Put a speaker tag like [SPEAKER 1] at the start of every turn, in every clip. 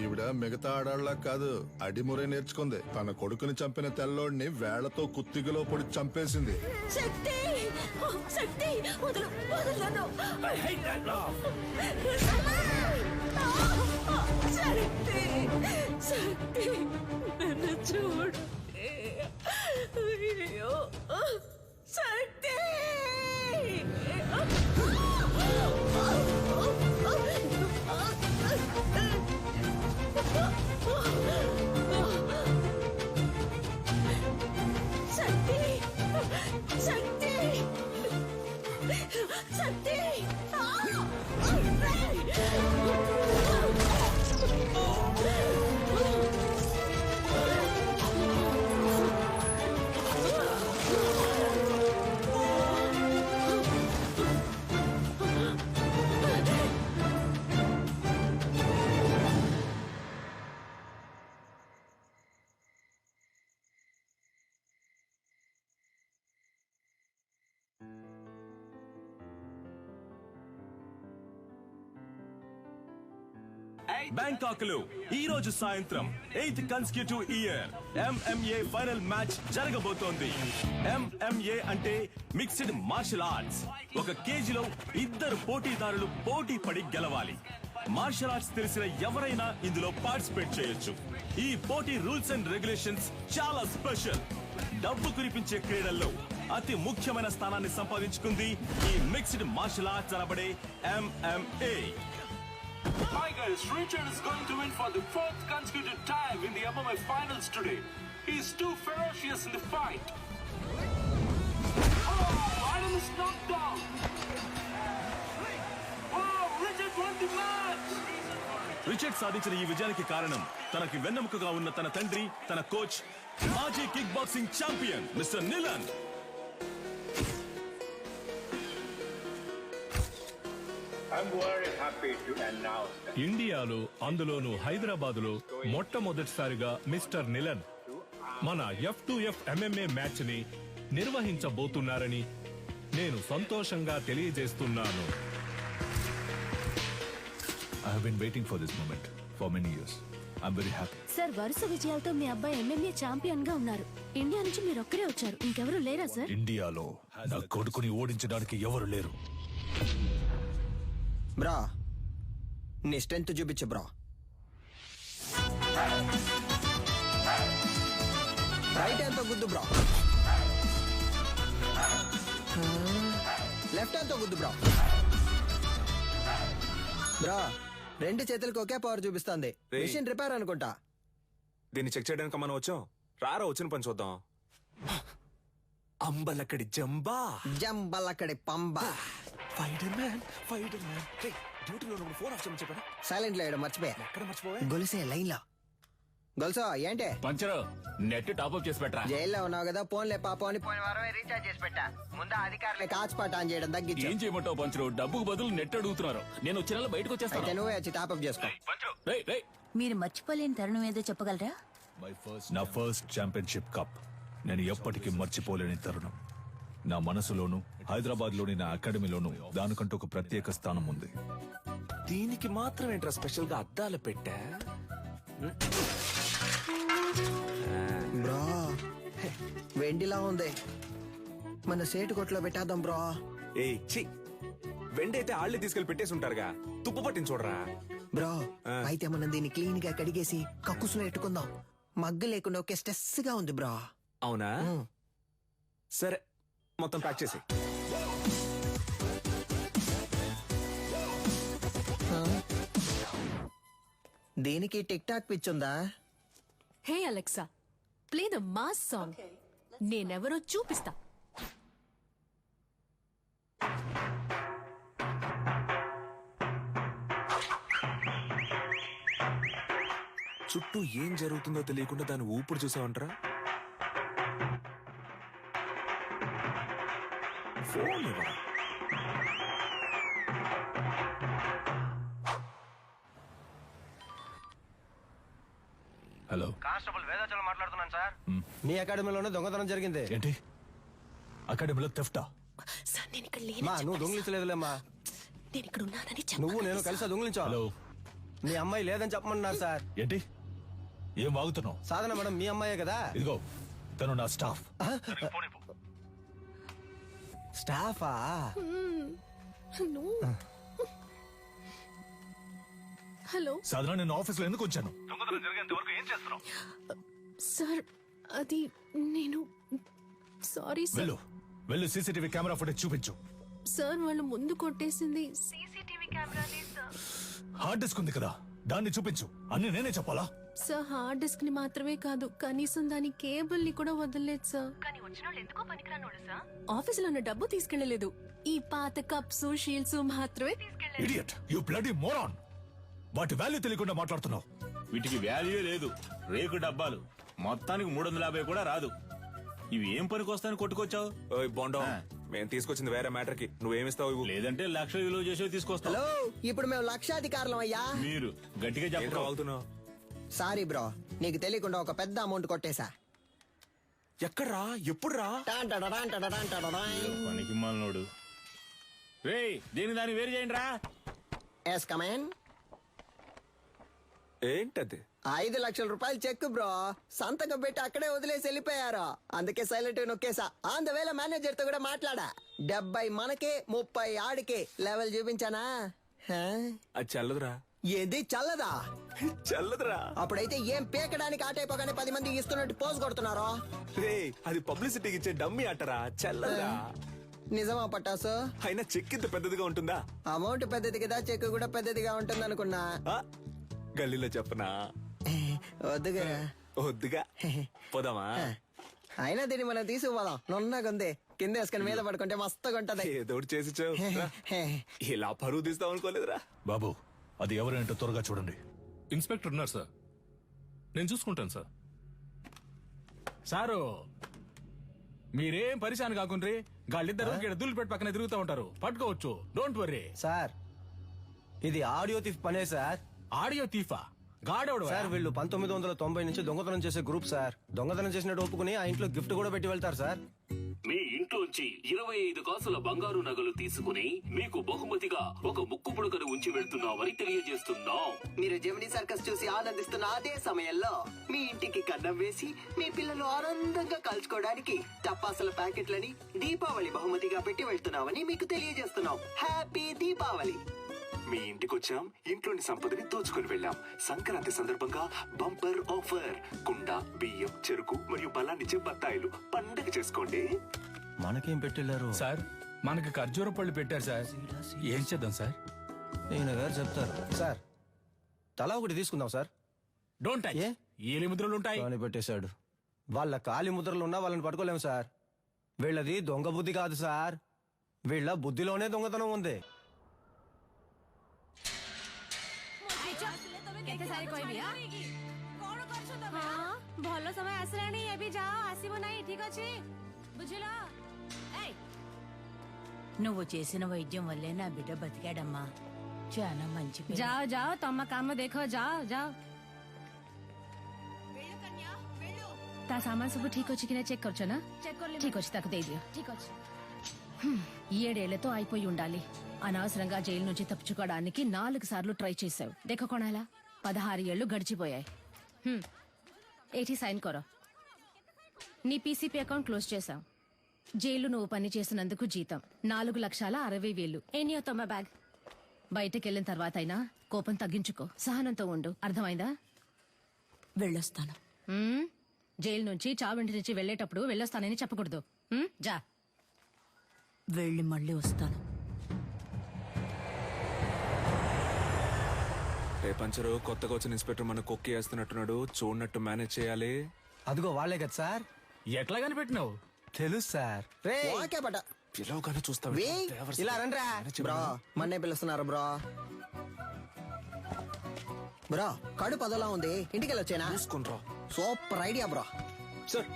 [SPEAKER 1] ఈవిడ మిగతా ఆడాళ్ళ కాదు, అడిమురే నేర్చుకుంది. తన కొడుకుని చంపిన తెల్లోడిని వేళ్లతో కుత్తిగలో పొడి చంపేసింది.
[SPEAKER 2] శక్తి శక్తి వదలు వదలను. శక్తి శక్తి నన్ను చూడు. అయ్యో శక్తి. శక్తి శక్తి శక్తి.
[SPEAKER 3] బ్యాంకాక్ లో ఈ రోజు సాయంత్రం 8th consecutive year MMA final match జరగబోతోంది. MMA అంటే మిక్స్డ్ మార్షల్ ఆర్ట్స్. ఒక కేజీలో ఇద్దరు పోటీదారులు పోటీ పడి గెలవాలి. మార్షల్ ఆర్ట్స్ తెలిసిన ఎవరైనా ఇందులో పార్టిసిపేట్ చేయొచ్చు. ఈ పోటీ రూల్స్ అండ్ రెగ్యులేషన్స్ చాలా స్పెషల్. డబ్బు కురిపించే క్రీడల్లో అతి ముఖ్యమైన స్థానాన్ని సంపాదించుకుంది ఈ మిక్స్డ్ మార్షల్ ఆర్ట్స్ అనబడే MMA.
[SPEAKER 4] Tigers, Richard is going to win for the 4th consecutive time in the MMA finals today. He's too ferocious in the fight. Oh, Adam is knocked down. Oh, Richard won the match.
[SPEAKER 3] Richard సాధించిన ఈ విజయానికి కారణం తనకి వెన్నెముకగా ఉన్న తన తండ్రి, తన coach, మాజీ కిక్ బాక్సింగ్ ఛాంపియన్ మిస్టర్ నిలన్.
[SPEAKER 5] ఇండియాలో, అందులోనూ హైదరాబాదులో మొట్టమొదటిసారిగా మిస్టర్ నిలన్ మన F2F MMA మ్యాచ్ ని నిర్వహించబోతున్నారని నేను సంతోషంగా తెలియజేస్తున్నాను.
[SPEAKER 6] I have been waiting for this moment for many years. I'm very happy.
[SPEAKER 2] Sir, వరుస విజయాలతో మీ అబ్బాయి MMA ఛాంపియన్ గా ఉన్నారు. ఇండియా నుంచి మీరు ఒక్కరే వచ్చారు, ఇంకెవరు లేరా సార్?
[SPEAKER 6] ఇండియాలో నా కొడుకుని ఓడించడానికి ఎవరు లేరు.
[SPEAKER 7] బ్రా, నీ స్ట్రెంత్ చూపించు బ్రా. రైట్ హ్యాండ్ తో గుద్దు బ్రా. లెఫ్ట్ హ్యాండ్ తో గుద్దు బ్రా. బ్రా, రెండు చేతులకు ఒకే పవర్ చూపిస్తుంది. మిషన్ రిపేర్ అనుకుంటా.
[SPEAKER 8] దీన్ని చెక్ చేయడానికి మనం వచ్చాం. రారా వచ్చిన పని చూద్దాం. అంబలక్కడి జంబా,
[SPEAKER 7] జంబలక్కడి పంబ.
[SPEAKER 8] Fighter man, fighter man. డ్యూటీలో ఉన్నప్పుడు ఫోన్ ఆఫ్ చేయమని చెప్పారా?
[SPEAKER 7] సైలెంట్ లో మర్చిపోయా.
[SPEAKER 8] ఎక్కడ మర్చిపోవా?
[SPEAKER 7] గొలుసే లైన్ లో. గొలుసా ఏంటే?
[SPEAKER 9] పంచరు, నెట్ టాప్అప్ చేసి పెట్టరా.
[SPEAKER 7] జైల్లో ఉన్నావు కదా, ఫోన్లే పాపం అని పోయిన వారమే రీఛార్జ్ చేసి పెట్టా. ముందు అధికారులే కాచిపాట ఆన్ చేయడం తగ్గించు.
[SPEAKER 9] ఏం చేయమంటావు పంచరు? డబ్బుకు బదులు నెట్ అడుగుతున్నారు. నేను వచ్చే నెల బయటకు
[SPEAKER 7] అయితే
[SPEAKER 9] వచ్చేస్తాను.
[SPEAKER 7] నువ్వే వచ్చి టాప్అప్ చేసుకో.
[SPEAKER 2] మీరు మర్చిపోలేని తరుణం ఏదో చెప్పగలరా?
[SPEAKER 6] నా ఫస్ట్ ఛాంపియన్షిప్ కప్ నేను ఎప్పటికీ మర్చిపోలేని తరుణం. నా మనసులోను, హైదరాబాద్ లోని నా అకాడమీలోను దానికంటూ ఒక ప్రత్యేక స్థానం ఉంది.
[SPEAKER 8] దీనికి మాత్రం ఏంట్రా స్పెషల్ గా అద్దాలు పెట్టా?
[SPEAKER 7] బ్రో, వెండిలా ఉంది. మన సేటు కొట్లో పెట్టేద్దాం బ్రో.
[SPEAKER 8] ఏ చి, వెండైతే ఆళ్ళే తీసుకెళ్లి పెట్టేసి ఉంటారుగా. తుప్పు పట్టించి చూడరా.
[SPEAKER 7] బ్రో, అయితే మనం దీన్ని క్లీన్ గా కడిగేసి కక్కుసులో ఎట్టుకుందాం. మగ్గు లేకుండా ఒకే స్ట్రెస్ గా ఉంది బ్రో.
[SPEAKER 8] అవునా? సరే, మొత్తం ప్యాక్ చేసి.
[SPEAKER 7] దీనికి టిక్ టాక్ పిచ్చుందా?
[SPEAKER 10] Hey Alexa, play the mass song. నేనెవరో చూపిస్తా.
[SPEAKER 8] చుట్టూ ఏం జరుగుతుందో తెలియకుండా దాన్ని ఊపిరి చూసావంటరా. ఫోన్ ఇవ్వరా.
[SPEAKER 6] హలో,
[SPEAKER 11] కానిస్టేబుల్ వేదాచలం మాట్లాడుతున్నాను సార్.
[SPEAKER 7] మీ అకాడమీలోనే దొంగతనం జరిగింది.
[SPEAKER 6] ఏంటి? అకాడమీలో థెఫ్టా?
[SPEAKER 10] సార్, నేను ఇక్కడ
[SPEAKER 7] మా నువ్వు దొంగిలించలేదులేమ్మా.
[SPEAKER 10] నేను ఇక్కడ ఉన్నానని
[SPEAKER 7] నువ్వు నేను కలిసి దొంగిలించావు.
[SPEAKER 6] హలో,
[SPEAKER 11] మీ అమ్మాయి లేదని చెప్పమన్నారు సార్.
[SPEAKER 6] ఏంటి ఏం వాగుతున్నావు?
[SPEAKER 11] సాధన మేడం మీ అమ్మాయే కదా.
[SPEAKER 6] ఇదిగో తను నా స్టాఫ్.
[SPEAKER 11] స్టాఫా?
[SPEAKER 10] హలో
[SPEAKER 6] సాధారణ నేను ఆఫీస్లో ఎందుకు వచ్చాను?
[SPEAKER 10] సార్, అది నేను సారీ సార్.
[SPEAKER 6] వెళ్ళు వెళ్ళు సీసీటీవీ కెమెరా ఫుటేజ్ చూపించు.
[SPEAKER 10] సార్ వాళ్ళు ముందు కొట్టేసింది
[SPEAKER 6] హార్డ్ డిస్క్ ఉంది కదా, దాన్ని చూపించు. అన్ని నేనే చెప్పాలా?
[SPEAKER 10] సార్ హార్డ్ డిస్క్ ని మాత్రమే కాదు, కనీసం దాని కేబుల్ ని కూడా వదలలేదు సార్. ఆఫీసులో ఉన్న డబ్బు తీసుకెళ్లలేదు, ఈ పాత కప్స్ షీల్డ్స్ మాత్రమే తీసుకెళ్లారు.
[SPEAKER 6] Idiot, you bloody moron. వాటి వాల్యూ తెలియకుండా మాట్లాడుతున్నావు.
[SPEAKER 3] వీటికి వాల్యూ లేదు, రేకు డబ్బాలు. మొత్తానికి 350 కూడా రాదు. ఇవి ఏం పనికి వస్తాయని కొట్టుకొచ్చావు?
[SPEAKER 8] ఓయ్ బోండా, మేము తీసుకొచ్చింది వేరే మ్యాటర్ కి. నువ్వేమిస్తావు ఇవ్వు.
[SPEAKER 3] లేదంటే 1,00,000 విలువ చేసేవి తీసుకొస్తావు.
[SPEAKER 7] హలో, ఇప్పుడు మేము లక్షాధికారులం అయ్యా.
[SPEAKER 3] మీరు గట్టిగా
[SPEAKER 8] ఏంట్రా
[SPEAKER 3] చెప్పరు.
[SPEAKER 8] వాగుతున్నావు?
[SPEAKER 7] సారీ బ్రో, నీకు తెలియకుండా ఒక పెద్ద అమౌంట్ కొట్టేశా.
[SPEAKER 8] ఎక్కడ్రా? ఎప్పుడురా?
[SPEAKER 3] పనికి మాలినోడు. రేయ్, దీని దాన్ని వేరు చేయండి రా.
[SPEAKER 7] Yes come on.
[SPEAKER 8] ఏంటది?
[SPEAKER 7] 5 లక్షల రూపాయలు చెక్ బ్రో, సంతకం పెట్టి అక్కడే వదిలేసి వెళ్ళిపోయారు. అందుకే సైలెంట్ నొక్కేసా. ఆన్ ద వేళ మేనేజర్ తో కూడా మాట్లాడా. 70 మనకే 30 ఆడికే లెవెల్ చూపించానా?
[SPEAKER 8] అది చల్లదురా.
[SPEAKER 7] ఏంది చల్లదా?
[SPEAKER 8] చల్లదురా.
[SPEAKER 7] అప్పుడైతే ఏం పీకడానికి ఆటైపోగానే 10 మంది ఇస్తున్నట్టు పోజ్ కొడుతున్నారో.
[SPEAKER 8] రే, అది పబ్లిసిటీకి ఇచ్చే డమ్మీ అట్టరా, చల్లదురా.
[SPEAKER 7] నిజమా పట్టాసు?
[SPEAKER 8] అయినా చెక్ ఇంత పెద్దదిగా ఉంటుందా?
[SPEAKER 7] అమౌంట్ పెద్దది కదా, చెక్ కూడా పెద్దదిగా ఉంటుంది అనుకున్నా.
[SPEAKER 8] ఆ, గల్లీలో చెప్పనా?
[SPEAKER 7] వద్దుగా.
[SPEAKER 8] వద్దుగా, పోదామా?
[SPEAKER 7] అయినా దీన్ని మనం తీసుకుపోదాం. నున్నగుంది, కింద వేసుకుని మీద పడుకుంటే మస్తుగా ఉంటది.
[SPEAKER 8] ఏదో ఒకటి చేసి చావు. ఇలా పరువు తీస్తాం అనుకోలేదురా.
[SPEAKER 6] బాబు, అది ఎవరంటే త్వరగా చూడండి.
[SPEAKER 5] ఇన్స్పెక్టర్ ఉన్నారు సార్, నేను చూసుకుంటాను సార్.
[SPEAKER 9] సారు మీరేం పరిశాన్ కాకుండ్రి, గాళ్ళిద్దరు దుల్లు పెట్టి పక్కన తిరుగుతూ ఉంటారు, పట్టుకోవచ్చు. డోంట్ వర్రీ
[SPEAKER 11] సార్, ఇది ఆడియో థీఫ్ పనే సార్.
[SPEAKER 9] ఆడియో తీఫా? గాడెవడు
[SPEAKER 11] సార్ వీళ్ళు 1990 నుంచి దొంగతనం చేసే గ్రూప్ సార్. దొంగతనం చేసినట్టు ఒప్పుకుని ఆ ఇంట్లో గిఫ్ట్ కూడా పెట్టి వెళ్తారు సార్.
[SPEAKER 4] మీ ఇంట్లోంచి 25 కాసుల బంగారు నగలు తీసుకుని మీకు బహుమతిగా ఒక ముక్కు పుడకను ఉంచి వెళ్తున్నామని తెలియజేస్తున్నాం.
[SPEAKER 7] మీరు జెమినీ సర్కస్ చూసి ఆనందిస్తున్న అదే సమయంలో మీ ఇంటికి కన్నం వేసి మీ పిల్లలు ఆనందంగా కలుసుకోవడానికి టపాసుల ప్యాకెట్లని దీపావళి బహుమతిగా పెట్టి వెళ్తున్నామని మీకు తెలియజేస్తున్నాం. హ్యాపీ దీపావళి.
[SPEAKER 4] మీ ఇంటికి వచ్చాం, ఇంట్లోని సంపదని దోచుకుని వెళ్ళాం. సంక్రాంతి సందర్భంగా బంపర్ ఆఫర్. కుండ, బియ్యం, చెరుకు మరియు బలాన్నిచ్చే బత్తాయిలు. పండగ చేసుకోండి.
[SPEAKER 11] మనకేం పెట్టెళ్ళారు
[SPEAKER 9] సార్? మనకి ఖర్జూర పళ్ళు పెట్టారు సార్. ఏం చేద్దాం సార్?
[SPEAKER 11] ఈయన గారు చెప్తారు సార్. తలా ఒకటి తీసుకుందాం సార్.
[SPEAKER 9] Don't touch. ఏలి ముద్రలు ఉంటాయి.
[SPEAKER 11] అని పెట్టేశాడు. వాళ్ళ కాలి ముద్రలు ఉన్నా వాళ్ళని పట్టుకోలేము సార్. వీళ్ళది దొంగ బుద్ధి కాదు సార్, వీళ్ళ బుద్ధిలోనే దొంగతనం ఉంది.
[SPEAKER 2] ଭଲ ସମୟ ଆସିଲାଣି, ଏବେ ଯାଅ, ଆସିବ ନାହିଁ, ଠିକ ଅଛି? ବୁଝିଲ?
[SPEAKER 12] నువ్వు చేసిన వైద్యం వల్లే నా బిడ్డ బతికాడమ్మా. చాలా మంచి పిల్ల.
[SPEAKER 2] ଯାଅ ଯାଅ, ତମ କାମ ଦେଖ, ଯାଅ ଯାଅ. ତା ସାମାନ ସବୁ ଠିକ ଅଛି କି ନା చెక్ କରୁଛ ନା? ଠିକ ଅଛି, ତାକୁ ଦେଇଦିଅ. ଠିକ ଅଛି. 7 ఏళ్లతో అయిపోయి ఉండాలి. అనవసరంగా జైలు నుంచి తప్పించుకోవడానికి 4 సార్లు ట్రై చేశావు. దేఖ కొనాలా, 16 ఏళ్లు గడిచిపోయాయి. ఏటి సైన్ కొరో. నీ పీసీపీ అకౌంట్ క్లోజ్ చేశాం. జైలు నువ్వు పని చేసినందుకు జీతం 4,60,000. Any తొమ్మ bag. బయటకెళ్ళిన తర్వాత అయినా కోపం తగ్గించుకో, సహనంతో ఉండు, అర్థమైందా?
[SPEAKER 12] వెళ్ళొస్తాను.
[SPEAKER 2] జైలు నుంచి చావింటి నుంచి వెళ్ళేటప్పుడు వెళ్ళొస్తానని చెప్పకూడదు. జా.
[SPEAKER 12] వెళ్ళి మళ్ళీ వస్తాను.
[SPEAKER 8] పంచరు కొత్తగా వచ్చిన ఇన్స్పెక్టర్ మన కొక్కి వేస్తున్నట్టున్నాడు. చూడనట్టు మేనేజ్ చేయాలి.
[SPEAKER 11] అదిగో వాళ్ళే కదా సార్.
[SPEAKER 9] ఎట్లా కనిపెట్టినావు?
[SPEAKER 11] తెలుసు సార్.
[SPEAKER 7] ఓకే పట.
[SPEAKER 8] పిలవగానే చూస్తావు.
[SPEAKER 7] ఇలా రండ్రా బ్రో, మన్నే పిలుస్తున్నారు బ్రో. బ్రో, కడుపు అదోలా ఉంది, ఇంటికి వెళ్ళొచ్చేనా?
[SPEAKER 8] చూసుకుంట్రా.
[SPEAKER 7] Super idea bro.
[SPEAKER 8] సార్,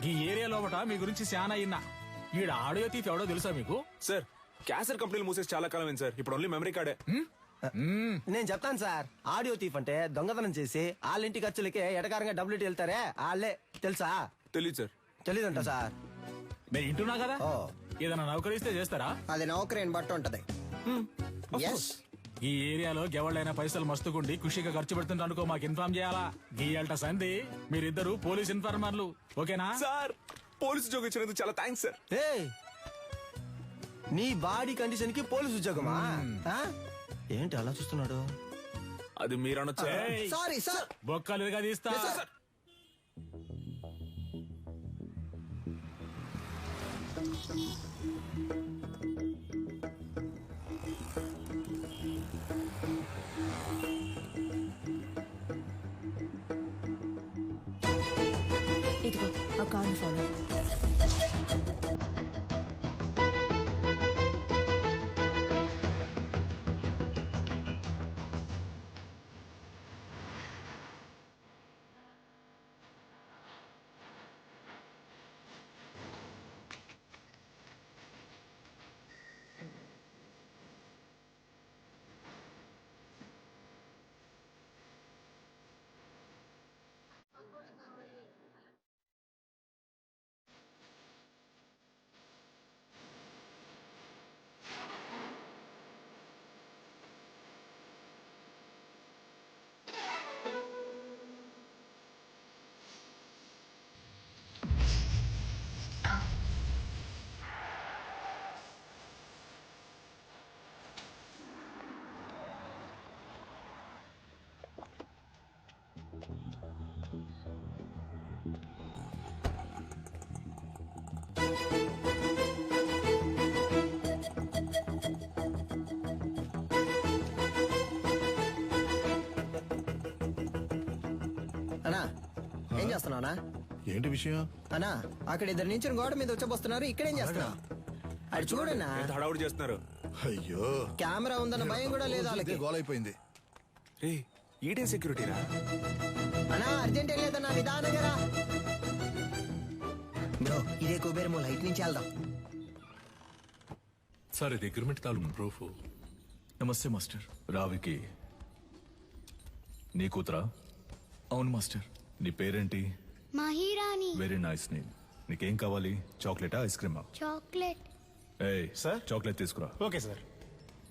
[SPEAKER 9] ఈ ఏరియా లోపట మీ గురించి చాలా అయినా. ఈడ ఆడియో తీఫ్ ఎవడో తెలుసా మీకు?
[SPEAKER 8] సార్, క్యాసెట్ కంపెనీలు మూసేసి చాలా కాలం అయింది సార్. ఇప్పుడు ఓన్లీ మెమరీ కార్డే.
[SPEAKER 11] నేను చెప్తాను సార్. ఆడియో తీఫ్ అంటే దొంగతనం చేసి వాళ్ళ ఇంటి ఖర్చులకే ఎటకారంగా డబ్బులు వెళ్తారే వాళ్ళే. తెలుసా?
[SPEAKER 8] తెలీదు సార్.
[SPEAKER 11] తెలీదంట సార్.
[SPEAKER 9] నేను ఇంటున్నా కదా, ఏదైనా నౌకరిస్తే చేస్తారా?
[SPEAKER 7] అది నౌకరీని బట్టి ఉంటది.
[SPEAKER 9] ఈ ఏరియాలో ఎవళ్ళైనా పైసలు మస్తుకుండి ఖుషిగా ఖర్చు పెడుతుంటే అనుకో మాకు ఇన్ఫార్మ్ చేయాలా గీయాలట సంధి మీరిద్దరు పోలీస్ ఇన్ఫార్మర్లు ఓకేనా
[SPEAKER 8] సార్ పోలీసు ఉద్యోగం ఇచ్చినందుకు చాలా థ్యాంక్స్ సార్.
[SPEAKER 11] ఏయ్, నీ బాడీ కండిషన్ కి పోలీస్ ఉద్యోగమా? ఆ? ఏంటి అలా చూస్తున్నాడు?
[SPEAKER 8] అది మీరు అనొచ్చా?
[SPEAKER 11] Sorry sir.
[SPEAKER 9] బొక్కలుగా తీస్తా.
[SPEAKER 2] ఇదిగో ఆ కార్ని ఫాలో.
[SPEAKER 11] అన్నా ఏం చేస్తున్నావునా?
[SPEAKER 1] ఏంటి విషయం?
[SPEAKER 11] అన్నా అక్కడ ఇద్దరు నుంచి గోడ మీద వచ్చబోస్తున్నారు. ఇక్కడేం చేస్తున్నావు? అది చూడన్నా.
[SPEAKER 8] ఎంత హడావుడి చేస్తున్నారు?
[SPEAKER 1] అయ్యో,
[SPEAKER 11] కెమెరా ఉందన్న భయం కూడా లేదు వాళ్ళకి.
[SPEAKER 1] గోల్ అయిపోయింది.
[SPEAKER 8] రే ఈడేం సెక్యూరిటీ రా?
[SPEAKER 11] అన్నా అర్జెంట్ ఏం లేదన్నా, నిదానంగా రా. బ్రో ఇదే కుబేరమో, లైట్ నుంచి వెళ్దాం.
[SPEAKER 5] సార్ ఇది అగ్రిమెంట్ తాలూకు ప్రూఫ్.
[SPEAKER 6] నమస్తే మాస్టర్. రావికి నీ కూతురా?
[SPEAKER 9] అవును మాస్టర్.
[SPEAKER 6] నీ పేరేంటి?
[SPEAKER 13] మహిరాణి.
[SPEAKER 6] Very nice name. నీకేం కావాలి? చాక్లెటా, ఐస్ క్రీమా?
[SPEAKER 13] చాక్లెట్.
[SPEAKER 6] ఏయ్ సార్, చాక్లెట్ తీసుకురా.
[SPEAKER 9] Okay sir.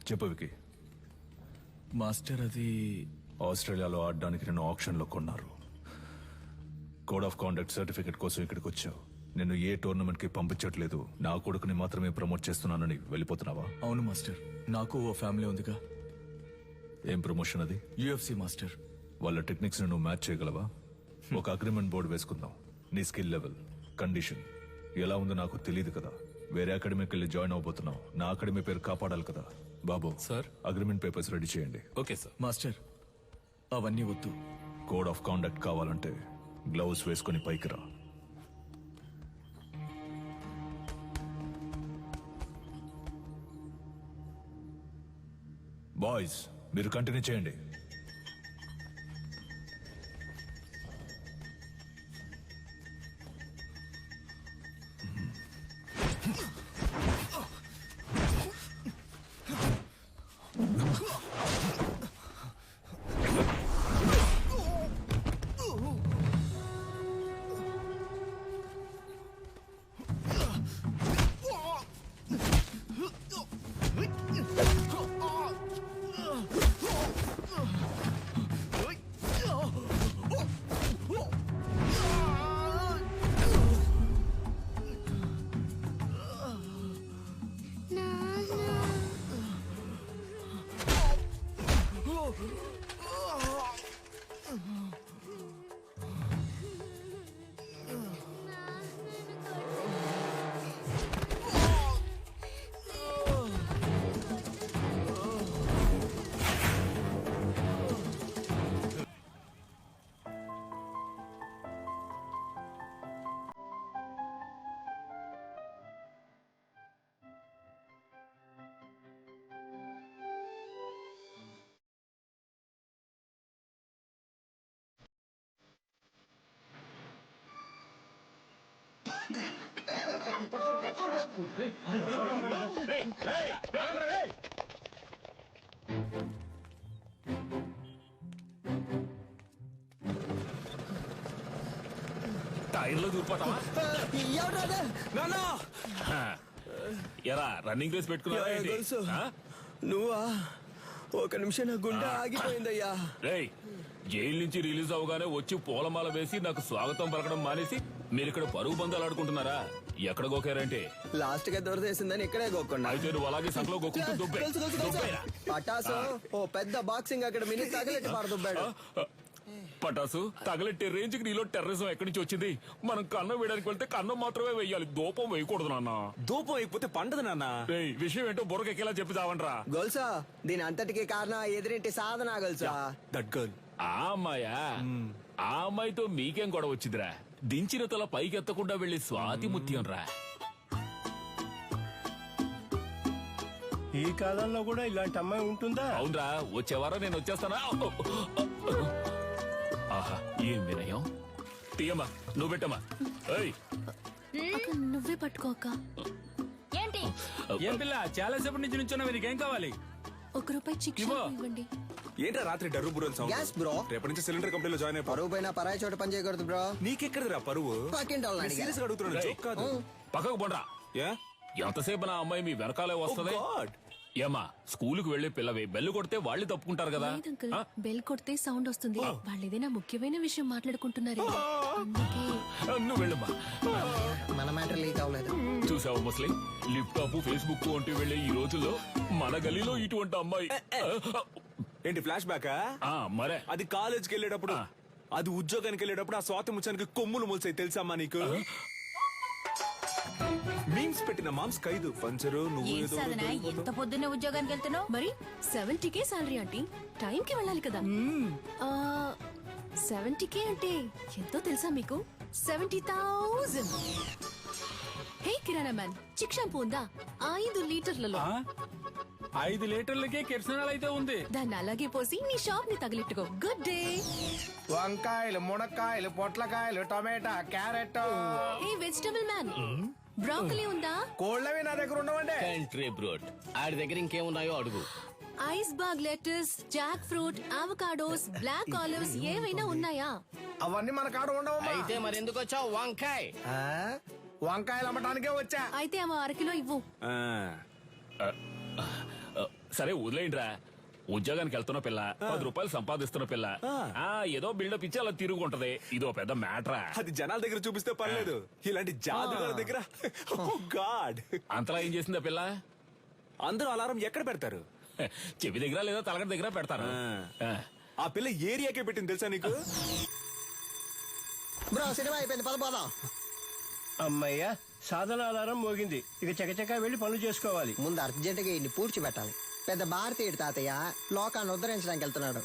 [SPEAKER 6] చెప్పు వికి.
[SPEAKER 9] మాస్టర్ అది
[SPEAKER 6] ఆస్ట్రేలియాలో ఆడడానికి నిన్ను ఆప్షన్ లో కొన్నారు. కోడ్ ఆఫ్ కాండక్ట్ సర్టిఫికెట్ కోసం ఇక్కడికి వచ్చావు. నిన్ను ఏ టోర్నమెంట్ కి పంపించట్లేదు, నా కొడుకుని మాత్రమే ప్రమోట్ చేస్తున్నానని వెళ్ళిపోతున్నావా?
[SPEAKER 9] అవును మాస్టర్. నాకు ఓ ఫ్యామిలీ ఉందిగా.
[SPEAKER 6] ఏం ప్రమోషన్ అది?
[SPEAKER 9] UFC master.
[SPEAKER 6] వాళ్ళ టెక్నిక్స్ ను నువ్వు మ్యాచ్ చేయగలవా? ఒక అగ్రిమెంట్ బోర్డు వేసుకుందాం. నీ స్కిల్ లెవెల్, కండిషన్ ఎలా ఉందో నాకు తెలియదు కదా. వేరే అకాడమీకి వెళ్ళి జాయిన్ అవబోతున్నావు. నా అకాడమీ పేరు కాపాడాలి కదా. బాబు
[SPEAKER 5] సార్,
[SPEAKER 6] అగ్రిమెంట్ పేపర్స్ రెడీ చేయండి.
[SPEAKER 5] Okay sir.
[SPEAKER 9] మాస్టర్ అవన్నీ వద్దు.
[SPEAKER 6] కోడ్ ఆఫ్ కాండక్ట్ కావాలంటే గ్లౌస్ వేసుకొని పైకి రా. బాయ్స్ మీరు కంటిన్యూ చేయండి.
[SPEAKER 9] టైర్లో దూరిపోతావా? ఎరా రన్నింగ్ రేస్ పెట్టుకున్నావా ఏంటి? ఆ?
[SPEAKER 11] నువ్వా? ఒక నిమిషం నా గుండె ఆగిపోయిందయ్యా.
[SPEAKER 5] రేయ్ జైలు నుంచి రిలీజ్ అవగానే వచ్చి పూలమాల వేసి నాకు స్వాగతం పలకడం మానేసి మీరు ఇక్కడ పరుగు బంధాలు ఆడుకుంటున్నారా? ఎక్కడ గోకారంటే
[SPEAKER 11] లాస్ట్ గా దొరదేసిందని ఇక్కడే గోక్కున్నా.
[SPEAKER 5] అయితే నువ్వు అలాగే సంకలో గోకుంటూ దుబ్బే దుబ్బేరా.
[SPEAKER 11] పటాసు ఓ పెద్ద బాక్సింగ్ అక్కడ మినీ తగలెట్టి పారదుబ్బాడు.
[SPEAKER 5] పటాసు తగలెట్టే రేంజ్ కి నీలో టెర్రరిజం ఎక్కడి నుంచి వచ్చింది? మనం కన్నం వేయడానికి వెళ్తే కన్నం మాత్రమే వేయాలి, దూపం వేయకూడదు నాన్న.
[SPEAKER 8] దూపం అయిపోతే పండదు నాన్న.
[SPEAKER 5] రేయ్ విషయం ఏంటో బుర్రకెక్కేలా చెప్పి చావంట్రా.
[SPEAKER 11] గొలుసా దీని అంతటికి కారణం ఎదురింటి సాధన గొలుసా.
[SPEAKER 8] That girl.
[SPEAKER 5] ఆ అమ్మాయా? ఆ అమ్మాయితో మీకేం గొడవ వచ్చిందిరా? దించిన తల పైకెత్తకుండా వెళ్లి స్వాతి ముత్యం రా.
[SPEAKER 14] ఈ కాలంలో కూడా ఇలాంటి అమ్మాయి ఉంటుందా?
[SPEAKER 5] అవునరా, వచ్చే వారం నేను వచ్చేస్తానా? ఆహా ఏం వినయం. తీయమ్మా, నువ్వు పెట్టమ్మా.
[SPEAKER 10] నువ్వే పట్టుకోక.
[SPEAKER 2] ఏంటి
[SPEAKER 9] ఏం పిల్ల చాలా సేపటి నుంచి నుంచున్నావు, నీకేం కావాలి?
[SPEAKER 10] ₹1 చిక్కు ఇవ్వండి.
[SPEAKER 8] ఏంట్రా రాత్రి డర్రు బుర్రలు సౌండ్?
[SPEAKER 11] Gas bro.
[SPEAKER 8] రేపటి నుంచి సిలిండర్ కంపెనీలో జాయిన్ అయిపో.
[SPEAKER 11] పరువు పైన పరాయి చోట పని చేయకూడదు బ్రో.
[SPEAKER 8] నీకెక్కడరా పరువు?
[SPEAKER 11] పక్కింటి వాళ్ళని అడిగా.
[SPEAKER 8] సీరియస్ గా అడుగుతున్నాను, జోక్ కాదు.
[SPEAKER 5] పక్కకు పోండ్రా.
[SPEAKER 8] ఏ?
[SPEAKER 5] ఎంతసేపు నా అమ్మాయి మీ వెనకాలే వస్తుంది? ఏమా స్కూలుకు వెళ్లే పిల్లవి, బెల్లు కొడితే వాళ్ళు తప్పుకుంటారు కదా.
[SPEAKER 10] లేదు అంకుల్, బెల్ కొడితే సౌండ్ వస్తుంది. వాళ్ళు ఏదైనా ముఖ్యమైన విషయం మాట్లాడుకుంటున్నారు, అందుకే.
[SPEAKER 5] నువ్వు వెళ్ళమ్మా.
[SPEAKER 11] మన మ్యాటర్ లీక్ అవ్వలేదు.
[SPEAKER 5] చూసావు ముస్లిం, లిప్టాప్ ఫేస్బుక్ వంటి వెళ్లే ఈ రోజుల్లో మన గలీలో ఇటువంటి అమ్మాయి.
[SPEAKER 8] ఏంటి ఫ్లాష్ బ్యాకా?
[SPEAKER 5] మరే
[SPEAKER 8] అది కాలేజ్కి వెళ్ళేటప్పుడు, అది ఉద్యోగానికి వెళ్ళేటప్పుడు ఆ స్వాతి ముచ్చానికి కొమ్ములు మూల్సాయి తెలుసమ్మా నీకు? మీమ్స్ పెట్టిన మామ్స్ ఖైదు పంచరు. నువ్వు
[SPEAKER 12] ఏం సాధన, ఎంత పొద్దున్నే ఉద్యోగానికి వెళ్తున్నావు?
[SPEAKER 10] మరి 70K సాలరీ ఆంటీ, టైంకి వెళ్ళాలి కదా. 70K అంటే ఎంతో తెలుసా మీకు? 70,000. హే కిరాణా మ్యాన్, చిక్ షాంపూ ఉందా? 5 లీటర్లలో.
[SPEAKER 9] 5 లీటర్లకే కిరసనాలు అయితే ఉంది.
[SPEAKER 10] దాన్ని అలాగే పోసి నీ షాప్ ని తగిలిట్టుకో. Good day.
[SPEAKER 14] వంకాయలు, మునక్కాయలు, పొట్లకాయలు, టమాటా, carrot.
[SPEAKER 10] Hey vegetable man, broccoli ఉందా?
[SPEAKER 14] కోళ్ళవి నా దగ్గర ఉండవండి.
[SPEAKER 15] కంట్రీ బ్రోడ్, ఆడి దగ్గర ఇంకేమున్నాయో అడుగు.
[SPEAKER 10] Iceberg lettuce, jackfruit, avocados, black olives ఏవైనా ఉన్నాయా?
[SPEAKER 14] అవన్నీ మన కాడ ఉండవు.
[SPEAKER 15] అయితే మరి ఎందుకు వచ్చావు? వంకాయ.
[SPEAKER 14] వంకాయలు అమ్మటానికే వచ్చా.
[SPEAKER 10] అయితే అమ్మ 1 కిలో ఇవ్వు.
[SPEAKER 5] సరే వదిలేయండిరా. ఉద్యోగానికి వెళ్తున్న పిల్ల, ₹10 సంపాదిస్తున్న పిల్ల, ఏదో బిల్డప్ ఇచ్చి అలా తిరుగుంటది. ఇదో పెద్ద మ్యాటరా?
[SPEAKER 8] అది జనాల దగ్గర చూపిస్తే పర్లేదు, ఇలాంటి జాదుగాల దగ్గర గాడ్.
[SPEAKER 5] అంతలా ఏం చేసింది ఆ పిల్ల?
[SPEAKER 8] అందరూ అలారం ఎక్కడ పెడతారు?
[SPEAKER 5] చెవి దగ్గర లేదా తలగడ దగ్గర పెడతారు.
[SPEAKER 8] ఆ పిల్ల ఏరియాకే పెట్టింది తెలుసా నీకు?
[SPEAKER 11] బ్రో సినిమా అయిపోయింది, పదపోదాం.
[SPEAKER 14] అమ్మయ్యా, సాధన అలారం మోగింది. ఇక చకచకా వెళ్లి పనులు చేసుకోవాలి.
[SPEAKER 11] ముందు అర్జెంటుగా ఇన్ని పూడ్చిపెట్టాలి. పెద్ద భారతీయుడు తాతయ్య లోకాన్ని ఉద్ధరించడానికి వెళ్తున్నాడు.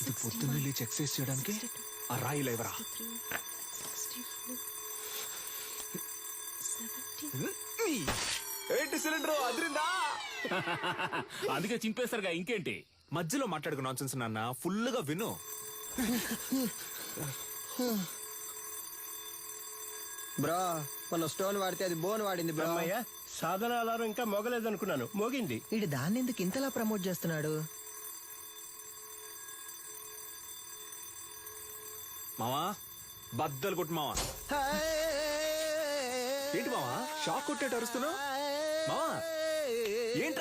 [SPEAKER 8] ఇది పొద్దున్న లేచి ఎక్సైజ్ చేయడానికి ఆ రాయి లేవరా? ఏంటి సిలిండర్ అదిరిందా?
[SPEAKER 5] అందుకే చింపేస్తారుగా, ఇంకేంటి?
[SPEAKER 8] మధ్యలో మాట్లాడుకు నాన్సెన్స్ నాన్న, ఫుల్ గా విను.
[SPEAKER 11] బ్రో మన స్టోన్ వాడితే అది బోన్ వాడింది బ్రో.
[SPEAKER 14] అమ్మయ్యా, సాధన అలారం ఇంకా మోగలేదనుకున్నాను, మోగింది.
[SPEAKER 11] ఇడు దాన్ని ఎందుకు ఇంతలా ప్రమోట్ చేస్తున్నాడు?
[SPEAKER 8] మావా బద్దలు కొట్టు మావా. ఏంటి మావా షాక్ కొట్టేట అరుస్తున్నావు? మావా ఏంటి?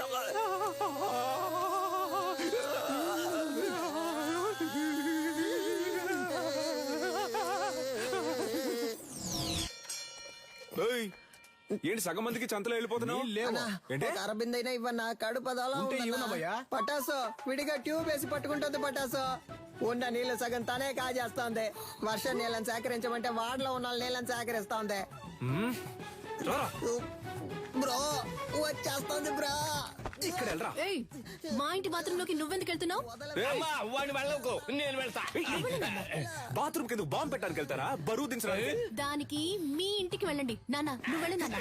[SPEAKER 8] ఏంటి సగం మందికి చంతలో వెళ్ళిపోతున్నావు?
[SPEAKER 11] అరబిందైనా ఇవ్వన్నా, కడుపు అదోలా పటాసు విడిగా ట్యూబ్ వేసి పట్టుకుంటుంది. పటాసు ఉన్న నీళ్లు సగం తనే కాజేస్తోంది. వర్షం నీళ్ళని సేకరించమంటే వాడలో ఉన్న నీళ్ళని సేకరిస్తోంది. బ్రో వచ్చేస్తోంది బ్రో.
[SPEAKER 8] ఇక్కడ వెళ్ళరా.
[SPEAKER 10] మా ఇంటి బాత్రూంలోకి నువ్వెందుకు వెళ్తున్నావు?
[SPEAKER 15] నేను వెళ్తా.
[SPEAKER 8] బాత్రూమ్ కింద బాంబు పెట్టడానికి వెళ్తారా? బరువు దించడానికి?
[SPEAKER 10] దానికి మీ ఇంటికి వెళ్ళండి. నాన్న నువ్వు వెళ్ళి. నాన్న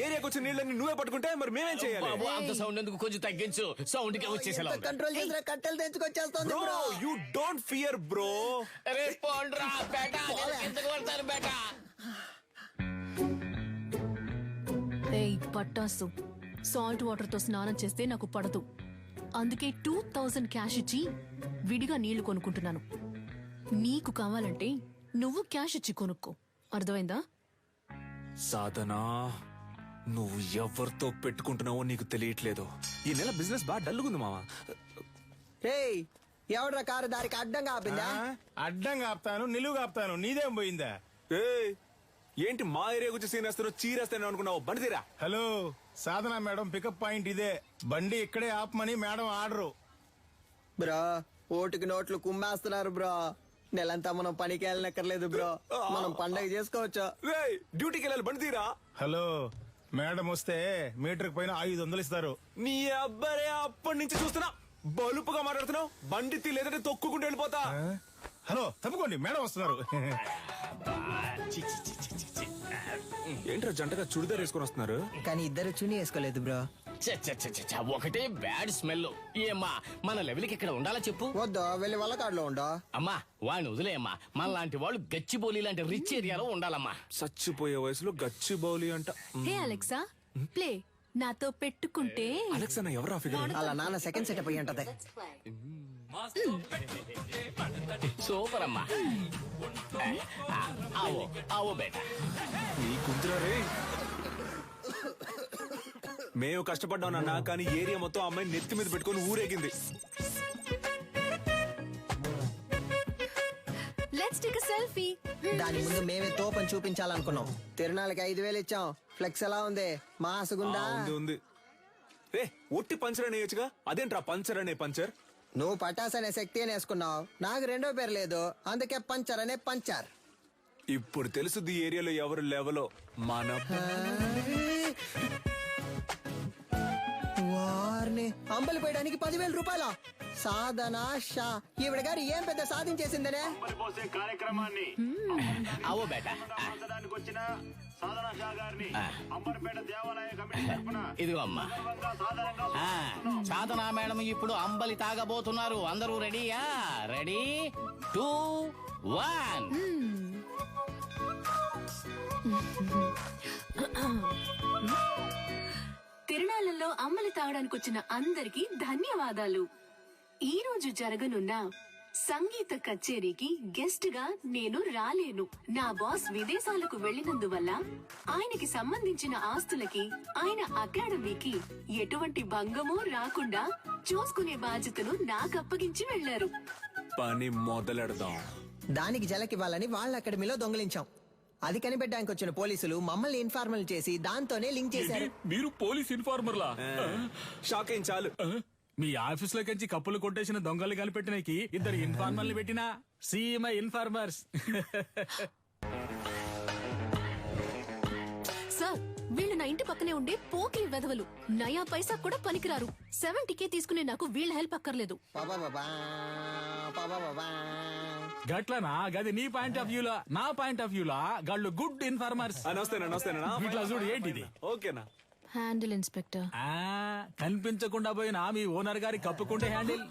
[SPEAKER 8] ఏరియాకి వచ్చిన నీళ్ళని నువ్వే పట్టుకుంటే మరి మేమేం చేయాలి?
[SPEAKER 15] అంత సౌండ్ ఎందుకు, కొంచెం తగ్గించు. సౌండ్ కి వచ్చేసేలా
[SPEAKER 11] కంట్రోల్ చేసిన కట్టెలు తెచ్చుకొచ్చేస్తోంది bro.
[SPEAKER 8] You don't fear bro.
[SPEAKER 15] పోండ్రా బేటా, ఎందుకు వెళ్తారు బేటా?
[SPEAKER 10] ఏయ్ పట్టాసు, సాల్ట్ వాటర్ తో స్నానం చేస్తే నాకు పడదు. అందుకే 2000 క్యాష్ ఇచ్చి విడిగా నీళ్లు కొనుక్కుంటున్నాను. నీకు కావాలంటే నువ్వు క్యాష్ ఇచ్చి కొనుక్కో, అర్థమైందా?
[SPEAKER 8] సాధనా నువ్వు ఎవరితో పెట్టుకుంటున్నావో నీకు తెలియట్లేదు. ఈ నెల బిజినెస్ బాగా డల్లుగుంది మామ.
[SPEAKER 11] రేయ్ ఎవడ్రా కారు దారికి అడ్డంగా ఆపిందా?
[SPEAKER 9] అడ్డంగా ఆపుతాను, నిలువుగా ఆపుతాను, నీదేం పోయిందా?
[SPEAKER 8] ఏయ్, ఏంటి మా ఏరియా గురించి సీన్ వేస్తాను చీరేస్తాను అనుకున్నావు? బండి తీరా.
[SPEAKER 9] హలో, సాధన మేడం పికప్ పాయింట్ ఇదే. బండి ఇక్కడే ఆపమని మేడం ఆర్డరు.
[SPEAKER 11] బ్రో ఓటుకి నోట్లు కుమ్మేస్తున్నారు బ్రో. నెలంతా మనం పనికి వెళ్ళనక్కర్లేదు బ్రో, మనం పండగ చేసుకోవచ్చు.
[SPEAKER 8] డ్యూటీకి వెళ్ళాలి, బండి తీరా.
[SPEAKER 9] హలో, మేడం వస్తే మీటర్ పైన 500 ఇస్తారు.
[SPEAKER 8] నీ అబ్బాయి అప్పటి నుంచి చూస్తున్నా బలుపుగా మాట్లాడుతున్నావు. బండి తీ, లేదంటే తొక్కుకుంటూ వెళ్ళిపోతా.
[SPEAKER 9] హలో తప్పుకోండి, మేడం వస్తున్నారు.
[SPEAKER 8] ఏంట్రా జంటగా చుడిదార్ వేసుకొని వస్తున్నారు?
[SPEAKER 11] కానీ ఇద్దరు చుని వేసుకోలేదు బ్రో.
[SPEAKER 15] ఒకటే బ్యాడ్ స్మెల్. ఏమ్మా మన లెవెల్కి ఇక్కడ ఉండాలా చెప్పు?
[SPEAKER 11] వద్దు, వెళ్ళి వాళ్ళ కాడలో ఉండో.
[SPEAKER 15] అమ్మా వాడిని వదిలేయమ్మా. మన లాంటి వాళ్ళు గచ్చిబౌలి లాంటి రిచ్ ఏరియాలో ఉండాలమ్మా.
[SPEAKER 8] చచ్చిపోయే వయసులో గచ్చి బౌలి అంట.
[SPEAKER 10] హే అలెక్సా, ప్లే. నాతో పెట్టుకుంటే
[SPEAKER 8] అలెక్సా నా ఎవరా ఫిగర్?
[SPEAKER 11] అలా నాన్న సెకండ్ సెటప్ అయ్యి ఉంటది.
[SPEAKER 15] సూపర్ అమ్మా. ఆవో ఆవో బేటా.
[SPEAKER 8] నీ గుంతురా రే. మేము కష్టపడ్డాం నాన్న, కానీ ఏరియా మొత్తం అమ్మాయి నెత్తి మీద పెట్టుకొని ఊరేగింది.
[SPEAKER 10] Let's take a selfie.
[SPEAKER 11] దాని ముందు మేమే తోపని చూపించాలనుకున్నాం. తిరునాళ్ళకి 5,000 ఇచ్చాం. ఫ్లెక్స్ ఎలా ఉంది? మాసుగుందా?
[SPEAKER 8] ఉంది. రే ఒట్టి పంచర్ అనేయచ్చుగా, అదేంట్రా పంచర్ అనే పంచర్?
[SPEAKER 11] నువ్వు పటాస్ అనే శక్తి అని వేసుకున్నావు, నాకు రెండో పేరు లేదు, అందుకే పంచర్ అనే పంచర్.
[SPEAKER 8] ఇప్పుడు తెలుసుది ఏరియాలో ఎవరు లెవెలో. మన
[SPEAKER 11] వారిని అంబలి పోయడానికి 10,000 రూపాయల సాధన షా. ఈవిడ గారు ఏం పెద్ద సాధించేసిందనే
[SPEAKER 3] కార్యక్రమాన్ని
[SPEAKER 15] ఆవో బేటా. ఇదిగో అమ్మా. సాధనా మేడం ఇప్పుడు అంబలి తాగబోతున్నారు. అందరూ రెడీయా? రెడీ 2 1.
[SPEAKER 10] తిరునాళ్ళలో అమ్మలి తాగడానికి వచ్చిన అందరికీ ధన్యవాదాలు. ఈ రోజు జరగనున్న సంగీత కచేరీకి గెస్ట్ గా నేను రాలేను. నా బాస్ విదేశాలకు వెళ్లినందువల్ల ఆయనకి సంబంధించిన ఆస్తులకి, ఆయన అకాడమీకి ఎటువంటి భంగమూ రాకుండా చూసుకునే బాధ్యతను నాకు అప్పగించి వెళ్లారు.
[SPEAKER 8] పని మొదలెడదాం.
[SPEAKER 11] దానికి జలకివ్వాలని వాళ్ళ అకాడమీలో దొంగిలించాం. అది కనిపెట్టడానికి వచ్చిన పోలీసులు మమ్మల్ని ఇన్ఫార్మల్ చేసి దాంతోనే లింక్ చేశారు.
[SPEAKER 5] మీరు పోలీస్ ఇన్ఫార్మర్లా?
[SPEAKER 8] షాక్ అయిన చాలు.
[SPEAKER 9] మీ ఆఫీస్ లోకి కప్పులు కొట్టేసిన దొంగలు కనిపెట్టినకి 2 ఇన్ఫార్మర్లు పెట్టినా సీఎంఐ ఇన్ఫార్మర్స్.
[SPEAKER 10] సార్, వీళ్ళు నా ఇంటి పక్కనే ఉండే పోకిరి వెధవలు. నయా పైసా కూడా పనికిరారు. 70K తీసుకునే నాకు వీళ్ళ హెల్ప్ అక్కర్లేదు.
[SPEAKER 9] గట్లనా? గది నీ పాయింట్ ఆఫ్ వ్యూలా. నా పాయింట్ ఆఫ్ వ్యూలా గాళ్ళు గుడ్ ఇన్ఫార్మర్స్.
[SPEAKER 8] నమస్తేనా.
[SPEAKER 9] ఇట్లా చూడు, ఏంటిది?
[SPEAKER 8] ఓకేనా?
[SPEAKER 10] Handle inspector.
[SPEAKER 9] కనిపించకుండా పోయిన మీ ఓనర్ గారి కప్పుకుంటే హ్యాండిల్.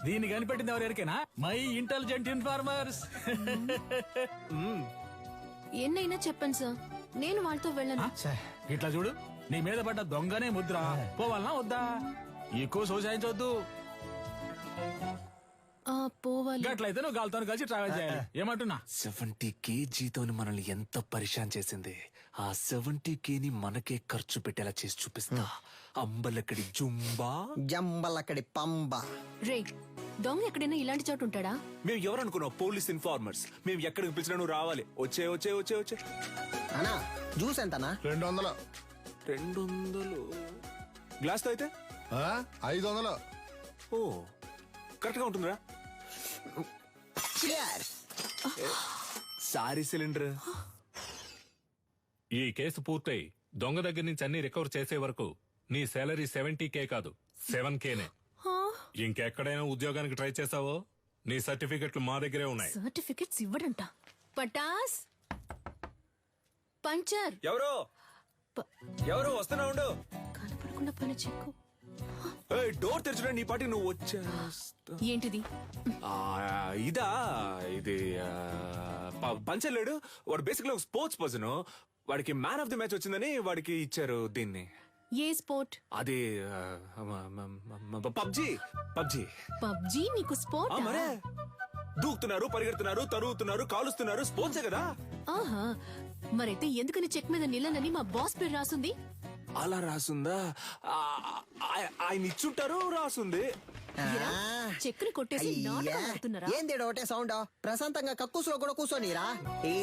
[SPEAKER 9] దీన్ని కనిపెట్టింది ఎవరికైనా? My intelligent informers.
[SPEAKER 10] ఎన్నైనా చెప్పండి సార్, నేను వాళ్ళతో వెళ్ళను.
[SPEAKER 9] ఇట్లా చూడు, నీ మీద పడ్డ దొంగనే ముద్ర. పోవాలనా వద్దా? ఎక్కువ సోసాయించవద్దు.
[SPEAKER 10] పోవాలి.
[SPEAKER 9] అట్లయితే నువ్వు గాలితో కలిసి ట్రావెల్ చేయాలి. ఏమంటున్నా?
[SPEAKER 8] 70K జీతోని మనల్ని ఎంత పరిశాన్ చేసింది. ఆ 70K ని మనకే ఖర్చు పెట్టేలా చేసి చూపిస్తా. అంబలక్కడి జుంబా,
[SPEAKER 11] జంబలక్కడి పంబ.
[SPEAKER 10] రే, దొంగ ఎక్కడైనా ఇలాంటి చోటు ఉంటాడా?
[SPEAKER 8] మేము ఎవరనుకున్నావు? Police informers. మేము ఎక్కడికి పిలిచినా నువ్వు రావాలి. వచ్చే.
[SPEAKER 11] అనా జ్యూస్ ఎంతనా?
[SPEAKER 1] 200.
[SPEAKER 8] 200 గ్లాస్ తో అయితే
[SPEAKER 1] 500.
[SPEAKER 8] ఓ కరెక్ట్ గా ఉంటుందిరా. Sorry cylinder.
[SPEAKER 5] ఈ కేసు పూర్తయి దొంగ దగ్గర నుంచి అన్ని రికవర్ చేసే వరకు నీ సాలరీ 70K కాదు 7Kనే. ఇంకెక్కడైనా ఉద్యోగానికి ట్రై చేసావో నీ సర్టిఫికెట్లు మా దగ్గరే ఉన్నాయి.
[SPEAKER 10] సర్టిఫికెట్స్ ఇవ్వడంట. పటాస్ పంచర్.
[SPEAKER 8] ఎవరు వస్తున్నా ఉండు.
[SPEAKER 10] కనపడకుండా పని చెక్కు.
[SPEAKER 8] డోర్ తెరచడం నీ పాటి నువ్వు వచ్చా.
[SPEAKER 10] ఏంటిది?
[SPEAKER 8] ఇదా? ఇది పంచర్ లేడు. వాడు బేసిక్లీ ఒక స్పోర్ట్స్ పర్సన్. వాడికి మ్యాన్ ఆఫ్ ది మ్యాచ్ వచ్చిందని వాడికి ఇచ్చారు దీన్ని.
[SPEAKER 10] ఏ స్పోర్ట్?
[SPEAKER 8] అది పబ్జీ.
[SPEAKER 10] పబ్జీ నీకు స్పోర్ట్?
[SPEAKER 8] మరే దూకుతున్నారు, పరిగెడుతున్నారు, తరుగుతున్నారు, కాలుస్తున్నారు. స్పోర్ట్సే కదా.
[SPEAKER 10] ఆహా, మరైతే ఎందుకని చెక్ మీద నిల్లనని మా బాస్ పేరు రాసుంది?
[SPEAKER 8] అలా రాసుందా? ఆయన ఇచ్చుంటారు, రాసుంది.
[SPEAKER 10] చెక్కుని కొట్టేసి నాటకం ఆడుతున్నారా?
[SPEAKER 11] ఏంది ఒకటే సౌండ్? ప్రశాంతంగా కక్కుసులో కూడా కూర్చోనిరా? ఏ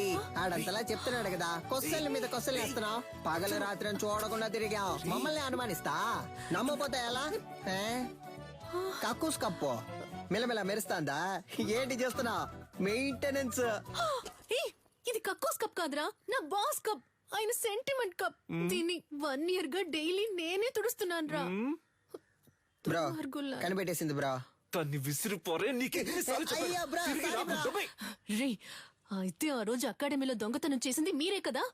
[SPEAKER 11] ఆడంతలా చెప్తున్నాడు కదా, కొస్సల మీద కొస్సలు వేస్తున్నావు. పగలు రాత్రి అని చూడకుండా తిరిగావు, మమ్మల్ని అనుమానిస్తా. నమ్మపోతే ఎలా? కక్కుస్ కప్పు మిలమిల మెరుస్తాందా? ఏంటి చేస్తున్నావు? మెయింటెనెన్స్.
[SPEAKER 10] ఇది కక్కోస్ కప్ కాదురా, నా బాస్ కప్. ఆయన సెంటిమెంట్ కప్. దీన్ని 1 year గా డైలీ నేనే తుడుస్తున్నాను రా.
[SPEAKER 11] బ్రో కనిపెట్టేసింది బ్రో.
[SPEAKER 8] తన్ని విసిరిపోరే నీకే.
[SPEAKER 10] రే అయితే ఆ రోజు అకాడమీలో దొంగతనం చేసింది మీరే కదా?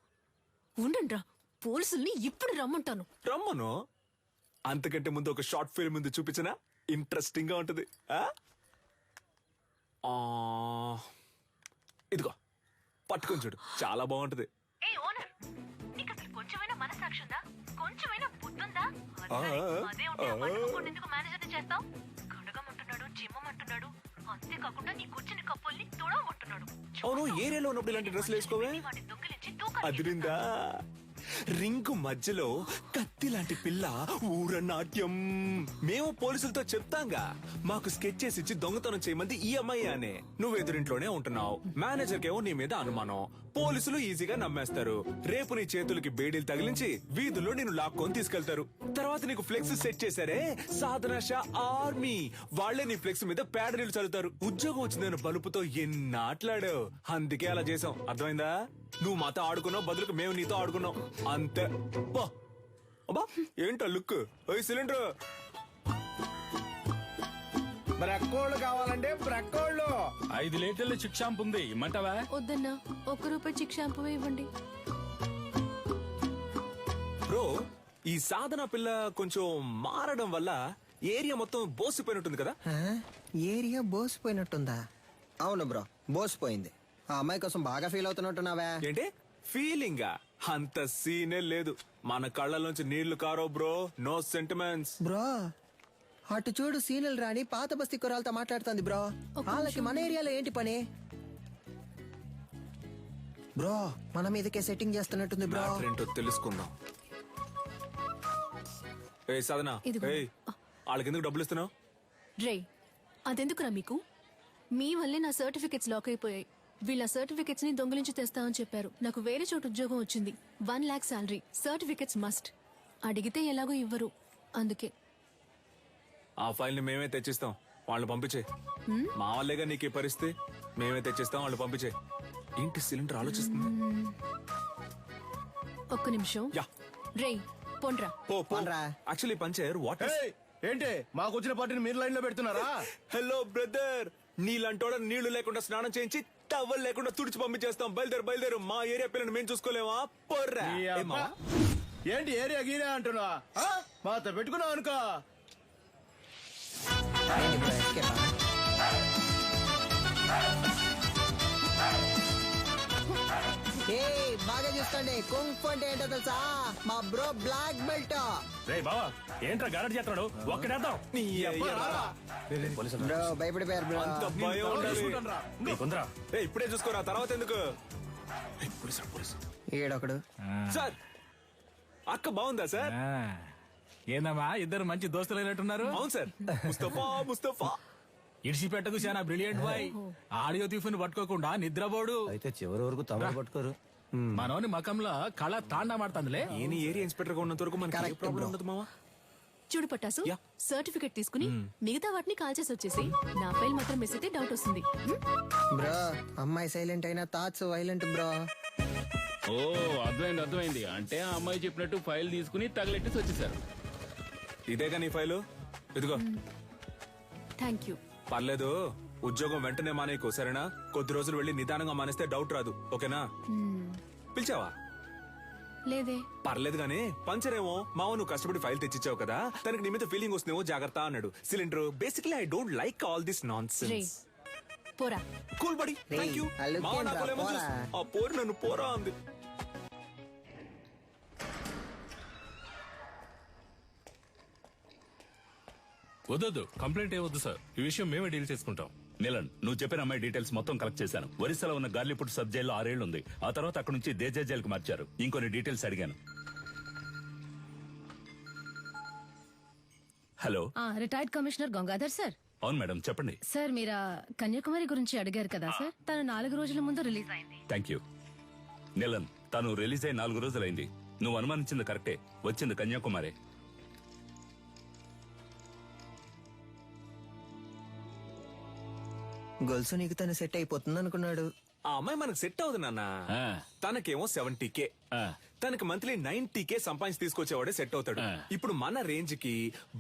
[SPEAKER 10] ఉండండి రా, పోలీసుల్ని ఇప్పుడు రమ్మంటాను.
[SPEAKER 8] రమ్మను. అంతకంటే ముందు ఒక షార్ట్ ఫిల్మ్ ముందు చూపించనా? ఇంట్రెస్టింగ్ గా ఉంటది. ఇదిగో పట్టుకొని చూడు, చాలా బాగుంటది.
[SPEAKER 10] కొంచెమైనా మనసాక్షి ఉందా? కొంచెమైనా బుద్ధుందా? కడగమంటున్నాడు, జిమ్మమంటున్నాడు, అంతేకాకుండా నీ కూర్చుని కప్పుల్ని తుడవమంటున్నాడు.
[SPEAKER 8] అవును, ఏరియాలో ఉన్నప్పుడు ఇలాంటి డ్రెస్సులు వేసుకోవే? అదిరిందా? రింగు మధ్యలో కత్తి లాంటి పిల్ల ఊరనాట్యం. మేము పోలీసులతో చెప్తాంగా, మాకు స్కెచ్ చేసి ఇచ్చి దొంగతనం చేయమంది ఈ అమ్మాయి అనే. నువ్వు ఎదురింట్లోనే ఉంటున్నావు, మేనేజర్ కేమో నీ మీద అనుమానం. పోలీసులు ఈజీగా నమ్మేస్తారు. రేపు నీ చేతులకి బేడీలు తగిలించి వీధుల్లో నేను లాక్కొని తీసుకెళ్తారు. తర్వాత నీకు ఫ్లెక్స్ సెట్ చేశారే, సాధన షా ఆర్మీ, వాళ్లే నీ ఫ్లెక్స్ మీద పేడ నీళ్లు చల్లుతారు. ఉద్యోగం వచ్చిందని బలుపుతో ఎన్నాట్లాడావు. అందుకే అలా చేసాం, అర్థమైందా? నువ్వు మాతో ఆడుకున్నావు, బదులుకు మేము నీతో ఆడుకున్నాం, అంతే. అబ్బా ఏంటో లుక్. సిలిండర్
[SPEAKER 14] బ్రక్కోళ్ళు కావాలంటే బ్రక్కోళ్ళు.
[SPEAKER 9] 5 లీటర్ల చిక్ షాంపూ ఉంది, ఇమ్మంటావా?
[SPEAKER 10] వద్దన్నా, ₹1 చిక్ షాంపూ ఇవ్వండి.
[SPEAKER 8] బ్రో, ఈ సాధన పిల్ల కొంచెం మారడం వల్ల ఏరియా మొత్తం బోసిపోయినట్టుంది కదా?
[SPEAKER 11] ఏరియా బోసిపోయినట్టుందా? అవును బ్రో, బోసిపోయింది. ఆ అమ్మాయి కోసం బాగా ఫీల్ అవుతున్నట్టున్నావా?
[SPEAKER 8] ఏంటి ఫీలింగా? అంత సీనే లేదు. మన కళ్ళలోంచి నీళ్లు కారో బ్రో. No sentiments
[SPEAKER 11] bro. అటు చూడు, సీనియల్ రాణి పాత బస్తీ కురాలతో మాట్లాడుతుంది బ్రో. వాళ్ళకి మన ఏరియాలో ఏంటి పని బ్రో? మన మీదకే సెట్టింగ్ చేస్తున్నట్టుంది బ్రో.
[SPEAKER 8] ఏంటో తెలుసుకుందాం. ఏ సాధన, వాళ్ళకి ఎందుకు డబ్బులు ఇస్తున్నావు?
[SPEAKER 10] రే అదెందుకురా మీకు? మీ వల్లే నా సర్టిఫికెట్స్ లాక్ అయిపోయాయి. వీళ్ళ సర్టిఫికెట్స్ ని దొంగిలించి తెస్తామని చెప్పారు. నాకు వేరే చోటు ఉద్యోగం వచ్చింది, 1 lakh శాలరీ. Certificates must. అడిగితే ఎలాగో ఇవ్వరు, అందుకే.
[SPEAKER 8] ఆ ఫైల్ ని మేమే తెచ్చిస్తాం, వాళ్ళు పంపించే. మా వాళ్ళేగా నీకు ఈ పరిస్థితి. మేమే తెచ్చిస్తాం, వాళ్ళు పంపించే. ఏంటి సిలిండర్ ఆలోచిస్తుంది?
[SPEAKER 10] ఒక్క నిమిషం. రే పొండ్రా.
[SPEAKER 8] యాక్చువల్లీ పంచర్ వాట్
[SPEAKER 14] ఏంటి మాకు వచ్చిన పార్టీని మీరు లైన్ లో పెడుతున్నారా?
[SPEAKER 8] హలో బ్రదర్, నీళ్ళంటోడ నీళ్లు లేకుండా స్నానం చేయించి టవల్ లేకుండా తుడిచి పంపించేస్తాం. బయలుదేరు. మా ఏరియా పిల్లని మేము చూసుకోలేమా? పొర్రా.
[SPEAKER 14] ఏంటి ఏరియా గీరియా అంటున్నా? మాతో పెట్టుకున్నావు అనుకో.
[SPEAKER 11] బాగా చూసుకోండి, కుంఫ్ అంటే ఏంటో తెలుసా? మా బ్రో బ్లాక్ బెల్ట్.
[SPEAKER 9] రే బావా, ఏంట్రా గారడి చేస్తాడు? ఒక్కడేద్దాం.
[SPEAKER 11] బ్రో భయపడిపోయారు బ్రో.
[SPEAKER 8] అంత భయం ఉండాలి. ఇప్పుడే చూసుకోరా, తర్వాత ఎందుకు?
[SPEAKER 11] ఈడొకడు.
[SPEAKER 8] సార్, అక్క బాగుందా సార్?
[SPEAKER 9] ఏందమ్మా, ఇద్దరు మంచి దోస్తులు అయినట్టున్నారు.
[SPEAKER 8] అవును సార్. ముస్తఫా
[SPEAKER 9] ఇడిచిపెట్టకు చాలా బ్రిలియంట్ బాయ్. ఆడియో తీఫుని పట్టుకోకుండా నిద్రపోడు.
[SPEAKER 14] అయితే చివరి వరకు తమరు పట్టుకోరు.
[SPEAKER 9] మనోని మకంలో కళ తాండా మాడుతుందిలే.
[SPEAKER 8] ఏని ఏరియా ఇన్స్పెక్టర్ గా ఉన్నంత వరకు మనకి ప్రాబ్లం ఉండదు మావా.
[SPEAKER 10] చూడు పట్టాసు, సర్టిఫికెట్ తీసుకుని మిగతా వాటిని కాల్ చేసి వచ్చేసి నా ఫైల్ మాత్రం మిస్ అయితే డౌట్ వస్తుంది.
[SPEAKER 11] బ్రో అమ్మాయి సైలెంట్ అయినా థాట్స్ వైలెంట్ బ్రో.
[SPEAKER 16] ఓ అర్థమైంది. అంటే ఆ అమ్మాయి చెప్పినట్టు ఫైల్ తీసుకుని తగలెట్టేసి వచ్చేసారు.
[SPEAKER 8] ఇదేగా నీ ఫైలు, ఇదిగో.
[SPEAKER 10] Thank you.
[SPEAKER 8] పర్లేదు, ఉద్యోగం వెంటనే మానేకు, సరేనా? కొద్ది రోజులు వెళ్ళి నిదానంగా మానేస్తే డౌట్ రాదు, ఓకేనా? పిలిచావా?
[SPEAKER 10] లేదే.
[SPEAKER 8] పర్లేదు గానీ, పంచరేమో మావ నువ్వు కష్టపడి ఫైల్ తెచ్చిచ్చావు కదా, తనకి నీ మీద ఫీలింగ్ వస్తుందేమో, జాగ్రత్త అన్నాడు. Cylinder basically I don't like all this nonsense.
[SPEAKER 10] పోరా.
[SPEAKER 8] Cool buddy, thank you. ఆ పోరు నన్ను పోరా అంది.
[SPEAKER 5] వద్దొద్దు, కంప్లైంట్ ఏవద్దు సార్. ఈ విషయం మేమే డీల్ చేసుకుంటాం.
[SPEAKER 3] నీలన్, నువ్వు చెప్పిన అమ్మాయి డీటెయిల్స్ మొత్తం కలెక్ట్ చేశాను. ఒరిస్సాలో ఉన్న గార్లీపుట్ సబ్ జైల్లో 6 ఏళ్లు ఉంది. ఆ తర్వాత అక్కడ నుంచి దేజే జైలుకి మార్చారు. ఇంకొన్ని డీటెయిల్స్ అడిగాను. Hello,
[SPEAKER 2] retired commissioner Gangadhar sir.
[SPEAKER 3] అవును మేడం, చెప్పండి.
[SPEAKER 2] సార్ మీరు కన్యాకుమారి గురించి అడిగారు కదా సార్, తను 4 రోజుల ముందు రిలీజ్ అయింది.
[SPEAKER 3] Thank you. నీలన్, తను రిలీజ్ అయి 4 రోజులైంది. నువ్వు అనుమానించింది కరెక్టే, వచ్చింది కన్యాకుమారి.
[SPEAKER 11] గొలుసు నీకు తను సెట్ అయిపోతుంది అనుకున్నాడు.
[SPEAKER 8] ఆ అమ్మాయి మనకు సెట్ అవుతుంది నాన్న. తనకేమో 70K, తనకి మంత్లీ 90K సంపాదించి తీసుకొచ్చేవాడే సెట్ అవుతాడు. ఇప్పుడు మన రేంజ్ కి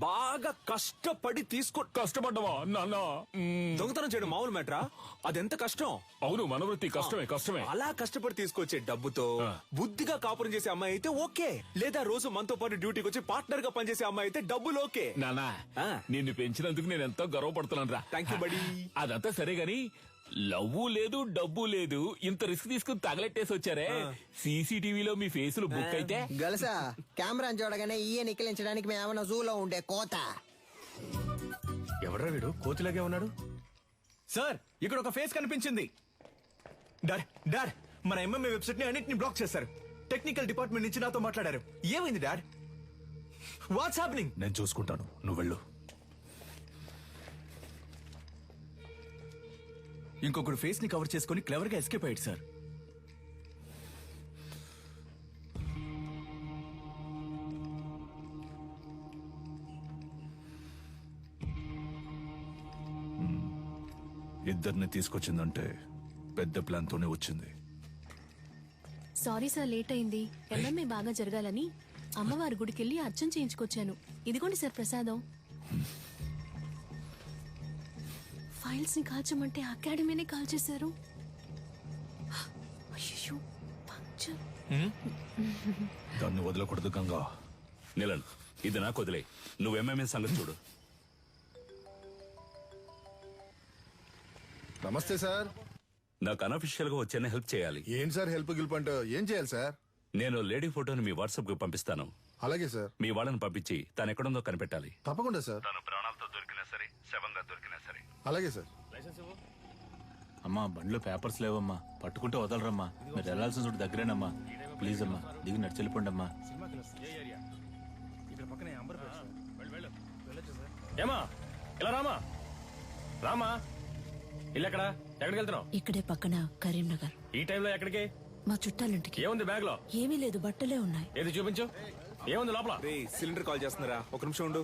[SPEAKER 8] బాగా కష్టపడి
[SPEAKER 9] కష్టపడ్డవా నాన్న?
[SPEAKER 8] దొంగతనం చేయడం మామూలు మ్యాటరా? అదెంత కష్టం.
[SPEAKER 9] అవును, మన వృత్తి కష్టమే.
[SPEAKER 8] అలా కష్టపడి తీసుకొచ్చే డబ్బుతో బుద్ధిగా కాపురం చేసే అమ్మాయి అయితే ఓకే. లేదా రోజు మనతో పాటు డ్యూటీకి వచ్చి పార్ట్నర్ గా పనిచేసే అమ్మాయి అయితే డబ్బులు ఓకే.
[SPEAKER 9] నానా, నిన్ను పెంచినందుకు నేను ఎంతో గర్వపడుతున్నాను రా.
[SPEAKER 8] థ్యాంక్ యూ బడి.
[SPEAKER 9] అదంతా సరే గాని లవ్వు లేదు, డబ్బు లేదు, ఇంత రిస్క్ తీసుకుని తగలెట్టేసి వచ్చారే. సీసీటీవీలో మీ ఫేసులు బుక్ అయితే
[SPEAKER 11] గలసా కెమెరా చూడగానే ఈయ నిక్కిలించడానికి మేమన్నా జూలో ఉండే కోత.
[SPEAKER 17] ఎవడ్రా వీడు కోతిలాగే ఉన్నాడు? సార్, ఇక్కడ ఒక ఫేస్ కనిపించింది. డాడ్, మన ఎంఎంఏ వెబ్సైట్ ని అన్నిటిని బ్లాక్ చేశారు. టెక్నికల్ డిపార్ట్మెంట్ నుంచి నాతో మాట్లాడారు. ఏమైంది డాడ్? What's happening?
[SPEAKER 6] నేను చూసుకుంటాను, నువ్వు వెళ్ళు.
[SPEAKER 17] ఇంకొకడు ఫేస్ ని కవర్ చేసుకుని క్లవర్ గా ఎస్కేప్ అయ్యాడు సార్.
[SPEAKER 6] ఇద్దరిని తీసుకొచ్చిందంటే పెద్ద ప్లాన్ తోనే వచ్చింది.
[SPEAKER 10] సారీ సార్, లేట్ అయింది. ఎంఎంఏ బాగా జరగాలని అమ్మవారి గుడికెళ్ళి అర్చన చేయించుకొచ్చాను. ఇదిగోండి సార్ ప్రసాదం. ఫైల్స్ ని కాల్చమంటే అకాడమీనే కాల్చేశారు. అయ్యో, పంక్చర్.
[SPEAKER 6] దాన్ని వదలకూడదు గంగా.
[SPEAKER 3] నీలన్, ఇది నాకు వదిలే. నువ్వు ఎంఎంఏ సంగతి చూడు.
[SPEAKER 1] నమస్తే సార్.
[SPEAKER 3] నాకు అనఫిషియల్ గా వచ్చేనే హెల్ప్ చేయాలి.
[SPEAKER 1] ఏం సార్ హెల్ప్ గిల్ప్ అంటే ఏం చేయాలి సార్?
[SPEAKER 3] నేను లేడీ ఫోటోని మీ వాట్సాప్ కి పంపిస్తాను.
[SPEAKER 1] అలాగే సార్.
[SPEAKER 3] మీ వాళ్ళని పంపించి తను ఎక్కడుందో కనిపెట్టాలి.
[SPEAKER 1] తప్పకుండా సార్.
[SPEAKER 3] తను ప్రాణాలతో దొరికినా సరే, శవంగా దొరికినా సరే.
[SPEAKER 1] అలాగే సార్.
[SPEAKER 9] అమ్మా, బండిలో పేపర్స్ లేవమ్మా, పట్టుకుంటే వదలరమ్మా. మీరు వెళ్లాల్సిన చోటు దగ్గరేనమ్మా. ప్లీజ్ అమ్మా, దిగి నడిచెళ్ళిపోండి అమ్మా.
[SPEAKER 14] ఏమా ఇలా రామా ఇల్లు ఎక్కడా? ఎక్కడికి వెళ్తున్నావు?
[SPEAKER 2] ఇక్కడే పక్కన కరీంనగర్.
[SPEAKER 14] ఈ టైంలో ఎక్కడికి?
[SPEAKER 2] మా చుట్టాలింటికి.
[SPEAKER 14] ఏముంది బ్యాగ్ లో?
[SPEAKER 2] ఏమీ లేదు, బట్టలే ఉన్నాయి.
[SPEAKER 14] ఏది చూపించు. ఏముంది లోపల?
[SPEAKER 8] సిలిండర్ కాల్ చేస్తున్నారా? ఒక నిమిషం ఉండు.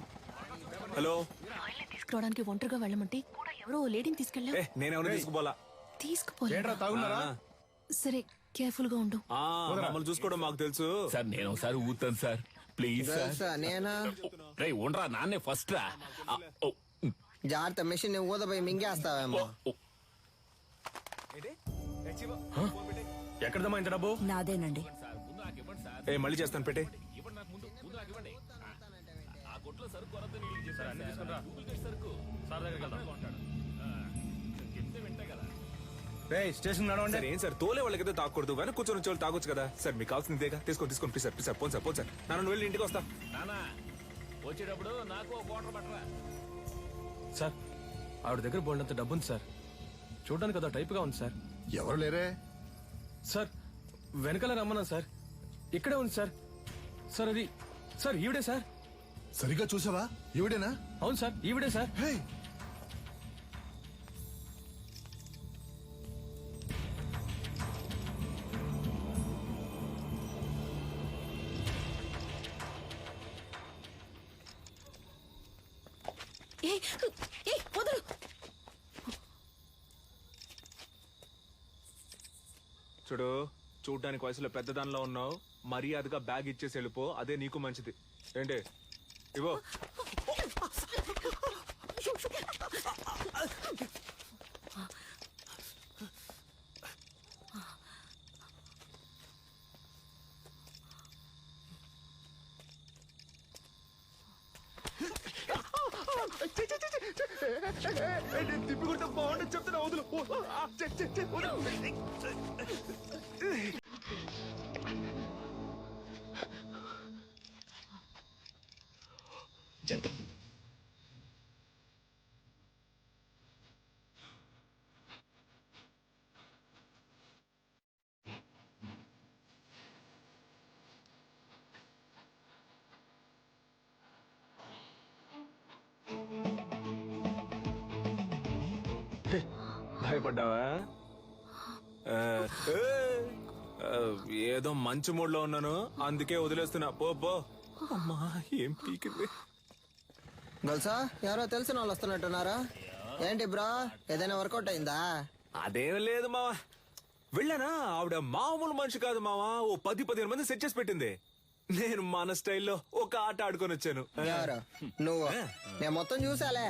[SPEAKER 8] హలో.
[SPEAKER 10] తీసుకురావడానికి ఒంటరిగా వెళ్ళమంటే కూడా ఎవరో లేడీని తీసుకెళ్ళా.
[SPEAKER 8] నేనేమన్నా తీసుకుపోలా.
[SPEAKER 10] తీసుకుపోలా. సరే, కేర్ఫుల్ గా ఉండు.
[SPEAKER 8] మమ్మల్ని చూసుకోవడం మాకు తెలుసు
[SPEAKER 9] సార్. నేను ఒకసారి ఊతాను సార్, ప్లీజ్ సార్.
[SPEAKER 11] నేనా?
[SPEAKER 9] రే ఉండరా, నాన్నే ఫస్ట్ రా.
[SPEAKER 11] జాగ్రత్త, మిషన్ ఊదపోయి మింగేస్తావేమో.
[SPEAKER 14] ఎక్కడదమ్మా ఇంత డబ్బు?
[SPEAKER 2] నాదేనండి.
[SPEAKER 8] మళ్ళీ చేస్తాను, పెట్టే.
[SPEAKER 17] స్టేషన్
[SPEAKER 8] సార్, ఏం సార్ తోలే వాళ్ళకైతే తాకూడదు, వెనక కూర్చొని వచ్చే వాళ్ళు తాగొచ్చు కదా సార్. మీకు కావాల్సిందేగా, తీసుకోండి please sir. Please sir, phone sir. నన్ను వెళ్ళి ఇంటికి వస్తా.
[SPEAKER 9] వచ్చేటప్పుడు నాకు ఒక వాటర్ పట్టరా.
[SPEAKER 17] సార్, ఆవిడ దగ్గర బోల్డంత డబ్బు ఉంది సార్. చూడడానికి అదో టైప్ గా ఉంది సార్.
[SPEAKER 1] ఎవరు లేరే
[SPEAKER 17] సార్? వెనకాల రమ్మన్నా సార్. ఇక్కడే ఉంది సార్. సార్ అది సార్ ఈవిడే సార్.
[SPEAKER 1] సరిగ్గా చూసావా? ఈవిడేనా?
[SPEAKER 17] అవును సార్, ఈవిడే సార్.
[SPEAKER 8] చూడు, చూడ్డానికి వయసులో పెద్దదానిలో ఉన్నావు. మర్యాదగా బ్యాగ్ ఇచ్చేసి వెళ్ళిపో, అదే నీకు మంచిది. ఏంటి ఇవో. తిప్పికుంటే బాగుండదు చెప్తున్నా, వదులు. భయపడ్డావా? ఆ, ఏ, ఆ, ఏదో మంచి మూడ్ లో ఉన్నాను, అందుకే వదిలేస్తున్నా. పో పో. అమ్మా, ఏం పీకింది?
[SPEAKER 11] గొలుసా ఎవరో తెలిసిన వాళ్ళు వస్తున్నట్టున్నారా ఏంటి బ్రో? ఏదైనా వర్కౌట్ అయిందా?
[SPEAKER 8] అదేం లేదు మావా. వెళ్ళానా, ఆవిడ మామూలు మనిషి కాదు మావా. ఓ 10-15 మంది సెట్ చేసి పెట్టింది. నేను మన స్టైల్లో ఒక ఆట ఆడుకొని వచ్చాను.
[SPEAKER 11] ఎవరు నువ్వు? నేను మొత్తం చూసాలే.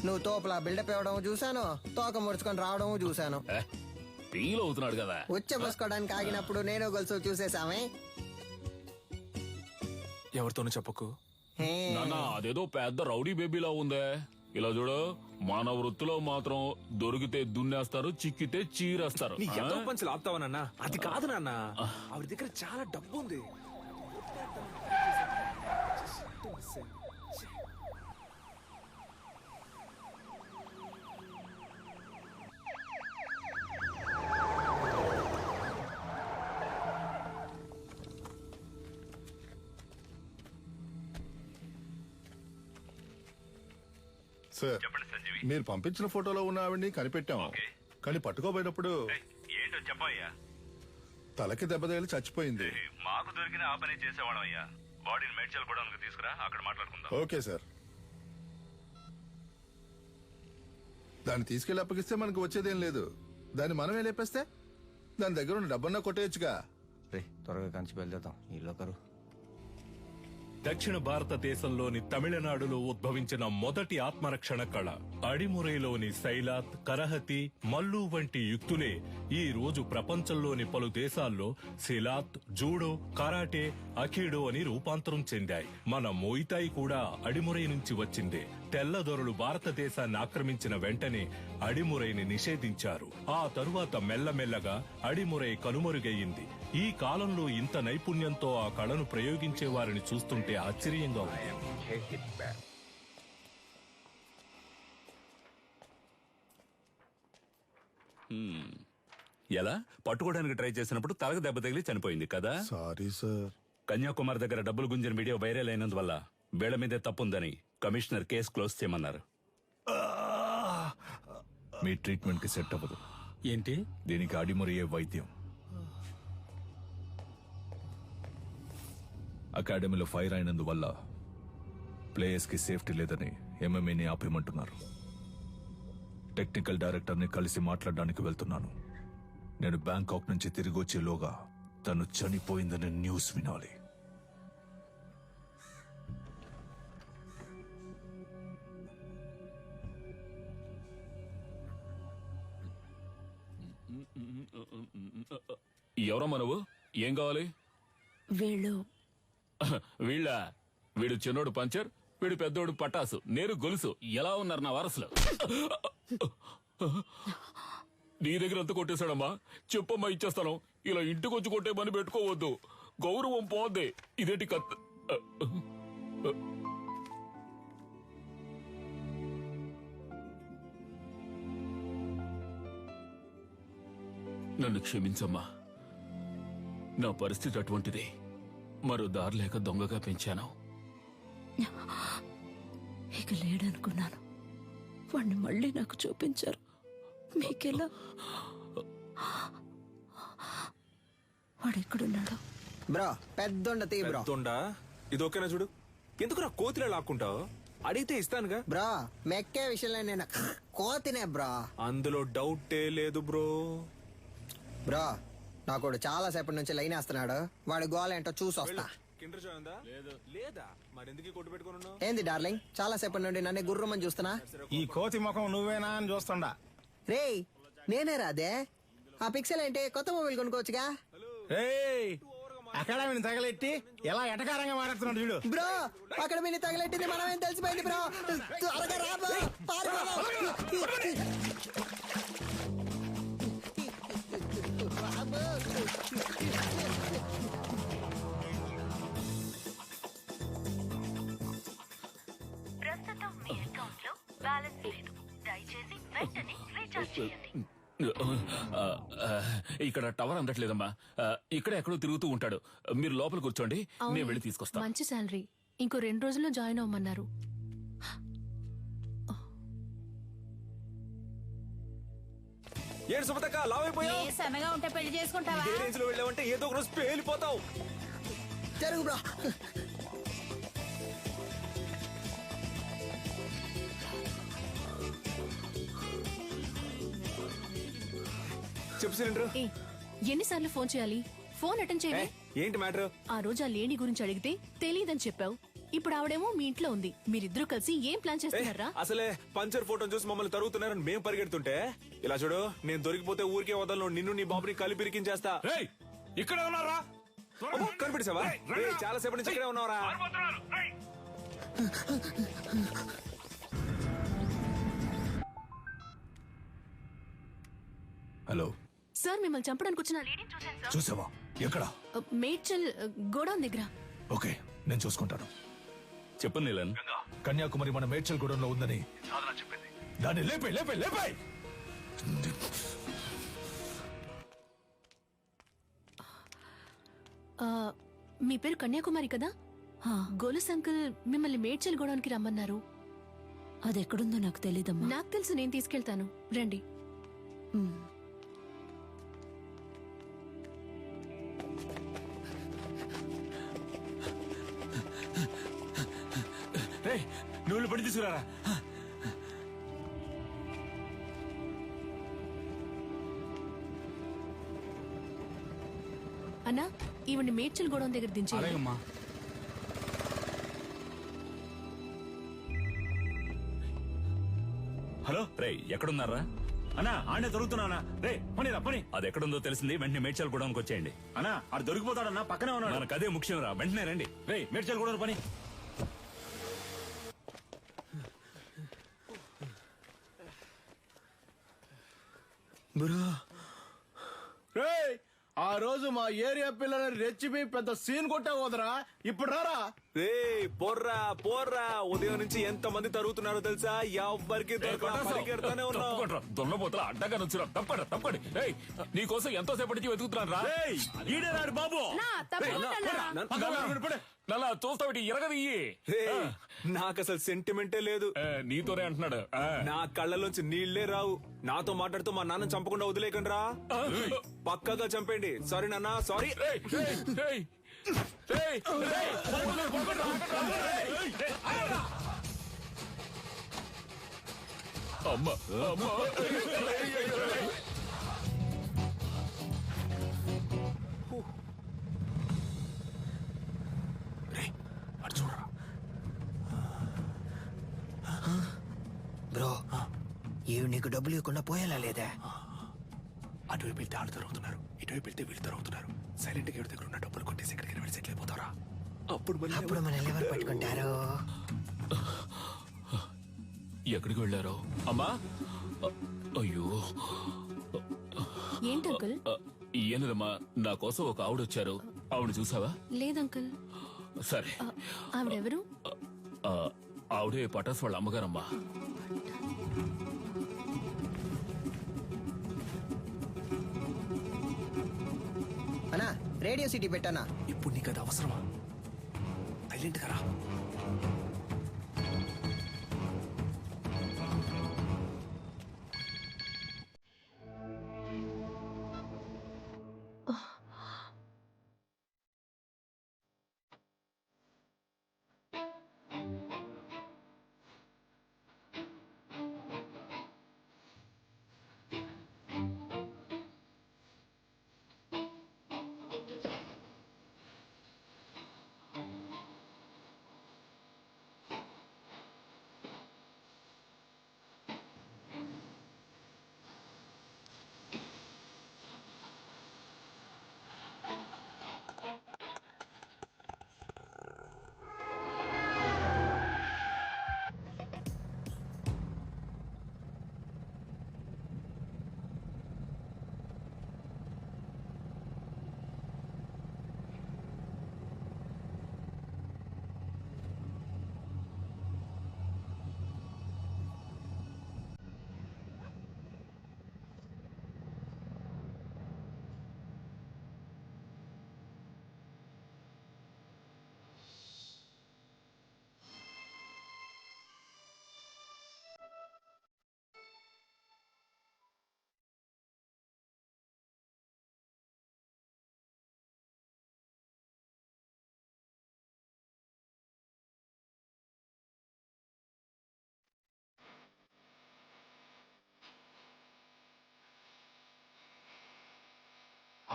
[SPEAKER 11] నువ్వు తోపులా బిల్డప్ ఇవ్వడం చూసాను, తోక ముడుచుకొని రావడం చూసాను.
[SPEAKER 16] ఫీల్ అవుతున్నాడు కదా.
[SPEAKER 11] ఉచ్చ పోసుకోవడానికి ఆగినప్పుడు నేను గొలుసు చూసేసామే.
[SPEAKER 8] ఎవరితోనూ చెప్పకు.
[SPEAKER 16] నాన్న, అదేదో పెద్ద రౌడీ బేబీలా ఉందే. ఇలా చూడు, మన వృత్తిలో మాత్రం దొరికితే దున్నేస్తారు, చిక్కితే చీరేస్తారు.
[SPEAKER 8] నీ ఎంతో పంచులు ఆపుతావా నాన్న? అది కాదు నాన్న, ఆవిడ దగ్గర చాలా డబ్బు ఉంది.
[SPEAKER 1] సార్, మీరు పంపించిన ఫోటోలో ఉన్న ఆవిడ్ని కనిపెట్టాం, కానీ పట్టుకోబోయేటప్పుడు
[SPEAKER 18] ఏంటో చెప్పయ్యా.
[SPEAKER 1] తలకి దెబ్బ తగిలి చచ్చిపోయింది.
[SPEAKER 18] మాకు దొరికిన ఆ పని చేసేవాళ్ళం అయ్యా. బాడీని మేడ్చల్ కూడా తీసుకురా, అక్కడ మాట్లాడుకుందాం.
[SPEAKER 1] Okay sir. దాన్ని తీసుకెళ్లి అప్పగిస్తే మనకు వచ్చేదేం లేదు. దాన్ని మనమే లేపేస్తే దాని దగ్గర ఉన్న డబ్బన్నా కొట్టేయచ్చుగా.
[SPEAKER 17] త్వరగా కంచి బయలుదేద్దాం. ఈ లోకరు
[SPEAKER 5] దక్షిణ భారతదేశంలోని తమిళనాడులో ఉద్భవించిన మొదటి ఆత్మరక్షణ కళ అడిమురైలోని శైలాత్, కరహతి, మల్లు వంటి యుక్తులే ఈ రోజు ప్రపంచంలోని పలు దేశాల్లో సిలాత్, జూడో, కరాటే, అఖీడో అని రూపాంతరం చెందాయి. మన మోయితాయి కూడా అడిమురై నుంచి వచ్చిందే. తెల్లదొరలు భారతదేశాన్ని ఆక్రమించిన వెంటనే అడిమురైని నిషేధించారు. ఆ తరువాత మెల్లమెల్లగా అడిమురై కనుమరుగయ్యింది. ఈ కాలంలో ఇంత నైపుణ్యంతో ఆ కళను ప్రయోగించే వారిని చూస్తుంటే ఆశ్చర్యంగా ఉంది.
[SPEAKER 18] ఎలా పట్టుకోవడానికి ట్రై చేసినప్పుడు తలకు దెబ్బ తగిలి చనిపోయింది కదా.
[SPEAKER 1] Sorry sir.
[SPEAKER 18] కన్యాకుమారి దగ్గర డబ్బులు గుంజిన వీడియో వైరల్ అయినందువల్ల వీళ్ల మీదే తప్పుందని కమిషనర్ కేసు క్లోజ్ చేయమన్నారు.
[SPEAKER 6] మీ ట్రీట్మెంట్ కి సెట్ అవ్వదు.
[SPEAKER 18] ఏంటి?
[SPEAKER 6] దీనికి అడిమురయ్యే వైద్యం. అకాడమీలో ఫైర్ అయినందువల్ల ప్లేయర్స్ కి సేఫ్టీ లేదని ఎంఎంఏని ఆపేయమంటున్నారు. టెక్నికల్ డైరెక్టర్ ని కలిసి మాట్లాడడానికి వెళ్తున్నాను. నేను బ్యాంకాక్ నుంచి తిరిగి వచ్చేలోగా తను చనిపోయిందని న్యూస్ వినాలి.
[SPEAKER 16] ఎవరమ్మా నువ్వు? ఏం కావాలి? వీడు చిన్నోడు పంచర్, వీడు పెద్దోడు పటాసు, నేను గొలుసు. ఎలా ఉన్నారు నా వారసులు? నీ దగ్గర ఎంత కొట్టేశాడమ్మా? చెప్పమ్మా, ఇచ్చేస్తాను. ఇలా ఇంటికి వచ్చి కొట్టే పని పెట్టుకోవద్దు, గౌరవం పోద్ది. ఇదేంటి కత్ నన్ను క్షమించమ్మా, నా పరిస్థితి అటువంటిది. మరో దారి లేక దొంగగా పెంచాను.
[SPEAKER 2] ఇక లేడనుకున్నాను, వాణ్ణి మళ్ళీ నాకు చూపించారు. మీకెలా? వాడెక్కడున్నాడు?
[SPEAKER 11] బ్రో పెద్దొండ తీ బ్రో.
[SPEAKER 8] పెద్దొండా? ఇది ఓకేనా చూడు. ఎందుకు నా కోతిలో లాక్కుంటావు? అడిగితే ఇస్తానుగా.
[SPEAKER 11] బ్రో మెక్కే విషయంలో నేను కోతినే బ్రో.
[SPEAKER 8] అందులో డౌటే లేదు బ్రో.
[SPEAKER 11] బ్రో నాకు చాలా సేపటి నుంచి లైన్ వేస్తున్నాడు. వాడి గోల్ ఏంటో చూసి వస్తా.
[SPEAKER 8] కిండర్ జాయ్ ఉందా? లేదా? మరెందుకు కొట్టు పెట్టుకుని?
[SPEAKER 11] ఏంది డార్లింగ్, చాలా సేపటి నుండి నన్ను గుర్రమని చూస్తున్నా.
[SPEAKER 9] ఈ కోతి ముఖం నువ్వేనా అని చూస్తుండా.
[SPEAKER 11] రేయ్ నేనే రాదే. ఆ పిక్సెల్ ఏంటి? కొత్త మొబైల్ కొనుక్కోవచ్చుగా.
[SPEAKER 9] అకాడమీని తగలెట్టి ఎలా ఎటకారంగా మాట్లాడుతున్నాడు చూడు.
[SPEAKER 11] బ్రో అకాడమీని తగలెట్టింది మనమేం తెలిసిపోయింది బ్రో. త్వరగా రా బ్రో.
[SPEAKER 19] ప్రస్తుతం మీ అకౌంట్ లో బ్యాలెన్స్ లేదు. దయచేసి వెంటనే రీఛార్జ్ చేయండి.
[SPEAKER 16] ఇక్కడ టవర్ అందట్లేదమ్మా. ఇక్కడ ఎక్కడో తిరుగుతూ ఉంటాడు. మీరు లోపల కూర్చోండి, నేను వెళ్ళి తీసుకొస్తాను.
[SPEAKER 20] మంచి శాలరీ. ఇంకో 2 రోజుల్లో జాయిన్ అవ్వమన్నారు.
[SPEAKER 8] ఏడు సుమతక్క లావైపోయావు.
[SPEAKER 12] ఏ సన్నగా ఉంటే పెళ్లి చేసుకుంటావా?
[SPEAKER 8] ఇదే రేంజ్ లో వెళ్ళావంటే ఏదో ఒక రోజు పేలిపోతావు.
[SPEAKER 11] జరుగు బ్రో.
[SPEAKER 8] చెప్పు సిలిండర్.
[SPEAKER 20] ఎన్నిసార్లు ఫోన్ చేయాలి? ఫోన్ అటెండ్ చేయాలి.
[SPEAKER 8] ఏంటి మ్యాటర్?
[SPEAKER 20] ఆ రోజు ఆ లేడీ గురించి అడిగితే తెలియదని చెప్పావు. ఇప్పుడు ఆవిడేమో మీ ఇంట్లో ఉంది. మీరిద్దరూ కలిసి ఏం ప్లాన్ చేస్తున్నారా?
[SPEAKER 8] అసలే పంచర్ ఫోటో చూసి మమ్మల్ని తరుగుతున్నారని మేము పరిగెడుతుంటే ఇలా చూడు, నేను దొరికిపోతే ఊరికే వదలను. నిన్ను నీ బాబుని కలిపి ఇరికించేస్తా.
[SPEAKER 9] ఇక్కడ ఉన్నారా?
[SPEAKER 8] కనిపెట్టేసావా? చాలా సేపటి నుంచి ఇక్కడే ఉన్నారా?
[SPEAKER 6] హలో
[SPEAKER 20] సార్, మిమ్మల్ని చంపడానికి వచ్చిన లేడీని చూశాను సార్.
[SPEAKER 6] చూసావా? ఎక్కడ?
[SPEAKER 20] మేడ్చల్ గోడౌన్ దగ్గర.
[SPEAKER 6] ఓకే, నేను చూసుకుంటాను.
[SPEAKER 18] చెప్పు నీలన్.
[SPEAKER 6] కన్యాకుమారి మన మేడ్చల్ గూడెంలో ఉందని చెప్పింది. దాన్ని లేపే లేపే లేపే.
[SPEAKER 20] మీ పేరు కన్యాకుమారి కదా? గోలస్ అంకుల్ మిమ్మల్ని మేడ్చల్ గోడౌన్కి రమ్మన్నారు.
[SPEAKER 2] అది ఎక్కడుందో నాకు తెలీదమ్మా.
[SPEAKER 20] నాకు తెలుసు, నేను తీసుకెళ్తాను, రండి.
[SPEAKER 9] నువ్వు పడి తీసుకురారా.
[SPEAKER 20] అన్నా, ఈవిడ్ని మేడ్చల్ గోడౌన్ దగ్గర దించే.
[SPEAKER 18] హలో రే, ఎక్కడున్నారా?
[SPEAKER 9] అన్నా ఆడే దొరుకుతున్నా. రే పనిరా పని.
[SPEAKER 18] అది ఎక్కడుందో తెలిసింది, వెంటనే మేడ్చల్ గూడెంకి వచ్చేయండి.
[SPEAKER 9] అన్నా ఆడు దొరికిపోతాడన్నా, పక్కనే ఉన్నాడు.
[SPEAKER 18] మనకు అదే ముఖ్యం రా, వెంటనే రండి.
[SPEAKER 9] రే మేడ్చల్ గూడెం పని.
[SPEAKER 14] రేయ్, ఆ రోజు మా ఏరియా పిల్లలని రెచ్చిపోయి పెద్ద సీన్ కొట్టావు వదరా. ఇప్పుడు రారా.
[SPEAKER 8] రే పోర్రా పోర్రా. ఉదయం నుంచి ఎంత మంది తరుగుతున్నారో తెలుసా? ఎవ్వరికి పరిగెడతానే ఉన్నావు.
[SPEAKER 16] దొన్నపోతల అడ్డగా నుంచురా. తప్పండి తప్పండి. నీకోసం ఎంతో సేపటి నుంచి వెతుకుతున్నాను రా.
[SPEAKER 9] ఈడే రాడు బాబు.
[SPEAKER 16] నల్లా చూస్తావిటి ఎరగదియ్యి.
[SPEAKER 8] నాకు అసలు సెంటిమెంటే లేదు.
[SPEAKER 16] నీతోనే అంటున్నాడు.
[SPEAKER 8] నా కళ్ళలోంచి నీళ్లే రావు. నాతో మాట్లాడుతూ మా నాన్న చంపకుండా వదిలేకండి రా. పక్కగా చంపండి. సారీ నాన్న, సారీ.
[SPEAKER 16] అమ్మ అమ్మ.
[SPEAKER 11] బ్రో, ఇవి నీకు డబ్బులు ఇవ్వకుండా పోయేలా లేదా?
[SPEAKER 8] అటువైపు వెళ్తే ఆడు తరుగుతున్నారు, ఇటువైపు వెళ్తే వీళ్ళు తరుగుతున్నారు. సైలెంట్ గా దగ్గర ఉన్న డబ్బులు కొట్టేసి ఎక్కడికి వెళ్ళి సెటిల్ అయిపోతారా? అప్పుడు
[SPEAKER 11] మన ఎవరు పట్టుకుంటారు?
[SPEAKER 16] ఎక్కడికి వెళ్ళారో? అమ్మా, అయ్యో.
[SPEAKER 20] ఏంటి అంకుల్?
[SPEAKER 16] ఏనదమ్మా, నా కోసం ఒక ఆవిడ వచ్చారు. ఆవిడ చూసావా?
[SPEAKER 20] లేదంకుల్.
[SPEAKER 16] సరే.
[SPEAKER 20] ఆవిడెవరు?
[SPEAKER 16] ఆవిడే పటాస్ వాళ్ళ అమ్మగారమ్మా.
[SPEAKER 11] అన్నా, రేడియో సిటీ పెట్టానా?
[SPEAKER 8] ఇప్పుడు నీకు అది అవసరమా? సైలెంట్ గా రా.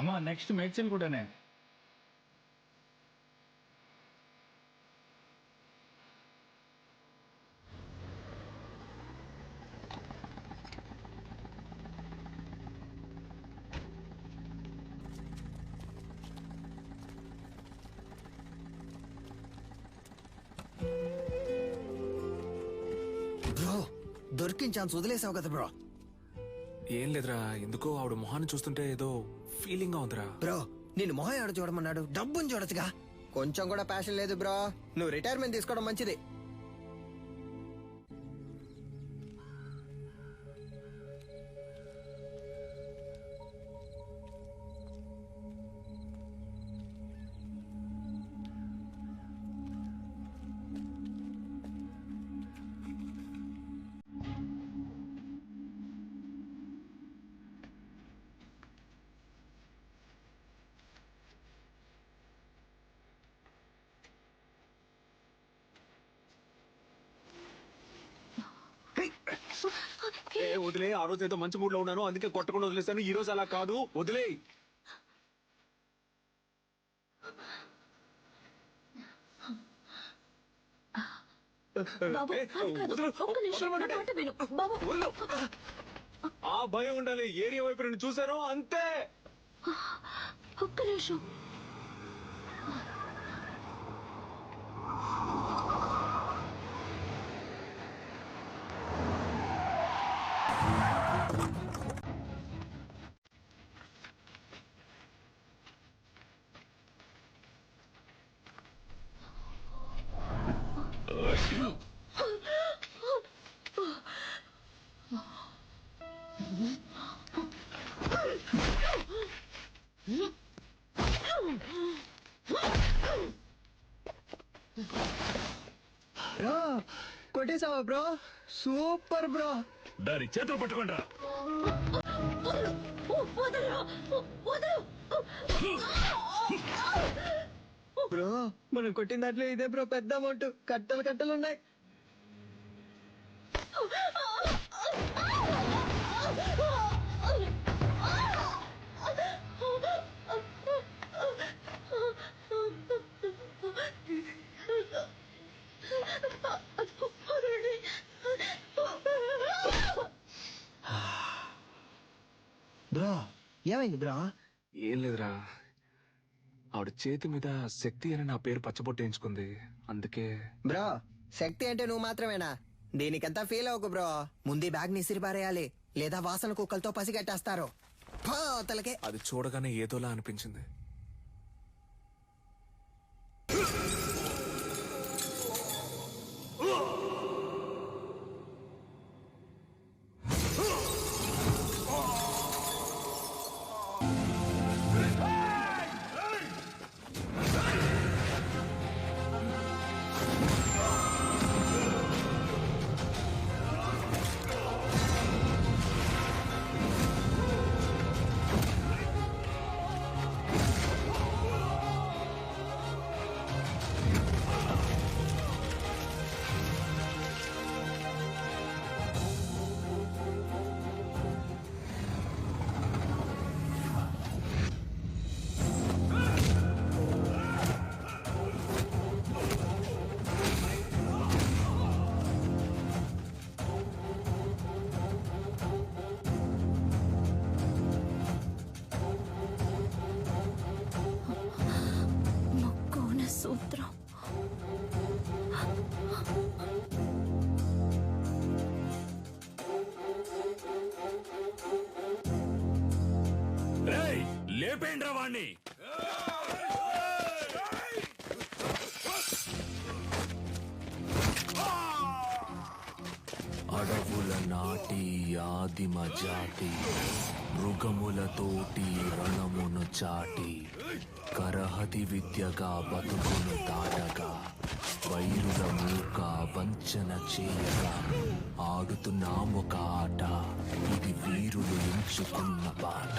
[SPEAKER 9] అమ్మా నెక్స్ట్ మెడిసిన్ కూడానే.
[SPEAKER 11] బ్రో దొరికిన ఛాన్స్ వదిలేసావు కదా బ్రో.
[SPEAKER 8] ఏం లేదురా, ఎందుకో ఆవిడ మొహాన్ని చూస్తుంటే ఏదో ఫీలింగ్ గా ఉందిరా.
[SPEAKER 11] బ్రో నేను మొహం ఆడ చూడమన్నాడు, డబ్బుని చూడొచ్చుగా. కొంచెం కూడా ప్యాషన్ లేదు బ్రో. నువ్వు రిటైర్మెంట్ తీసుకోవడం మంచిది.
[SPEAKER 8] వదిలే, ఆ రోజు ఏదో మంచి మూడ్ లో ఉన్నాను అందుకే కొట్టకుండా వదిలేస్తాను. ఈ రోజు అలా కాదు, వదిలే. ఆ భయం ఉండాలి. ఏరియా వైపు నేను చూశాను అంతే.
[SPEAKER 20] ఒక్క నిమిషం.
[SPEAKER 11] బ్రో కొట్టేసావా బ్రో? Super bro.
[SPEAKER 18] దాని చేతులు పట్టుకోండి.
[SPEAKER 11] బ్రో మనం కొట్టిన దాంట్లో ఇదే బ్రో పెద్ద అమౌంట్. కట్టలు కట్టలు ఉన్నాయి. బ్రో ఏమైంది బ్రో?
[SPEAKER 8] ఏం లేదురా, ఆవిడ చేతి మీద శక్తి అని నా పేరు పచ్చబొట్టేయించుకుంది, అందుకే.
[SPEAKER 11] బ్రో శక్తి అంటే నువ్వు మాత్రమేనా? దీనికంతా ఫీల్ అవ్వకు బ్రో. ముందు బ్యాగ్ ని ఇసిరిపారేయాలి, లేదా వాసన కుక్కలతో పసిగట్టేస్తారు. తలకే
[SPEAKER 8] అది చూడగానే ఏదోలా అనిపించింది.
[SPEAKER 20] సూత్రం.
[SPEAKER 18] లేపేండ్రా వాణ్ణి.
[SPEAKER 8] అడవుల నాటి ఆదిమ జాతి మృగములతోటి రణమును చాటి కరహతి విద్యగా బతుకును దాటగా వైరుల మూక వంచన చేయగా ఆడుతున్నామొక ఆట, ఇది వీరులు ఎంచుకున్న బాట.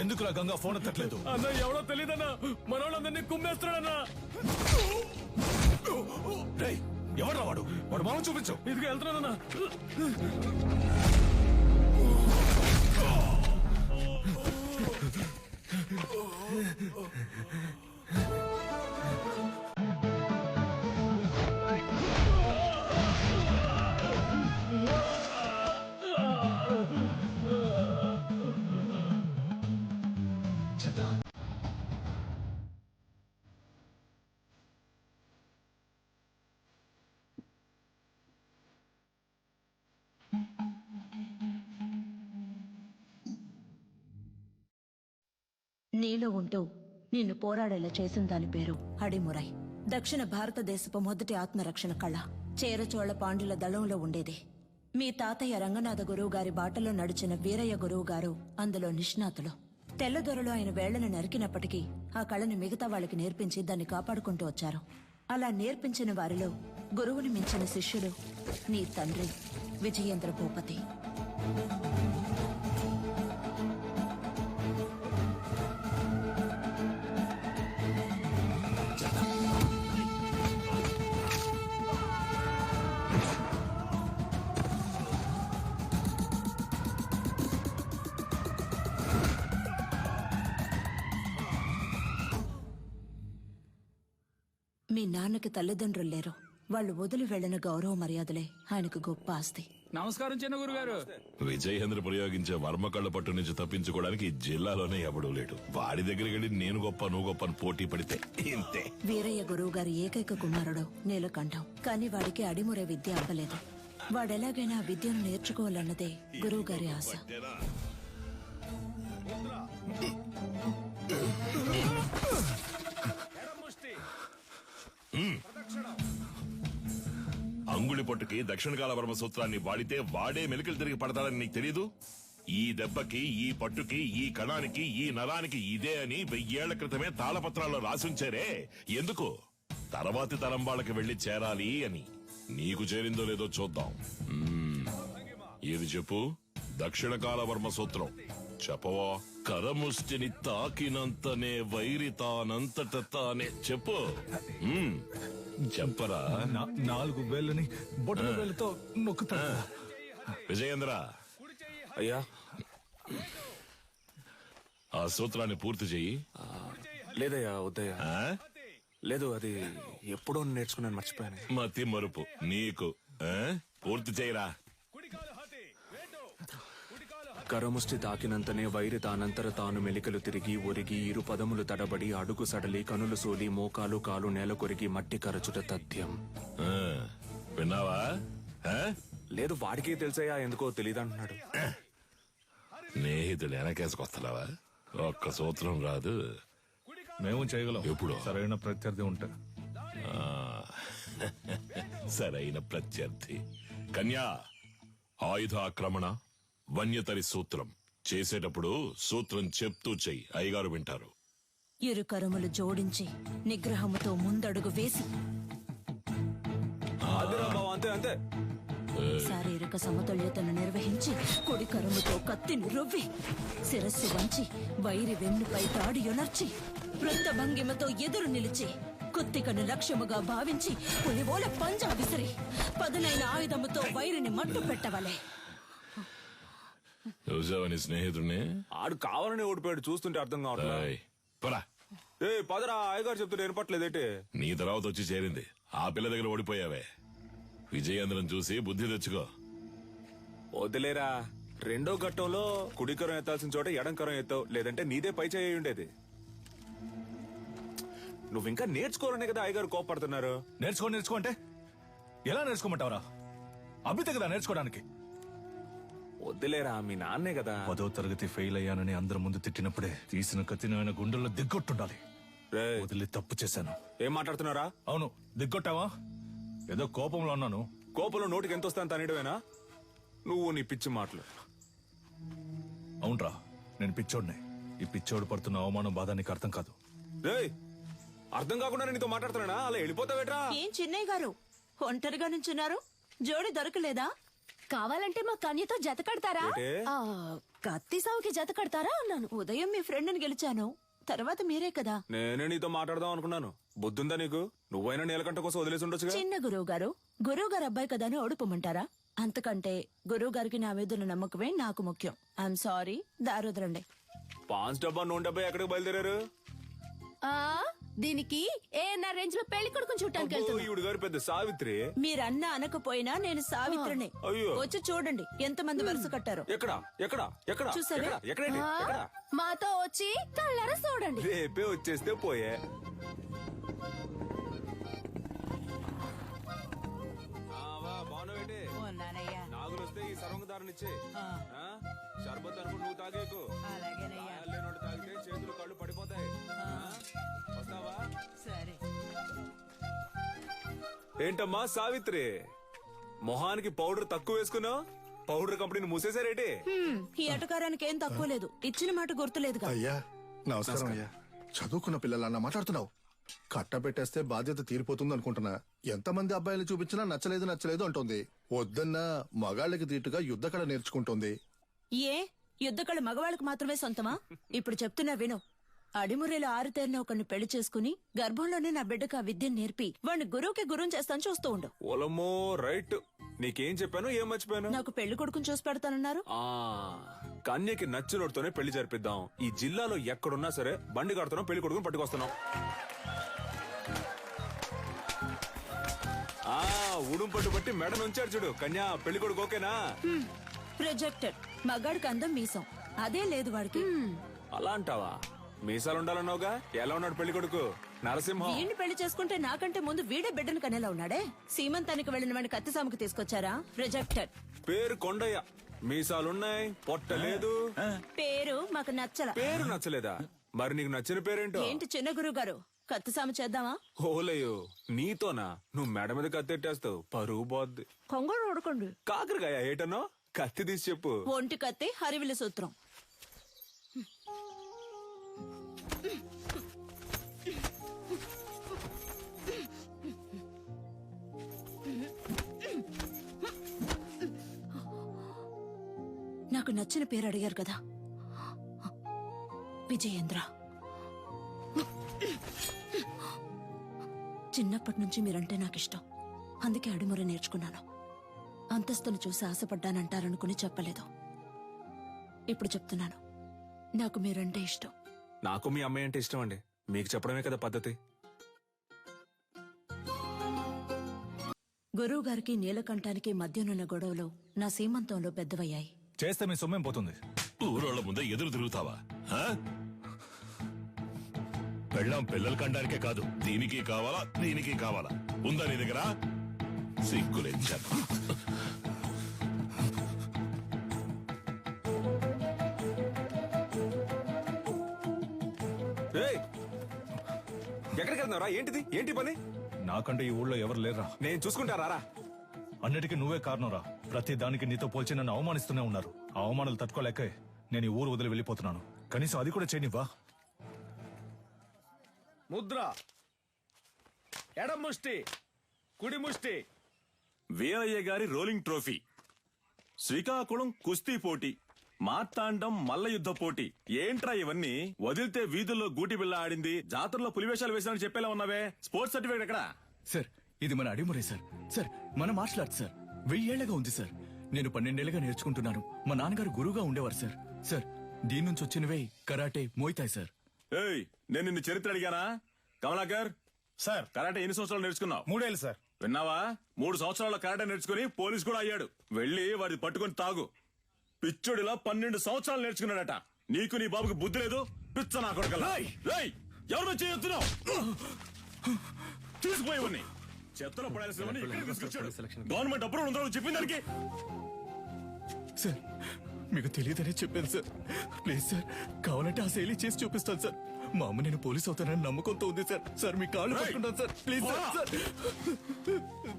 [SPEAKER 6] ఎందుకులా గంగా ఫోన్ ఎత్తట్లేదు?
[SPEAKER 9] అన్న ఎవడో తెలియదన్నా, మనోళ్ళందరినీ కుమ్మేస్తున్నాడన్నా.
[SPEAKER 6] ఎవడ్రా వాడు? వాడు మొహం చూపించు.
[SPEAKER 9] ఇదిగా వెళ్తున్నానన్నా.
[SPEAKER 21] నీలో ఉంటూ నిన్ను పోరాడేలా చేసిన దాని పేరు అడిమురై. దక్షిణ భారతదేశపు మొదటి ఆత్మరక్షణ కళ చేరచోళ పాండ్యుల దళంలో ఉండేది. మీ తాతయ్య రంగనాథ గురువు గారి బాటలో నడిచిన వీరయ్య గురువు గారు అందులో నిష్ణాతులు. తెల్లదొరలు ఆయన వేళ్లను నరికినప్పటికీ ఆ కళని మిగతా వాళ్ళకి నేర్పించి దాన్ని కాపాడుకుంటూ వచ్చారు. అలా నేర్పించిన వారిలో గురువుని మించిన శిష్యుడు నీ తండ్రి విజయేంద్ర భూపతి. మీ నాన్నకి తల్లిదండ్రులు లేరు. వాళ్ళు వదిలి వెళ్లిన గౌరవ మర్యాదలే ఆయనకు గొప్ప ఆస్తి.
[SPEAKER 9] నమస్కారం చిన్న గురుగారు.
[SPEAKER 22] విజయేంద్ర ప్రయోగించే వర్మ కళ్ళ పట్టు నుంచి తప్పించుకోవడానికి ఈ జిల్లాలోనే ఎవడూ లేడు. వాడి దగ్గరికి వెళ్ళి నేను గొప్ప నువ్వు గొప్ప అని పోటీ పడితే ఇంతే.
[SPEAKER 21] వీరయ్య గురువు గారి ఏకైక కుమారుడు నీలకంఠం. కానీ వాడికి అడిమురే విద్య అవ్వలేదు. వాడెలాగైనా విద్యను నేర్చుకోవాలన్నదే గురువు గారి ఆశ.
[SPEAKER 22] అంగుళి పొట్టుకి దక్షిణ కాల వర్మ సూత్రాన్ని వాడితే వాడే మెలికలు తిరిగి పడతాడని నీకు తెలీదు? ఈ దెబ్బకి, ఈ పట్టుకి, ఈ కణానికి, ఈ నరానికి ఇదే అని 1000 ఏళ్ల క్రితమే తాళపత్రాల్లో రాసుంచారే. ఎందుకు? తర్వాతి తరం వాళ్ళకి వెళ్లి చేరాలి అని. నీకు చేరిందో లేదో చూద్దాం. ఏది చెప్పు? దక్షిణ కాల వర్మ సూత్రం చెప్పవా? కరముష్టిని తాకినంతనే వైరి తానంతట తానే. చెప్పు. చెప్పరా?
[SPEAKER 6] 4 వేళ్ళని బొట్టల వేళ్ళతో నొక్కుతా.
[SPEAKER 22] విజయేంద్ర,
[SPEAKER 8] అయ్యా
[SPEAKER 22] ఆ సూత్రాన్ని పూర్తి చెయ్యి.
[SPEAKER 8] లేదయ్యా, వద్దయ్యా. లేదు, అది ఎప్పుడో నేర్చుకున్నాను, మర్చిపోయాను.
[SPEAKER 22] మతి మరుపు నీకు. పూర్తి చేయరా.
[SPEAKER 8] కరముష్టి తాకినంతనే వైరి తానంతర తాను మెలికలు తిరిగి ఒరిగి ఇరు పదములు తడబడి అడుగు సడలి కనులు సోలి మోకాలు కాలు నేల కొరిగి మట్టి కరచుట తథ్యం.
[SPEAKER 22] విన్నావా?
[SPEAKER 8] లేదు, వాడికే తెలుసయ్యా, ఎందుకో తెలియదంటున్నాడు.
[SPEAKER 22] స్నేహితుడు వెనకేసుకొస్తున్నావా? ఒక్క సూత్రం రాదు.
[SPEAKER 6] మేము చేయగలం.
[SPEAKER 22] ఎప్పుడు?
[SPEAKER 6] సరైన ప్రత్యర్థి ఉంటా.
[SPEAKER 22] సరైన ప్రత్యర్థి. కన్యా, ఆయుధ ఆక్రమణ వన్యతరి సూత్రం చేసేటప్పుడు సూత్రం చెప్తూ చెయ్యి. అయ్యగారు వింటారు.
[SPEAKER 21] ఇరు కరములు జోడించి నిగ్రహముతో ముందడుగు వేసి
[SPEAKER 8] అంతే అంతే
[SPEAKER 21] శారీరక సమతుల్యతను నిర్వహించి కుడి కరముతో కత్తిని రువ్వి శిరస్సు వంచి వైరి వెన్నుపై తాడియొనర్చి వృత్త భంగిమతో ఎదురు నిలిచి కుత్తికను లక్ష్యముగా భావించి పులివోల పంజా విసిరి పదునైన ఆయుధముతో వైరిని మట్టు పెట్టవలే.
[SPEAKER 22] చూసావని స్నేహితుడిని?
[SPEAKER 8] ఆడు కావాలని ఓడిపోయాడు, చూస్తుంటే అర్థం కావట్లేదు. పదరా, అయ్యగారు చెప్తుంటే వినపట్లేదేంటి?
[SPEAKER 22] నీ తర్వాత వచ్చి చేరింది. ఆ పిల్ల దగ్గర ఓడిపోయావే. విజయేంద్రం చూసి బుద్ధి తెచ్చుకో.
[SPEAKER 8] వదిలేరా, రెండో ఘట్టంలో కుడికరం ఎత్తాల్సిన చోట ఎడంకరం ఎత్తావు, లేదంటే నీదే పై చేయి ఉండేది. నువ్వు ఇంకా నేర్చుకోరనే కదా అయ్యగారు కోపడుతున్నారు.
[SPEAKER 6] నేర్చుకో అంటే ఎలా నేర్చుకోమంటావరా? అభితే కదా నేర్చుకోవడానికి.
[SPEAKER 8] వద్దులేరా, మీ నాన్నే కదా.
[SPEAKER 6] 10వ తరగతి ఫెయిల్ అయ్యానని అందరి ముందు తిట్టినప్పుడే తీసిన కత్తిని ఆయన గుండెల్లో దిగ్గొట్టుండాలి. వదిలి తప్పు చేశాను.
[SPEAKER 8] ఏం మాట్లాడుతున్నారా?
[SPEAKER 6] అవును, దిగ్గొట్టావా? ఏదో కోపంలో ఉన్నాను.
[SPEAKER 8] కోపంలో నోటికి ఎంత వస్తాను తనేయడమేనా? నువ్వు నీ పిచ్చి మాటలు.
[SPEAKER 6] అవునరా, నేను పిచ్చోడిని. ఈ పిచ్చోడు పడుతున్న అవమానం బాధ నీకు అర్థం కాదు.
[SPEAKER 8] అర్థం కాకుండా నీతో మాట్లాడుతున్నానా? అలా వెళ్ళిపోతావేట్రా?
[SPEAKER 21] ఏం చిన్నయ్య గారు ఒంటరిగా నుంచున్నారు? జోడి దొరకలేదా?
[SPEAKER 20] కావాలంటే మా కన్యతో జత కడతారా? ఆ, కత్తి సావుకి జత కడతారా అన్నాను.
[SPEAKER 21] ఉదయం మీ ఫ్రెండ్ని గెలిచాను, తర్వాత మీరే కదా.
[SPEAKER 8] నేనే నీతో మాట్లాడదాం అనుకున్నాను. బుద్ధుందా నీకు? నువ్వైనా నీలకంఠ కోసం వదిలేసి ఉండొచ్చుగా.
[SPEAKER 21] చిన్న గురువు గారు అబ్బాయి కదా అని ఓడిపోమంటారా? అంతకంటే గురువు గారికి నా మీద ఉన్న నమ్మకమే నాకు ముఖ్యం. I'm sorry, దారుదరండి.
[SPEAKER 8] 5 డబ్బా 100 డబ్బా ఎక్కడికి బయలుదేరారు?
[SPEAKER 20] ఆ దీనికి ఏఎన్ఆర్ రేంజ్ లో పెళ్లి కొడుకుని చూడటానికి వెళ్తున్నా.
[SPEAKER 8] ఈవిడ గారు పెద్ద సావిత్రి.
[SPEAKER 21] మీరన్నా అనకపోయినా నేను సావిత్రిని.
[SPEAKER 8] అయ్యో.
[SPEAKER 21] వచ్చి చూడండి ఎంతమంది వరుస కట్టారు.
[SPEAKER 8] ఎక్కడ ఎక్కడ ఎక్కడ
[SPEAKER 21] చూసారా?
[SPEAKER 8] ఎక్కడ? ఎక్కడండి?
[SPEAKER 20] ఆ,
[SPEAKER 8] ఎక్కడ?
[SPEAKER 20] మాతో వచ్చి కళ్ళారా చూడండి.
[SPEAKER 8] రేపే వచ్చేస్తే పోయే. నాగులు వస్తే ఈ సర్వంగదారునిచ్చే. షర్బత్ అనుకుని నువ్వు తాగేకు. లేనోడు తాగితే చేతులు కళ్ళు పడిపోతాయి. వస్తావా?
[SPEAKER 12] సరే.
[SPEAKER 8] ఏంటమ్మా సావిత్రి, మొహానికి పౌడర్ తక్కువ వేసుకున్నావు? పౌడర్ కంపెనీని మూసేశారేటి?
[SPEAKER 21] ఈ ఎటకారానికి ఏం తక్కువ లేదు. ఇచ్చిన మాట గుర్తులేదుగా.
[SPEAKER 1] అయ్యా నమస్కారం అయ్యా. చదువుకున్న పిల్లలన్నా మాట్లాడుతున్నావు. కట్టబెట్టేస్తే బాధ్యత తీరిపోతుంది అనుకుంటున్నా. ఎంతమంది అబ్బాయిలు చూపించినా నచ్చలేదు అంటుంది. వద్దన్నా మగాళ్ళకి తీటుగా యుద్ధకళ నేర్చుకుంటుంది.
[SPEAKER 21] ఏ యుద్ధకళ మగవాళ్ళకి మాత్రమే సొంతమా? ఇప్పుడు చెప్తున్నా విను. అడిమురేలో ఆరుతేరిన ఒకరిని పెళ్లి చేసుకుని గర్భంలోనే నా బిడ్డకు ఆ విద్యను నేర్పి వాడిని గురువుకి గురువుని చేస్తాను, చూస్తూ ఉండు.
[SPEAKER 8] ఓలమ్మో రైట్. నీకేం చెప్పాను, ఏం మర్చిపోయాను?
[SPEAKER 21] నాకు పెళ్లి కొడుకుని చూసి పెడతానన్నారు.
[SPEAKER 8] కన్యకి నచ్చినోడితోనే పెళ్లి జరిపిద్దాం. ఈ జిల్లాలో ఎక్కడున్నా సరే బండి కడుతున్నాం, పెళ్లి కొడుకుని పట్టుకొస్తున్నాం. ఉడుం పట్టు బట్టి మెడ నుంచాడు చూడు. కన్యా పెళ్లి కొడుకు ఓకేనా?
[SPEAKER 21] రిజెక్టెడ్. మగాడికి అందం మీసం, అదే లేదు వాడికి.
[SPEAKER 8] అలా అంటావా? మీసాలు ఉండాలన్నావుగా. ఎలా ఉన్నాడు పెళ్లి కొడుకు? నరసింహం.
[SPEAKER 21] వీడిని పెళ్లి చేసుకుంటే నాకంటే ముందు వీడే బిడ్డను కనేలా ఉన్నాడే. సీమంతానికి వెళ్లిన వాడిని కత్తిసాముకు తీసుకొచ్చారా? రిజెక్టెడ్.
[SPEAKER 8] పేరు కొండయ్య, మీసాలున్నాయి, పొట్ట లేదు.
[SPEAKER 21] పేరు మాకు నచ్చల.
[SPEAKER 8] పేరు నచ్చలేదా? మరి నీకు నచ్చిన పేరేంటో?
[SPEAKER 21] ఏంటి చిన్న గురువు గారు, కత్తిసాము చేద్దామా?
[SPEAKER 8] ఓలయ్యో నీతోనా? నువ్వు మెడ మీద కత్తెట్టేస్తావు, పరువు పోద్ది.
[SPEAKER 21] కొంగడు ఉడకండి.
[SPEAKER 8] కాకరకాయ ఏటనో? కత్తి తీసి చెప్పు.
[SPEAKER 21] ఒంటి కత్తి, హరివిల సూత్రం. నాకు నచ్చిన పేరు అడిగారు కదా, విజయేంద్ర. చిన్నప్పటి నుంచి మీరంటే నాకు ఇష్టం, అందుకే అడిముర నేర్చుకున్నాను. అంతస్తును చూసి ఆశపడ్డానంటారనుకుని చెప్పలేదు. ఇప్పుడు చెప్తున్నాను, నాకు మీరంటే ఇష్టం.
[SPEAKER 8] నాకు మీ అమ్మాయి అంటే ఇష్టం అండి. మీకు చెప్పడమే కదా పద్ధతి.
[SPEAKER 21] గురువు గారికి నీలకంఠానికి మధ్యనున్న గొడవలు నా సీమంతంలో పెద్దవయ్యాయి.
[SPEAKER 6] చేస్తే మీ సొమ్మేం పోతుంది?
[SPEAKER 22] ఊరోళ్ళ ముందే ఎదురు తిరుగుతావా? పెళ్ళాం పిల్లలు కండానికే కాదు, దీనికి కావాలా దీనికి కావాలా? ఉందా నీ దగ్గర? సిగ్గులేంచాను.
[SPEAKER 8] ఎక్కడికి వెళ్తున్నారా? ఏంటిది? ఏంటి పని?
[SPEAKER 6] నాకంటే ఈ ఊళ్ళో ఎవరు లేరా?
[SPEAKER 8] నేను చూసుకుంటారా?
[SPEAKER 6] అన్నిటికీ నువ్వే కారణంరా. ప్రతి దానికి నీతో పోల్చి నన్ను అవమానిస్తూనే ఉన్నారు. ఆ అవమానాలు తట్టుకోలేకే నేను ఈ ఊరు వదిలి వెళ్ళిపోతున్నాను. కనీసం అది కూడా చేయనివ్వా?
[SPEAKER 14] ముద్ర, ఎడం ముష్టి, కుడి ముష్టి.
[SPEAKER 3] వీరయ్య గారి రోలింగ్ ట్రోఫీ, శ్రీకాకుళం కుస్తీ పోటీ, మార్తాండం మల్ల యుద్ధ పోటీ. ఏంట్రా ఇవన్నీ? వదిలితే వీధుల్లో గూటి బిళ్ళ ఆడింది, జాతరలో పులివేషాలు వేసానని చెప్పేలా ఉన్నావే. స్పోర్ట్స్ సర్టిఫికేట్ ఎక్కడా?
[SPEAKER 9] సార్ ఇది మన అడిమురే సార్. సార్ మన మార్షల్ ఆర్ట్స్ సార్ 1000 ఏళ్లగా ఉంది సార్. నేను 12 ఏళ్లుగా నేర్చుకుంటున్నాను. మా నాన్నగారు గురువుగా ఉండేవారు సార్. సార్ దీని నుంచి వచ్చినవే కరాటే, మోయితాయ్ సార్.
[SPEAKER 3] ఏయ్, నేను నిన్ను చరిత్ర అడిగానా? కమలాకర్ సార్, కరాటే ఎన్ని సంవత్సరాలు నేర్చుకున్నావు?
[SPEAKER 14] 3 ఏళ్ళు సార్.
[SPEAKER 3] విన్నావా? 3 సంవత్సరాల కరాటే నేర్చుకుని పోలీస్ కూడా అయ్యాడు. వెళ్ళి వాడిని పట్టుకొని తాగు. పిచ్చుడిలా 12 సంవత్సరాలు నేర్చుకున్నాడట. నీకు నీ బాబుకి బుద్ధి లేదు. పిచ్చ నా కొడుకల్లా. ఎవరు చేయొద్దున్నావు? తీసుకుపోయేవన్నీ చెత్తలో పడాల్సినవన్నీ ఇక్కడికి తీసుకొచ్చాడు. గవర్నమెంట్ అప్రూవల్ ఉందో చెప్పింది దానికి.
[SPEAKER 9] సార్ మీకు తెలియదనే చెప్పాను సార్. ప్లీజ్ సార్, కావాలంటే ఆ శైలి చేసి చూపిస్తాను సార్. మా అమ్మ నేను పోలీస్ అవుతానని నమ్మకంతో ఉంది సార్. సార్ మీ కాళ్ళు పట్టుకుంటాను sir. Please sir,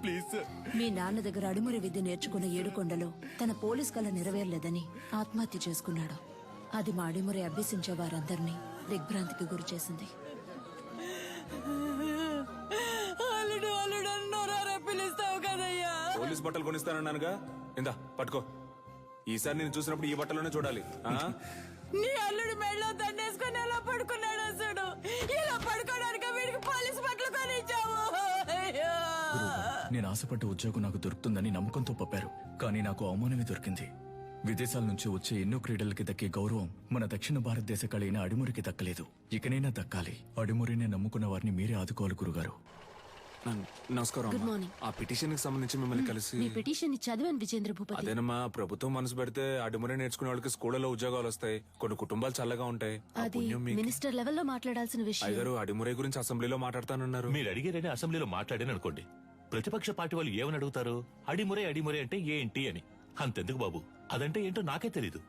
[SPEAKER 9] please sir.
[SPEAKER 21] మీ నాన్న దగ్గర అడిముర విద్య నేర్చుకున్న ఏడుకొండలో తన పోలీస్ కళ నెరవేరలేదని ఆత్మహత్య చేసుకున్నాడు. అది మా అడిమురే అభ్యసించే వారందరినీ దిగ్భ్రాంతికి గురి చేసింది.
[SPEAKER 8] పోలీస్ బట్టలు కొనిస్తానన్నానుగా. ఇందా పట్టుకో. ఈసారి నేను చూసినప్పుడు ఈ బట్టలోనే చూడాలి.
[SPEAKER 12] నీ అల్లుడు మెళ్ళో దండేసుకుని ఎలా పడుకున్నాడో చూడు. ఇలా పడుకోవడానికి వీడికి పోలీస్ బట్టలు కొనిచ్చావు.
[SPEAKER 9] నేను ఆశపడ్డ ఉద్యోగం నాకు దొరుకుతుందని నమ్మకంతో పంపారు, కానీ నాకు అవమానమే దొరికింది. విదేశాల నుంచి వచ్చే ఎన్నో క్రీడలకి దక్కే గౌరవం మన దక్షిణ భారతదేశ కళైన అడిమురికి దక్కలేదు. ఇకనైనా దక్కాలి. అడిమురిని నమ్ముకున్న వారిని మీరే ఆదుకోవాలి గురుగారు.
[SPEAKER 8] నమస్కారం.
[SPEAKER 20] Good morning.
[SPEAKER 8] ఆ పిటిషన్ కి సంబంధించి మిమ్మల్ని కలిసి
[SPEAKER 20] మీ పిటిషన్ చదివాను విజేంద్ర భూపతి.
[SPEAKER 8] అదేనమ్మా, ప్రభుత్వం మనసు పెడితే అడిమురే నేర్చుకునే వాళ్ళకి స్కూళ్ళలో ఉద్యోగాలు వస్తాయి. కొన్ని కుటుంబాలు చల్లగా ఉంటాయి. ఆ
[SPEAKER 20] అది
[SPEAKER 8] పుణ్యం మీకు.
[SPEAKER 20] మినిస్టర్ లెవెల్లో మాట్లాడాల్సిన విషయం.
[SPEAKER 8] అయ్యగారు అడిమురే గురించి అసెంబ్లీలో మాట్లాడతానన్నారు.
[SPEAKER 3] మీరు అడిగారని అసెంబ్లీలో మాట్లాడాను అనుకోండి, ప్రతిపక్ష పార్టీ వాళ్ళు ఏమని అడుగుతారు? అడిమురే అడిమురే అంటే ఏంటి అని. అంతెందుకు బాబు, అదంటే ఏంటో నాకే తెలీదు.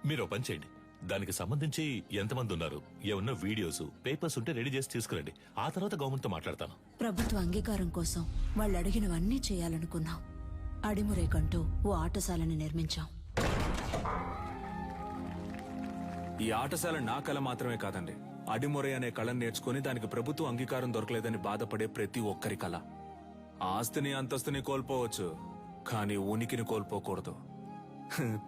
[SPEAKER 3] మీరు పని చేయండి, దానికి సంబంధించి ఎంతమంది ఉన్నారు, ఏమన్నా వీడియోస్ పేపర్స్ ఉంటే రెడీ చేసి తీసుకురండి. ఆ తర్వాత గవర్నమెంట్ తో మాట్లాడతాను.
[SPEAKER 21] ప్రభుత్వ అంగీకారం కోసం వాళ్ళు అడిగినవన్నీ చేయాలనుకున్నాం. అడిమురేకంటూ ఓ ఆటశాలని నిర్మించాం.
[SPEAKER 8] ఈ ఆటశాల నా కళ మాత్రమే కాదండి. అడిమురే అనే కళను నేర్చుకుని దానికి ప్రభుత్వ అంగీకారం దొరకలేదని బాధపడే ప్రతి ఒక్కరి కళ. ఆస్తిని అంతస్తుని కోల్పోవచ్చు, కానీ ఉనికిని కోల్పోకూడదు.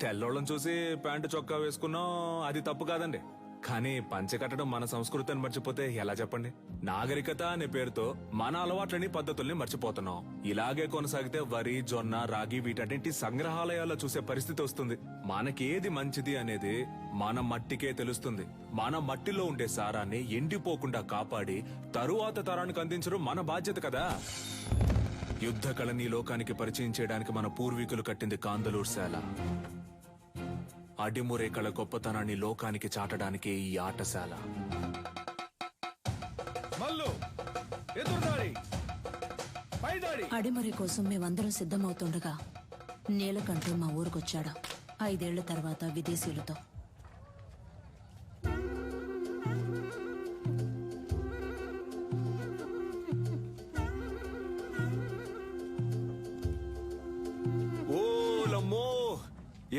[SPEAKER 8] తెల్లోళ్ళని చూసి ప్యాంటు చొక్కా వేసుకున్నాం, అది తప్పు కాదండి. కానీ పంచె కట్టడం మన సంస్కృతిని మర్చిపోతే ఎలా చెప్పండి? నాగరికత అనే పేరుతో మన అలవాట్లని పద్ధతుల్ని మర్చిపోతున్నాం. ఇలాగే కొనసాగితే వరి, జొన్న, రాగి వీటన్నింటి సంగ్రహాలయాల్లో చూసే పరిస్థితి వస్తుంది. మనకేది మంచిది అనేది మన మట్టికే తెలుస్తుంది. మన మట్టిలో ఉండే సారాన్ని ఎండిపోకుండా కాపాడి తరువాత తరానికి అందించడం మన బాధ్యత కదా. యుద్ధ కళని లోకానికి పరిచయం చేయడానికి మన పూర్వీకులు కట్టింది కాందలూరు శాల. అడిమురే కళ గొప్పతనాన్ని లోకానికి చాటడానికి ఈ ఆటశాల.
[SPEAKER 21] అడిమరి కోసం మేమందరం సిద్ధమవుతుండగా నీలకంఠు మా ఊరికొచ్చాడు. 5 ఏళ్ల తర్వాత విదేశీయులతో.
[SPEAKER 8] ఓలమ్మో,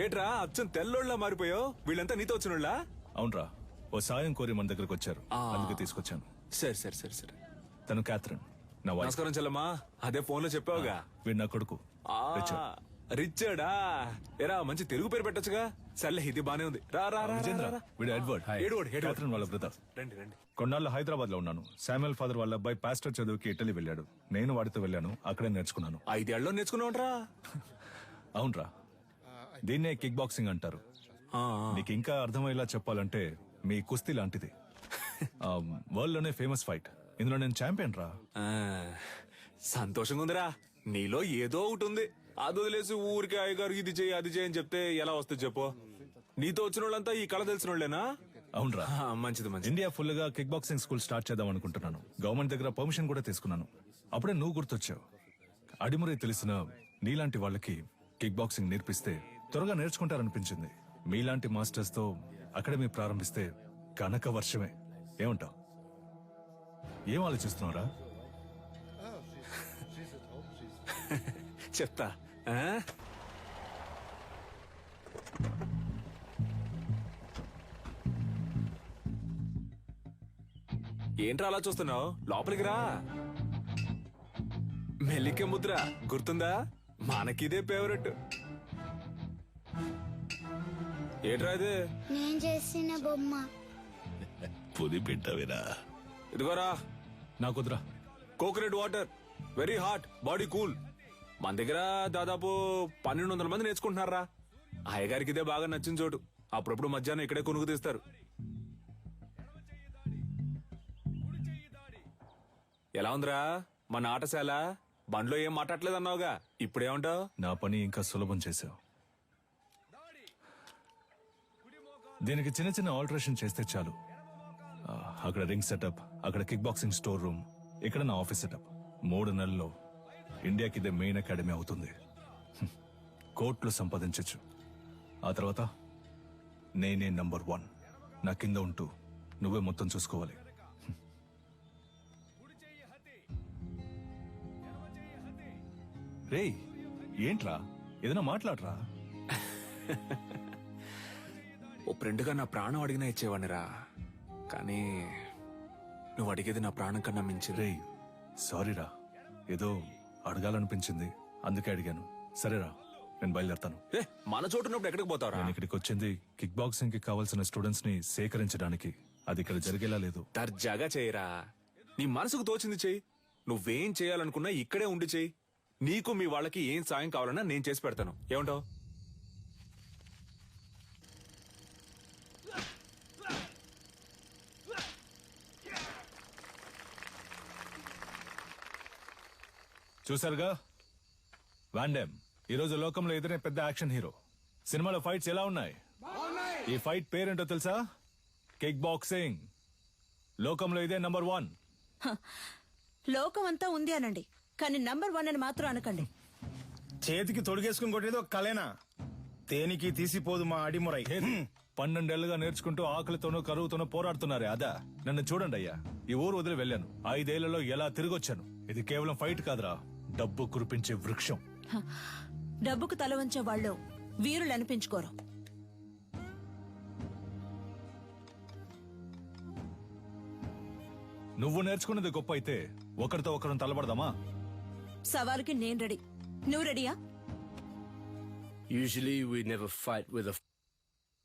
[SPEAKER 8] ఏట్రా అచ్చం తెల్లోళ్ళ మారిపోయావు? వీళ్ళంతా నీతో వచ్చినోళ్ళ?
[SPEAKER 6] అవునరా, ఓ సాయం కోరి మన దగ్గరకు వచ్చారు, అందుకే తీసుకొచ్చాను.
[SPEAKER 8] సరే సరే సరే సరే.
[SPEAKER 6] తను క్యాథరిన్, నా వైఫ్.
[SPEAKER 8] నమస్కారం చెల్లమ్మా. అదే ఫోన్ లో చెప్పావుగా.
[SPEAKER 6] వీడు నా కొడుకు
[SPEAKER 8] రిచర్డా. ఎరా మంచి తెలుగు పేరు పెట్టొచ్చుగా. సర్లే, ఇది బానే ఉంది. రా రా రా
[SPEAKER 6] విజేంద్ర, వీడు ఎడ్వర్డ్, క్యాథరిన్ వాళ్ళ బ్రదర్.
[SPEAKER 8] రండి రండి.
[SPEAKER 6] కొన్నాళ్ళు హైదరాబాద్ లో ఉన్నాను. శామ్యుల్ ఫాదర్ వాళ్ళ అబ్బాయి పాస్టర్ చదువుకి ఇటలీ వెళ్ళాడు. నేను వాడితో వెళ్ళాను, అక్కడే నేర్చుకున్నాను.
[SPEAKER 8] 5 ఏళ్ళలో నేర్చుకున్నావుంట్రా?
[SPEAKER 6] అవునరా, దీన్నే కిక్ బాక్సింగ్ అంటారు. నీకు ఇంకా అర్థమయ్యేలా చెప్పాలంటే మీ కుస్తీ లాంటిది. వరల్డ్ లోనే ఫేమస్ ఫైట్. ఇందులో నేను ఛాంపియన్ రా.
[SPEAKER 8] సంతోషంగా ఉందిరా. నీలో ఏదో ఒకటి ఉంది. అది వదిలేసి ఊరికి అయ్యగారు ఇది చేయి అది చేయని చెప్తే ఎలా వస్తుంది చెప్పు? నీతో వచ్చిన వాళ్ళంతా ఈ కళ తెలిసిన వాళ్ళేనా?
[SPEAKER 6] అవునరా,
[SPEAKER 8] మంచిది మంచిది.
[SPEAKER 6] ఇండియా ఫుల్ గా కిక్ బాక్సింగ్ స్కూల్ స్టార్ట్ చేద్దాం అనుకుంటున్నాను. గవర్నమెంట్ దగ్గర పర్మిషన్ కూడా తీసుకున్నాను. అప్పుడే నువ్వు గుర్తొచ్చావు. అడిమురే తెలిసిన నీలాంటి వాళ్ళకి కిక్ బాక్సింగ్ నేర్పిస్తే త్వరగా నేర్చుకుంటారనిపించింది. మీలాంటి మాస్టర్స్ తో అకాడమీ ప్రారంభిస్తే కనక వర్షమే. ఏమంటావు? ఏం ఆలోచిస్తున్నారా?
[SPEAKER 8] చెప్తా. ఏంట్రా అలా చూస్తున్నావు? లోపలికి రా. మెల్లికే ముద్ర గుర్తుందా? మనకిదే ఫేవరెట్. ఏంట్రా ఇది?
[SPEAKER 13] నేను చేసిన బొమ్మ.
[SPEAKER 3] పుది పెట్టవిరా.
[SPEAKER 8] ఇదిగోరా.
[SPEAKER 6] నాకుద్రా.
[SPEAKER 8] Coconut water, very hot, body cool. మన దగ్గర దాదాపు 1200 మంది నేర్చుకుంటున్నారా. అయ్యగారికి ఇదే బాగా నచ్చిన చోటు. అప్పుడప్పుడు మధ్యాహ్నం ఇక్కడే కొనుక్కు తీస్తారు. ఎలా ఉందిరా మన ఆటశాల? బండ్లో ఏం మాట్లాడలేదు అన్నావుగా, ఇప్పుడేమంటావు?
[SPEAKER 6] నా పని ఇంకా సులభం చేశావు. దీనికి చిన్న చిన్న ఆల్టరేషన్ చేస్తే చాలు. అక్కడ రింగ్ సెటప్, అక్కడ కిక్ బాక్సింగ్ స్టోర్ రూమ్, ఇక్కడ నా ఆఫీస్ సెటప్. 3 నెలల్లో ఇండియాకి ఇదే మెయిన్ అకాడమీ అవుతుంది. కోట్లు సంపాదించచ్చు. ఆ తర్వాత నేనే నంబర్ 1. నా కింద ఉంటూ నువ్వే మొత్తం చూసుకోవాలి. రేయ్, ఏంట్రా? ఏదైనా మాట్లాడరా.
[SPEAKER 8] ఓ ఫ్రెండ్గా నా ప్రాణం అడిగినా ఇచ్చేవాడినిరా. కానీ నువ్వు అడిగేది నా ప్రాణం కన్నా మించి.
[SPEAKER 6] రేయ్, సారీరా, ఏదో అడగాలనిపించింది, అందుకే అడిగాను. సరేరా, నేను బయలుదేరతాను.
[SPEAKER 8] మన చోటు ఉన్నప్పుడు ఎక్కడికి పోతావురా?
[SPEAKER 6] నేను ఇక్కడికి వచ్చింది కిక్ బాక్సింగ్ కి కావాల్సిన స్టూడెంట్స్ ని సేకరించడానికి. అది ఇక్కడ జరిగేలా లేదు.
[SPEAKER 8] దర్జాగా చేయరా, నీ మనసుకు తోచింది చెయ్యి. నువ్వేం చేయాలనుకున్నా ఇక్కడే ఉండి చెయ్యి. నీకు మీ వాళ్ళకి ఏం సాయం కావాలన్నా నేను చేసి పెడతాను. ఏమంటావు?
[SPEAKER 6] చూసారుగా, వాండెమ్ ఈరోజు లోకంలో ఎదురే పెద్ద యాక్షన్ హీరో. సినిమాలో ఫైట్స్ ఎలా ఉన్నాయి? ఈ ఫైట్ పేరేంటో తెలుసా? Kick boxing. లోకంలో ఇదే నంబర్ 1.
[SPEAKER 21] లోకం అంతా ఉంది అనండి, కానీ నంబర్ 1 అని మాత్రం అనకండి.
[SPEAKER 14] చేతికి తొడిగేసుకుని కొట్టేది ఒక కలేనా? తేనికి తీసిపోదు మా అడిమురై.
[SPEAKER 6] 12 ఏళ్లుగా నేర్చుకుంటూ ఆకలితోనూ కరువుతోనూ పోరాడుతున్నారే అదా? నన్ను చూడండి అయ్యా, ఈ ఊరు వదిలి వెళ్ళాను. 5 ఏళ్లలో ఎలా తిరిగొచ్చాను. ఇది కేవలం ఫైట్ కాదురా, డబ్బు కురిపించే వృక్షం.
[SPEAKER 21] డబ్బుకు తల వంచే వాళ్ళు వీరులు అనిపించుకోరు.
[SPEAKER 6] నువ్వు నేర్చుకున్నది గొప్ప అయితే ఒకరితో ఒకరిని తలబడదామా?
[SPEAKER 21] సవాలుకి నేను రెడీ. నువ్వు రెడీయా?
[SPEAKER 14] Usually we never fight with a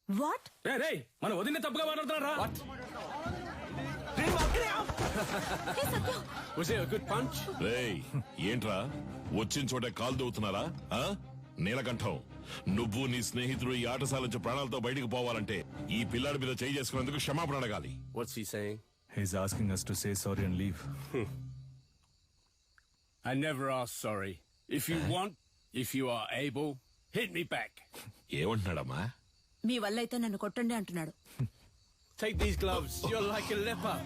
[SPEAKER 21] what?
[SPEAKER 16] మన వదిన తప్పుగా మాట్లాడుతున్నారా?
[SPEAKER 22] రేయ్, ఏంట్రా వచ్చిన చోట కాలు దవ్వుతున్నారా? నీలకంఠం, నువ్వు నీ స్నేహితుడు ఈ ఆటశాల నుంచి ప్రాణాలతో బయటకు పోవాలంటే ఈ పిల్లాడి మీద చేయి చేసుకున్నందుకు క్షమాపణ అడగాలి.
[SPEAKER 14] Watts he saying?
[SPEAKER 6] He's asking us to say sorry and leave.
[SPEAKER 4] I never ask sorry. If you want, if you are able, hit me back.
[SPEAKER 22] ఏమంటున్నాడమ్మా?
[SPEAKER 21] మీ వల్ల అయితే నన్ను కొట్టండి అంటున్నాడు.
[SPEAKER 4] Take these gloves. You're like a leper.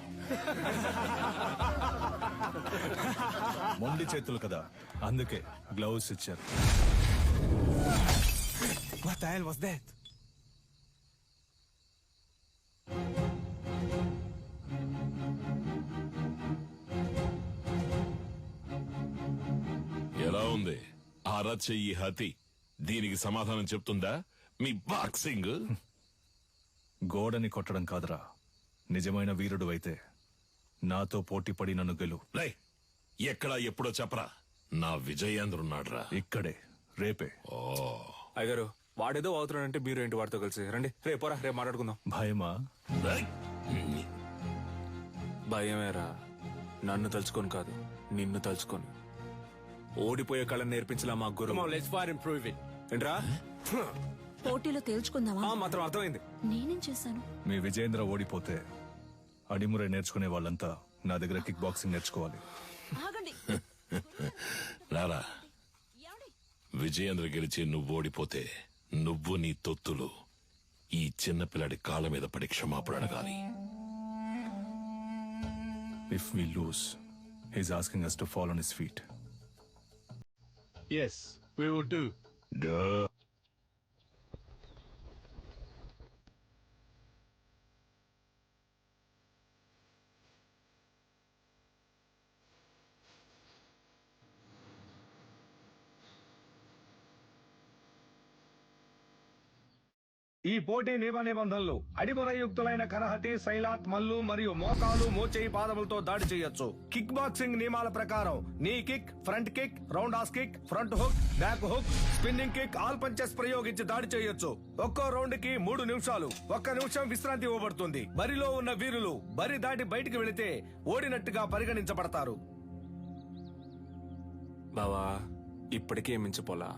[SPEAKER 6] మొండి చేతులు కదా, అందుకే gloves ఇచ్చారు.
[SPEAKER 8] What the hell was that?
[SPEAKER 22] ఎలా ఉంది అరచెయ్యి హతి? దీనికి సమాధానం చెప్తుందా మీ బాక్సింగ్?
[SPEAKER 6] గోడని కొట్టడం కాదురా, నిజమైన వీరుడు అయితే నాతో పోటీ పడి నన్ను గెలు.
[SPEAKER 22] ఎక్కడా ఎప్పుడో చెప్పరా, నా విజయేంద్రున్నాడ్రా
[SPEAKER 6] ఇక్కడే, రేపే.
[SPEAKER 8] అయ్యగారు, వాడేదో అవుతున్నాడంటే మీరు ఏంటి వాడితో కలిసి రండి. రేపోరా, రేపు మాట్లాడుకుందాం.
[SPEAKER 6] భయమా?
[SPEAKER 8] భయమేరా, నన్ను తలుచుకొని కాదు, నిన్ను తలుచుకొని. ఓడిపోయే కళను నేర్పించలా మా గురు. ఏంట్రా
[SPEAKER 21] పోటీలో తేల్చుకుందామా?
[SPEAKER 8] మాత్రం అర్థమైంది.
[SPEAKER 21] నేనేం చేశాను?
[SPEAKER 6] మీ విజయేంద్ర ఓడిపోతే అడిమురే నేర్చుకునే వాళ్ళంతా నా దగ్గర కిక్ బాక్సింగ్ నేర్చుకోవాలి.
[SPEAKER 21] ఆగండి.
[SPEAKER 22] రారా, విజయేంద్ర గెలిచి నువ్వు ఓడిపోతే నువ్వు నీ తొత్తులు ఈ చిన్నపిల్లాడి కాళ్ళ మీద పడి క్షమాపణ అడగాలి.
[SPEAKER 6] If we lose, he's asking us to fall on his feet.
[SPEAKER 4] Yes, we will do.
[SPEAKER 22] Duh.
[SPEAKER 7] ఈ పోటీ నియమ నిబంధనలు: అడిమురయుక్తులైన కరహతి, శైలాత్, మల్లు మరియు మోకాలు, మోచేయి, పాదములతో దాడి చేయొచ్చు. కిక్ బాక్సింగ్ నియమాల ప్రకారం నీ kick, front kick, round has kick, front hook, back hook, spinning kick, all punches ప్రయోగించి దాడి చేయొచ్చు. ఒక్కో రౌండ్ కి 3 నిమిషాలు. 1 నిమిషం విశ్రాంతి ఇవ్వబడుతుంది. బరిలో ఉన్న వీరులు బరి దాటి బయటికి వెళితే ఓడినట్టుగా పరిగణించబడతారు.
[SPEAKER 8] బావా, ఇప్పటికే మించిపోలా.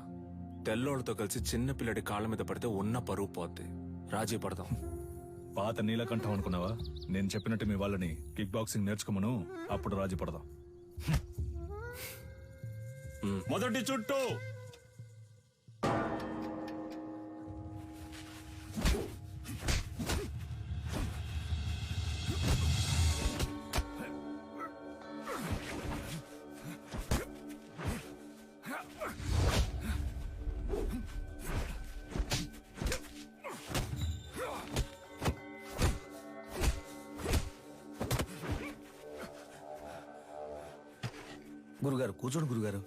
[SPEAKER 8] తెల్లోడితో కలిసి చిన్న పిల్లడి కాళ్ళ మీద పడితే ఉన్న పరువు పోద్ది. రాజీ పడదాం.
[SPEAKER 6] పాత నీలకంఠం అనుకున్నావా? నేను చెప్పినట్టు మీ వాళ్ళని కిక్ బాక్సింగ్ నేర్చుకోమను, అప్పుడు రాజీ పడదాం.
[SPEAKER 16] మొదటి చుట్టూ
[SPEAKER 14] గురుగారు కూర్చోండి గురుగారు.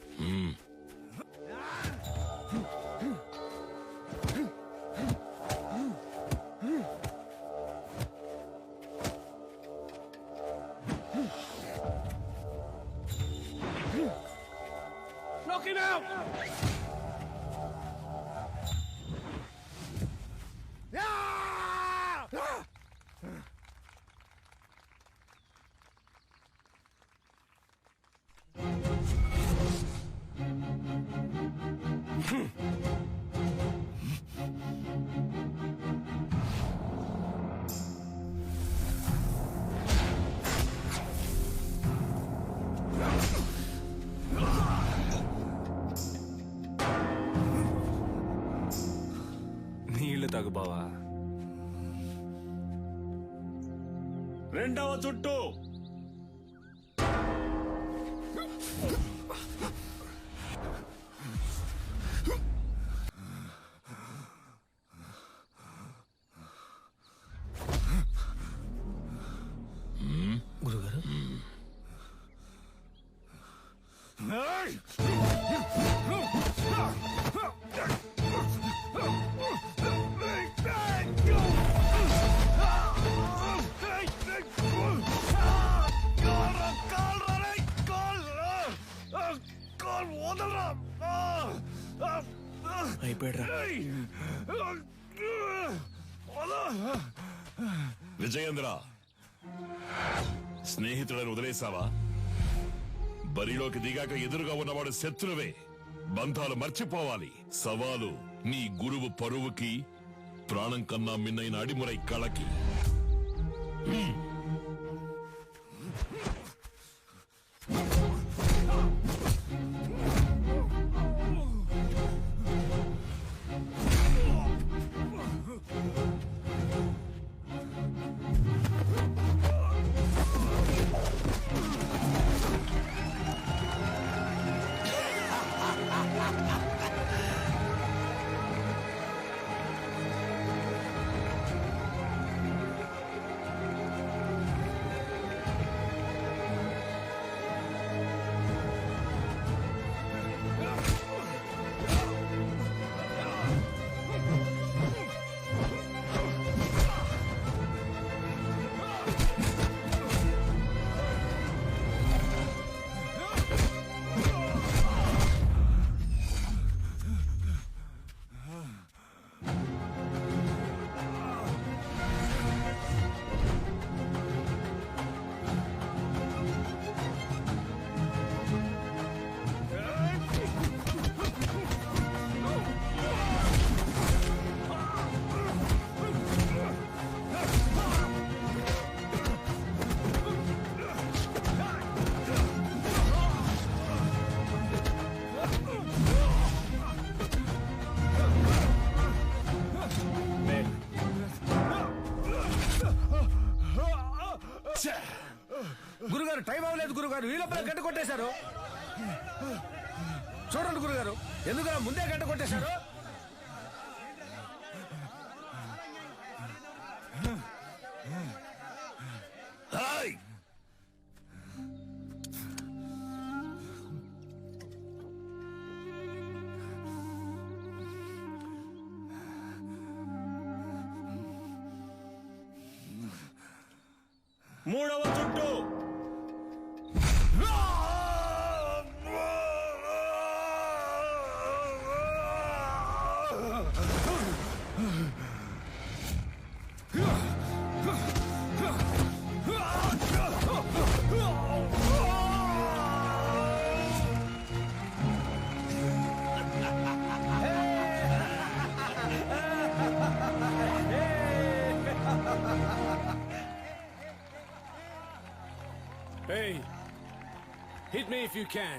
[SPEAKER 4] Knock him out!
[SPEAKER 8] నీళ్లు తాగు బావా.
[SPEAKER 3] రెండవ చుట్టూ
[SPEAKER 14] గురుగారు
[SPEAKER 8] అయిపోయాడు.
[SPEAKER 22] విజయేంద్ర, స్నేహితులను వదిలేసావా? బరిలోకి దిగాక ఎదురుగా ఉన్నవాడు శత్రువే. బంధాలు మర్చిపోవాలి. సవాలు నీ గురువు పరువుకి, ప్రాణం కన్నా మిన్నైన అడిమురై కళకి.
[SPEAKER 7] గురుగారు టైం అవ్వలేదు గురుగారు, ఈ లోపల గంట కొట్టేశారు. చూడండి గురుగారు, ఎందుకలా ముందే గంట కొట్టేశారు?
[SPEAKER 3] మూడవ చుట్టూ
[SPEAKER 4] Hey, hit me if you can.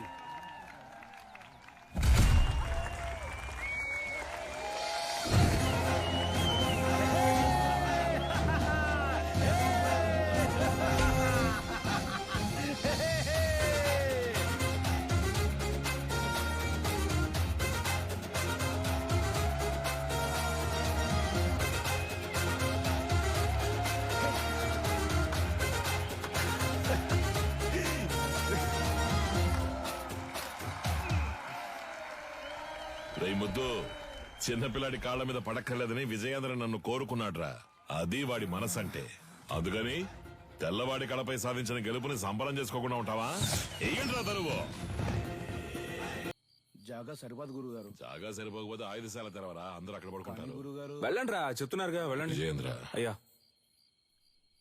[SPEAKER 22] రేయ్ ముద్దు, చిన్నపిల్లాడి కాళ్ల మీద పడక్కర్లేదని విజయేంద్ర నన్ను కోరుకున్నాడ్రా. అది వాడి మనసంటే. అందుకని తెల్లవాడి కళపై సాధించిన గెలుపుని సంబరం చేసుకోకుండా ఉంటావా? ఏంట్రా తరువు?
[SPEAKER 14] జాగా సరిపోదు గురుగారు.
[SPEAKER 22] జాగా సరిపోకపోతే ఆయుధశాల తెరవరా, అందరూ అక్కడ పడుకుంటారు.
[SPEAKER 8] వెళ్ళండి రా, చెప్తున్నారుగా వెళ్ళండి.
[SPEAKER 22] విజయేంద్ర,
[SPEAKER 8] అయ్యా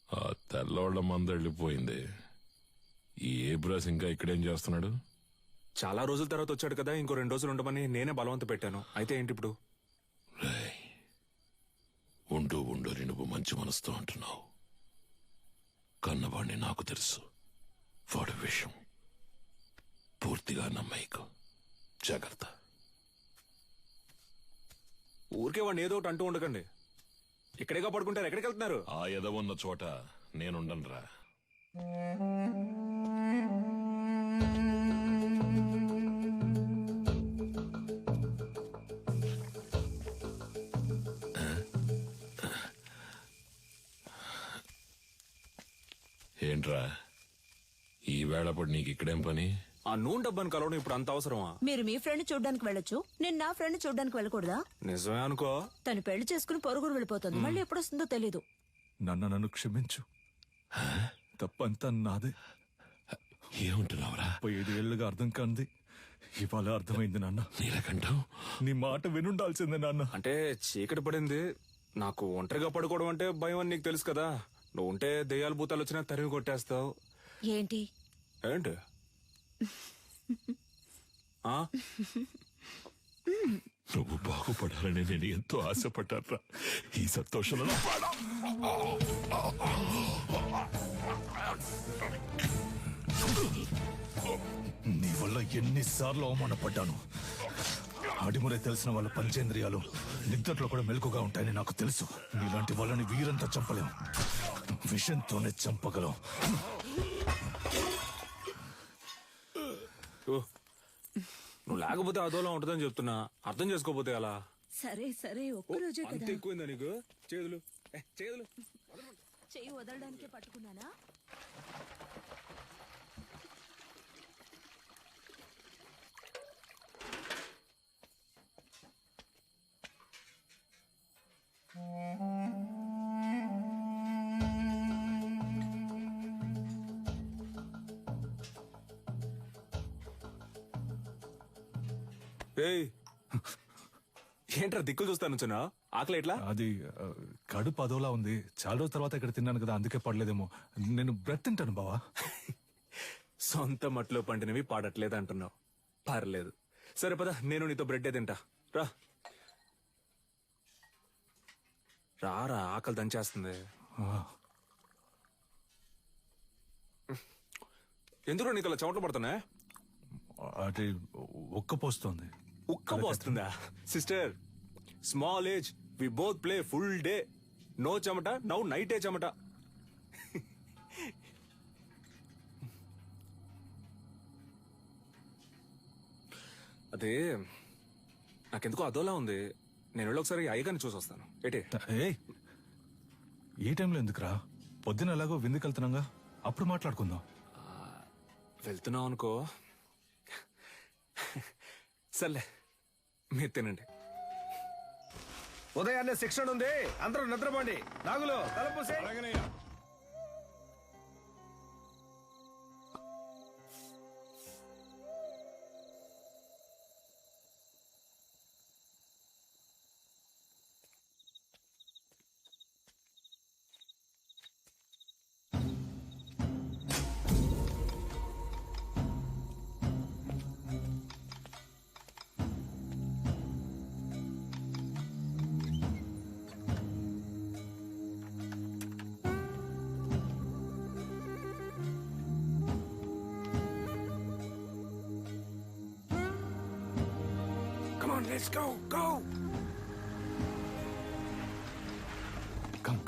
[SPEAKER 22] ఆ తెల్లవాళ్ళ మంద వెళ్ళిపోయింది. ఈ ఏబ్రాస్ ఇంకా ఇక్కడేం చేస్తున్నాడు?
[SPEAKER 8] చాలా రోజుల తర్వాత వచ్చాడు కదా, ఇంకో 2 రోజులు ఉండమని నేనే బలవంత పెట్టాను. అయితే ఏంటి ఇప్పుడు?
[SPEAKER 22] ఉంటూ ఉండని నువ్వు మంచి మనసుతో అంటున్నావు. కన్నవాణ్ణి నాకు తెలుసు. వాడి విషయం పూర్తిగా నమ్మేకు. జాగ్రత్త.
[SPEAKER 8] ఊరికే వాడిని ఏదో ఒకటి అంటూ ఉండకండి. ఇక్కడేగా పడుకుంటారు, ఎక్కడికి వెళ్తున్నారు?
[SPEAKER 22] ఆ ఎదవున్న చోట నేనుండనురా. ఏంట్రా ఈ వేళప్పుడు నీకు ఇక్కడేం పని?
[SPEAKER 8] ఆ నూనె డబ్బాని కలవడం ఇప్పుడు అంత అవసరమా?
[SPEAKER 21] మీరు మీ ఫ్రెండ్ చూడ్డానికి వెళ్ళొచ్చు, నేను నా ఫ్రెండ్ చూడ్డానికి వెళ్ళకూడదా?
[SPEAKER 8] నిజమే అనుకో.
[SPEAKER 21] తను పెళ్లి చేసుకుని పొరుగురు వెళ్ళిపోతుంది, మళ్ళీ ఎప్పుడొస్తుందో తెలీదు.
[SPEAKER 6] నన్ను క్షమించు, తప్పంతా నాదే.
[SPEAKER 22] ఏముంటున్నావురా?
[SPEAKER 6] 5 ఏళ్లుగా అర్థం కాంది ఇవాళ అర్థమైంది నాన్న.
[SPEAKER 22] నీలకంఠం,
[SPEAKER 6] నీ మాట వినుండాల్సిందే నాన్న.
[SPEAKER 8] అంటే చీకటి పడింది, నాకు ఒంటరిగా పడుకోవడం అంటే భయం అని నీకు తెలుసు కదా. నువ్వు ఉంటే దెయ్యాలు భూతాలు వచ్చినా తరిమి కొట్టేస్తావు.
[SPEAKER 21] ఏంటి
[SPEAKER 8] ఏంటి?
[SPEAKER 22] నువ్వు బాగుపడాలని నేను ఎంతో ఆశపడ్డారా. ఈ సంతోషంలో
[SPEAKER 6] నీ వల్ల ఎన్నిసార్లు అవమానపడ్డాను. అడిమురే తెలిసిన వాళ్ళ పంచేంద్రియాలు నిద్రలో కూడా మెలకుగా ఉంటాయని నాకు తెలుసు. నీలాంటి వాళ్ళని వీరంతా చంపలేం, విషంతోనే చంపగలం.
[SPEAKER 8] నువ్వు లేకపోతే అదోలా ఉంటుందని చెప్తున్నా, అర్థం చేసుకోపోతే అలా.
[SPEAKER 21] సరే సరే, ఒక్కరోజే
[SPEAKER 8] అంత
[SPEAKER 21] కదా.
[SPEAKER 8] ఎక్కువైందా నీకు? చేతులు చేతులు
[SPEAKER 21] చెయ్యి వదలడానికే పట్టుకున్నానా?
[SPEAKER 8] ఏంట్రా దిక్కులు చూస్తాను చిన్నా? ఆకలి ఎట్లా?
[SPEAKER 6] అది కడుపు అదోలా ఉంది. చాలా రోజుల తర్వాత ఇక్కడ తిన్నాను కదా, అందుకే పడలేదేమో. నేను బ్రెడ్ తింటాను బావా.
[SPEAKER 8] సొంత మట్లో పండినవి పాడట్లేదు అంటున్నావు. పర్లేదు, సరే పద, నేను నీతో బ్రెడ్డే తింటా. రా రారా, ఆకలి దంచేస్తుంది. ఎందుకు నీకు అలా చెమటలు పడుతున్నా?
[SPEAKER 6] అది ఉక్కపోస్తుంది.
[SPEAKER 8] ఉక్కపోస్తుందా? Sister, small age, we both play full day. No చెమట, నౌ నైటే చెమట. అదే నాకెందుకో అదోలా ఉంది. నేను వెళ్ళి ఒకసారి అయ్యగారిని చూసి వస్తాను. ఏటే?
[SPEAKER 6] ఏ టైంలో ఎందుకురా? పొద్దున ఎలాగో విందుకు వెళ్తున్నాగా, అప్పుడు మాట్లాడుకుందాం.
[SPEAKER 8] వెళ్తున్నావు అనుకో. సర్లే, మీరు తినండి.
[SPEAKER 7] ఉదయాన్నే శిక్షణ ఉంది, అందరూ నిద్రపోండి. నాగులు తలపూసే.
[SPEAKER 8] Let's go, go!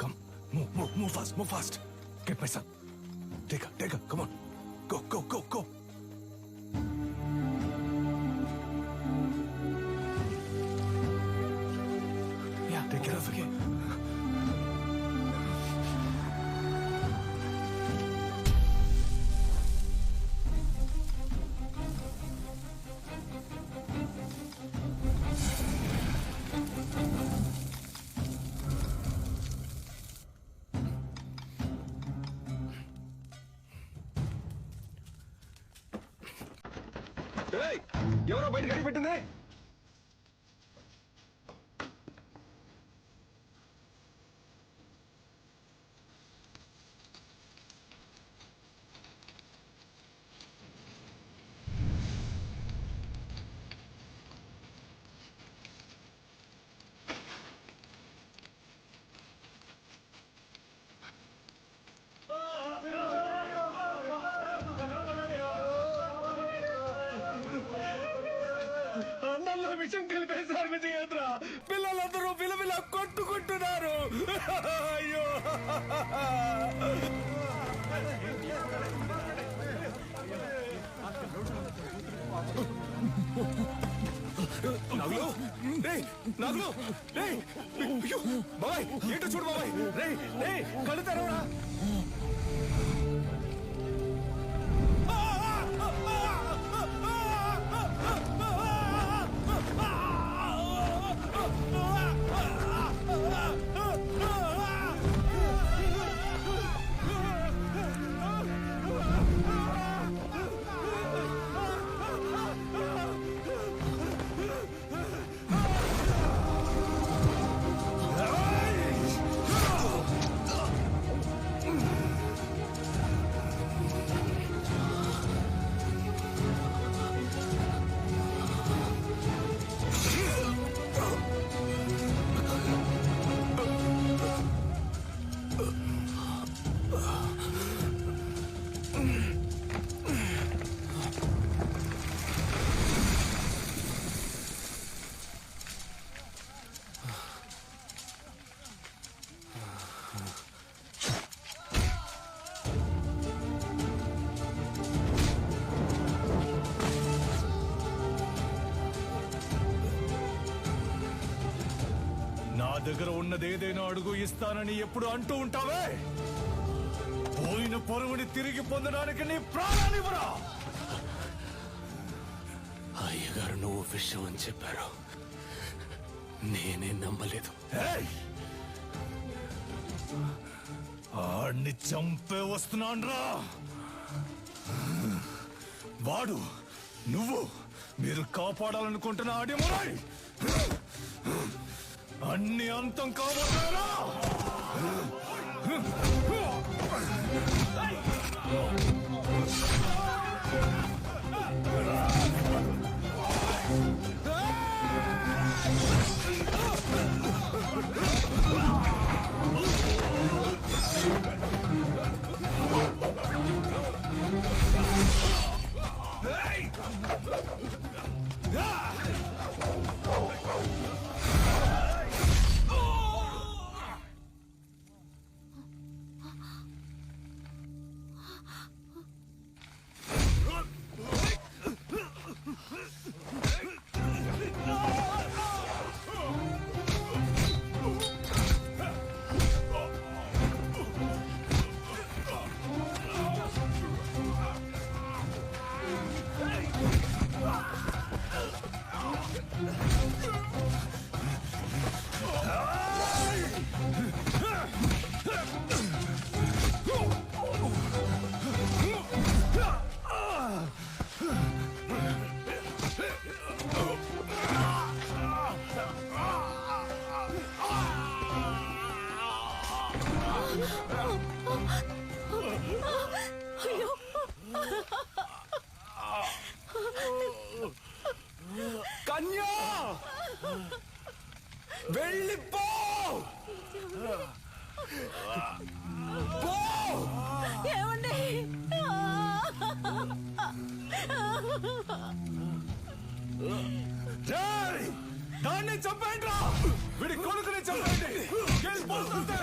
[SPEAKER 6] Come. Move fast. Get my son. Take her, come on. Go. Yeah, take care of her.
[SPEAKER 7] ఎవరో బయట గడి పెట్టింది.
[SPEAKER 8] నాగులు రేయ్ నాగులు రేయ్ అయ్యో బాబాయ్ ఏంటో చూడు బాబాయ్ రేయ్ రేయ్ కళ్ళు తెరవరా
[SPEAKER 6] నా దగ్గర ఉన్నదేదైనా అడుగు ఇస్తానని ఎప్పుడు అంటూ ఉంటావే, పోయిన పరువుని తిరిగి పొందడానికి నీ ప్రాణాన్నివ్వరా.
[SPEAKER 8] అయ్యగారు నువ్వు విషయం అని చెప్పారు, నేనే నమ్మలేదు.
[SPEAKER 6] ఆడిని చంపే వస్తున్నాన్రా. వాడు నువ్వు మీరు కాపాడాలనుకుంటున్న అడిమురై అన్ని అంతం కాబోతారా.
[SPEAKER 8] కన్యా వెళ్ళిపో.
[SPEAKER 12] ఏమండి
[SPEAKER 6] దాన్ని చంపేయండి రా, వీడి కొడుకుని చంపేయండి. వెళ్ళిపోతుంటే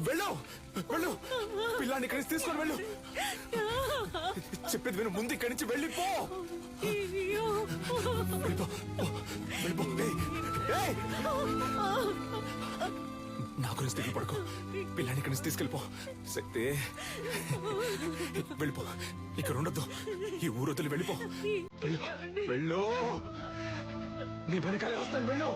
[SPEAKER 8] వెళ్ళు వెళ్ళు, పిల్లాన్ని ఇక్కడి నుంచి తీసుకొని వెళ్ళు. చెప్పేది విను, ముందు ఇక్కడి నుంచి వెళ్ళిపో. వెళ్ళిపో, వెళ్ళిపో. ఏయ్, నా గురించి తిరిగి పడుకో. పిల్లాన్ని ఇక్కడి నుంచి తీసుకెళ్ళిపో. శక్తి వెళ్ళిపో, ఇక్కడ ఉండొద్దు. ఈ ఊరు వదిలి వెళ్ళిపో. వెళ్ళు, నీ వెనకాలే వస్తాను. వెళ్ళు.